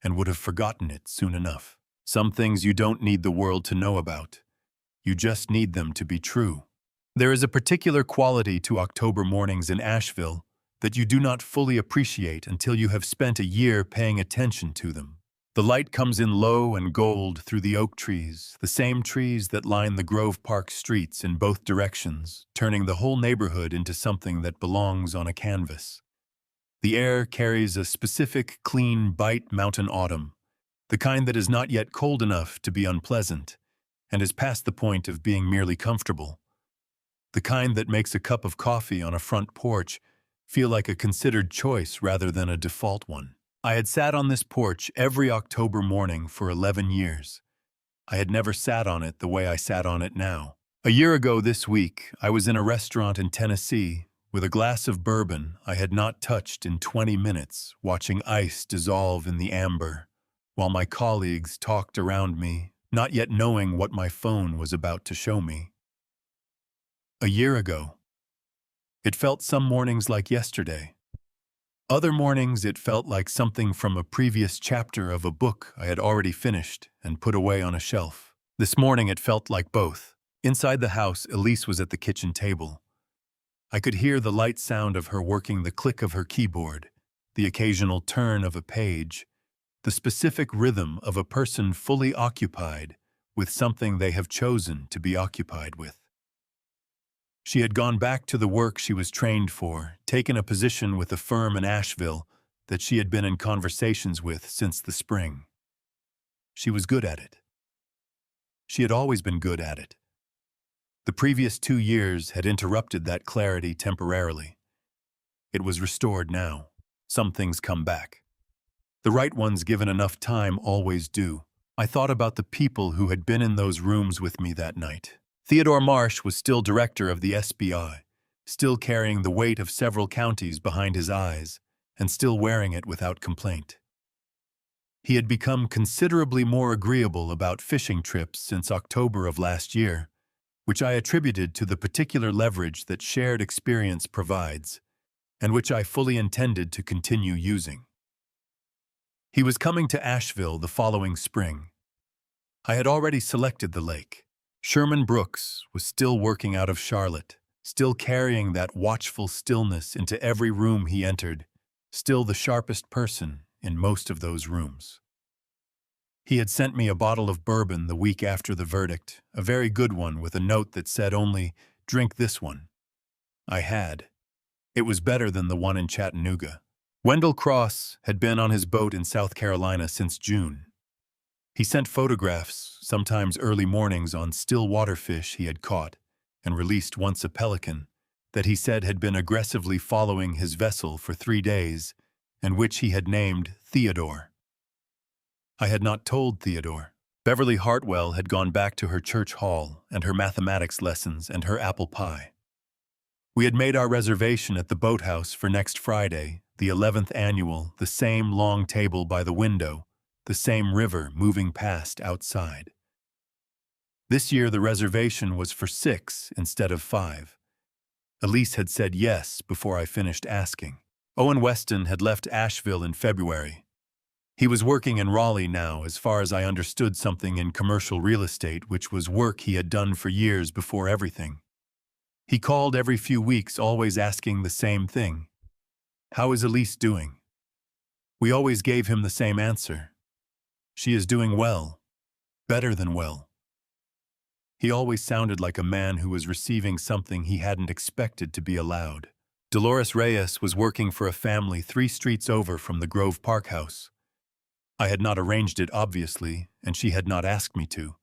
and would have forgotten it soon enough. Some things you don't need the world to know about. You just need them to be true. There is a particular quality to October mornings in Asheville that you do not fully appreciate until you have spent a year paying attention to them. The light comes in low and gold through the oak trees, the same trees that line the Grove Park streets in both directions, turning the whole neighborhood into something that belongs on a canvas. The air carries a specific, clean, bite mountain autumn, the kind that is not yet cold enough to be unpleasant, and is past the point of being merely comfortable. the kind that makes a cup of coffee on a front porch feel like a considered choice rather than a default one. I had sat on this porch every October morning for 11 years. I had never sat on it the way I sat on it now. A year ago this week, I was in a restaurant in Tennessee with a glass of bourbon I had not touched in 20 minutes, watching ice dissolve in the amber, while my colleagues talked around me, not yet knowing what my phone was about to show me. A year ago. It felt some mornings like yesterday. Other mornings it felt like something from a previous chapter of a book I had already finished and put away on a shelf. This morning it felt like both. Inside the house, Elise was at the kitchen table. I could hear the light sound of her working, the click of her keyboard, the occasional turn of a page, the specific rhythm of a person fully occupied with something they have chosen to be occupied with. She had gone back to the work she was trained for, taken a position with a firm in Asheville that she had been in conversations with since the spring. She was good at it. She had always been good at it. The previous 2 years had interrupted that clarity temporarily. It was restored now. Some things come back. The right ones, given enough time, always do. I thought about the people who had been in those rooms with me that night. Theodore Marsh was still director of the SBI, still carrying the weight of several counties behind his eyes, and still wearing it without complaint. He had become considerably more agreeable about fishing trips since October of last year, which I attributed to the particular leverage that shared experience provides, and which I fully intended to continue using. He was coming to Asheville the following spring. I had already selected the lake. Sherman Brooks was still working out of Charlotte, still carrying that watchful stillness into every room he entered, still the sharpest person in most of those rooms. He had sent me a bottle of bourbon the week after the verdict, a very good one with a note that said only, "Drink this one." I had. It was better than the one in Chattanooga. Wendell Cross had been on his boat in South Carolina since June. He sent photographs, sometimes early mornings, on still water fish he had caught and released once a pelican that he said had been aggressively following his vessel for 3 days and which he had named Theodore. I had not told Theodore. Beverly Hartwell had gone back to her church hall and her mathematics lessons and her apple pie. We had made our reservation at the boathouse for next Friday, the 11th annual, the same long table by the window, the same river moving past outside. This year the reservation was for 6 instead of 5. Elise had said yes before I finished asking. Owen Weston had left Asheville in February. He was working in Raleigh now, as far as I understood, something in commercial real estate, which was work he had done for years before everything. He called every few weeks, always asking the same thing. How is Elise doing? We always gave him the same answer. She is doing well. Better than well. He always sounded like a man who was receiving something he hadn't expected to be allowed. Dolores Reyes was working for a family 3 streets over from the Grove Park house. I had not arranged it, obviously, and she had not asked me to.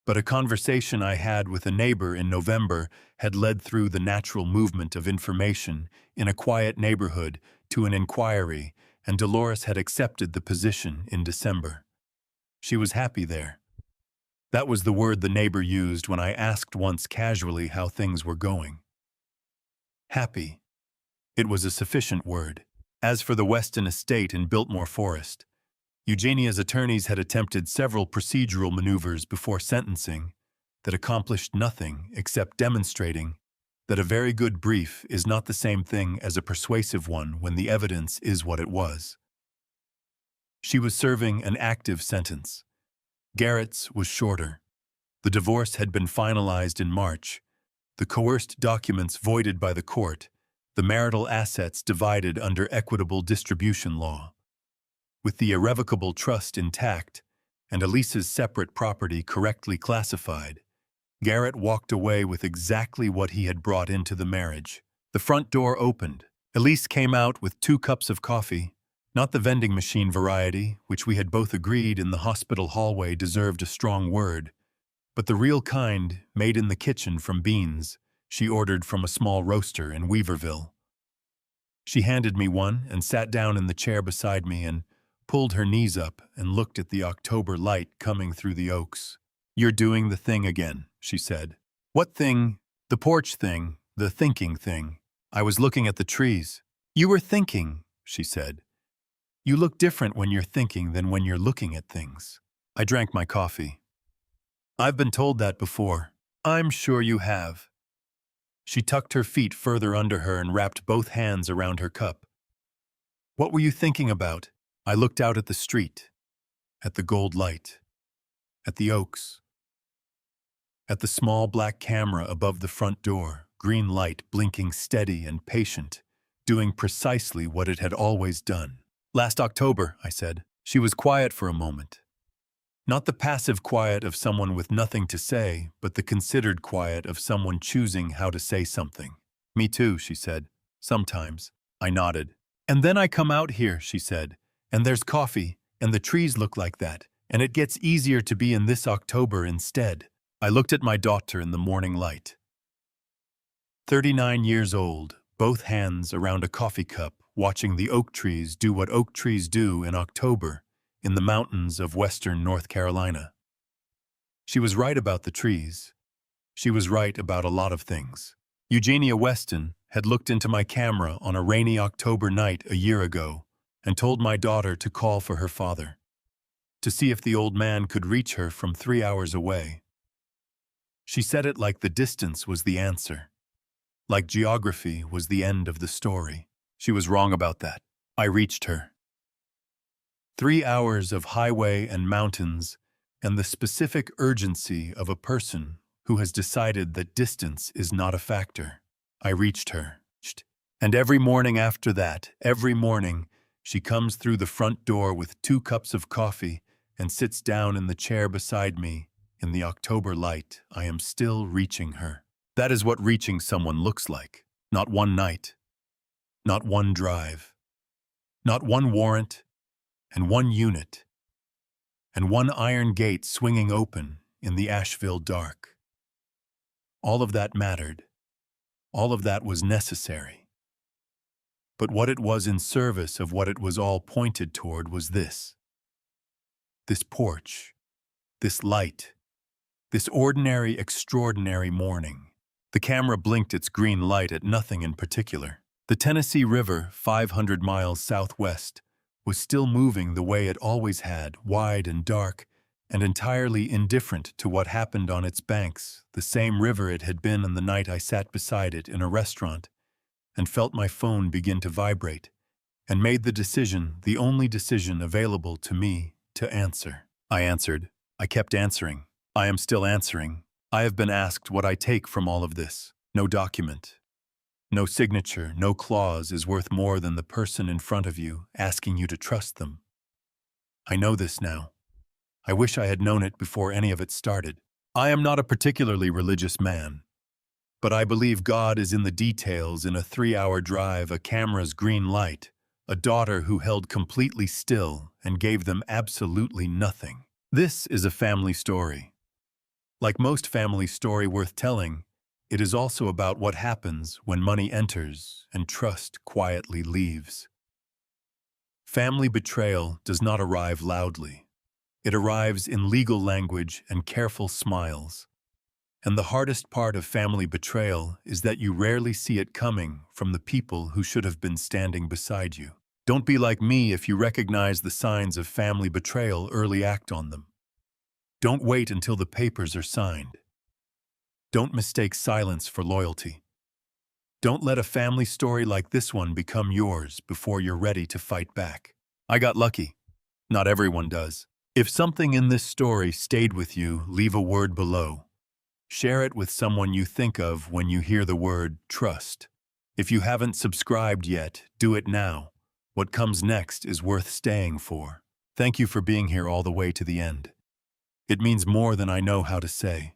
But a conversation I had with a neighbor in November had led through the natural movement of information in a quiet neighborhood to an inquiry, and Dolores had accepted the position in December. She was happy there. That was the word the neighbor used when I asked once casually how things were going. Happy. It was a sufficient word. As for the Weston estate in Biltmore Forest, Eugenia's attorneys had attempted several procedural maneuvers before sentencing that accomplished nothing except demonstrating that a very good brief is not the same thing as a persuasive one when the evidence is what it was. She was serving an active sentence. Garrett's was shorter. The divorce had been finalized in March, the coerced documents voided by the court, the marital assets divided under equitable distribution law. With the irrevocable trust intact and Elise's separate property correctly classified, Garrett walked away with exactly what he had brought into the marriage. The front door opened. Elise came out with 2 cups of coffee, not the vending machine variety, which we had both agreed in the hospital hallway deserved a strong word, but the real kind made in the kitchen from beans, she ordered from a small roaster in Weaverville. She handed me one and sat down in the chair beside me and pulled her knees up and looked at the October light coming through the oaks. "You're doing the thing again," she said. "What thing?" "The porch thing, the thinking thing. I was looking at the trees." "You were thinking," she said. "You look different when you're thinking than when you're looking at things." I drank my coffee. "I've been told that before." "I'm sure you have." She tucked her feet further under her and wrapped both hands around her cup. "What were you thinking about?" I looked out at the street, at the gold light, at the oaks, at the small black camera above the front door, green light blinking steady and patient, doing precisely what it had always done. "Last October," I said. She was quiet for a moment. Not the passive quiet of someone with nothing to say, but the considered quiet of someone choosing how to say something. "Me too," she said. "Sometimes." I nodded. "And then I come out here," she said, "and there's coffee, and the trees look like that, and it gets easier to be in this October instead." I looked at my daughter in the morning light. 39 years old, both hands around a coffee cup, watching the oak trees do what oak trees do in October in the mountains of western North Carolina. She was right about the trees. She was right about a lot of things. Eugenia Weston had looked into my camera on a rainy October night a year ago and told my daughter to call for her father, to see if the old man could reach her from 3 hours away. She said it like the distance was the answer, like geography was the end of the story. She was wrong about that. I reached her. 3 hours of highway and mountains and the specific urgency of a person who has decided that distance is not a factor. I reached her. And every morning after that, every morning, she comes through the front door with 2 cups of coffee and sits down in the chair beside me. In the October light, I am still reaching her. That is what reaching someone looks like. Not one night, not one drive, not one warrant, and one unit, and one iron gate swinging open in the Asheville dark. All of that mattered. All of that was necessary. But what it was in service of what it was all pointed toward was this. This porch, this light, this ordinary, extraordinary morning. The camera blinked its green light at nothing in particular. The Tennessee River, 500 miles southwest, was still moving the way it always had, wide and dark, and entirely indifferent to what happened on its banks, the same river it had been on the night I sat beside it in a restaurant and felt my phone begin to vibrate, and made the decision, the only decision available to me, to answer. I answered. I kept answering. I am still answering. I have been asked what I take from all of this. No document, no signature, no clause is worth more than the person in front of you asking you to trust them. I know this now. I wish I had known it before any of it started. I am not a particularly religious man, but I believe God is in the details in a 3-hour drive, a camera's green light, a daughter who held completely still and gave them absolutely nothing. This is a family story. Like most family story worth telling, it is also about what happens when money enters and trust quietly leaves. Family betrayal does not arrive loudly. It arrives in legal language and careful smiles. And the hardest part of family betrayal is that you rarely see it coming from the people who should have been standing beside you. Don't be like me if you recognize the signs of family betrayal, early act on them. Don't wait until the papers are signed. Don't mistake silence for loyalty. Don't let a family story like this one become yours before you're ready to fight back. I got lucky. Not everyone does. If something in this story stayed with you, leave a word below. Share it with someone you think of when you hear the word trust. If you haven't subscribed yet, do it now. What comes next is worth staying for. Thank you for being here all the way to the end. It means more than I know how to say.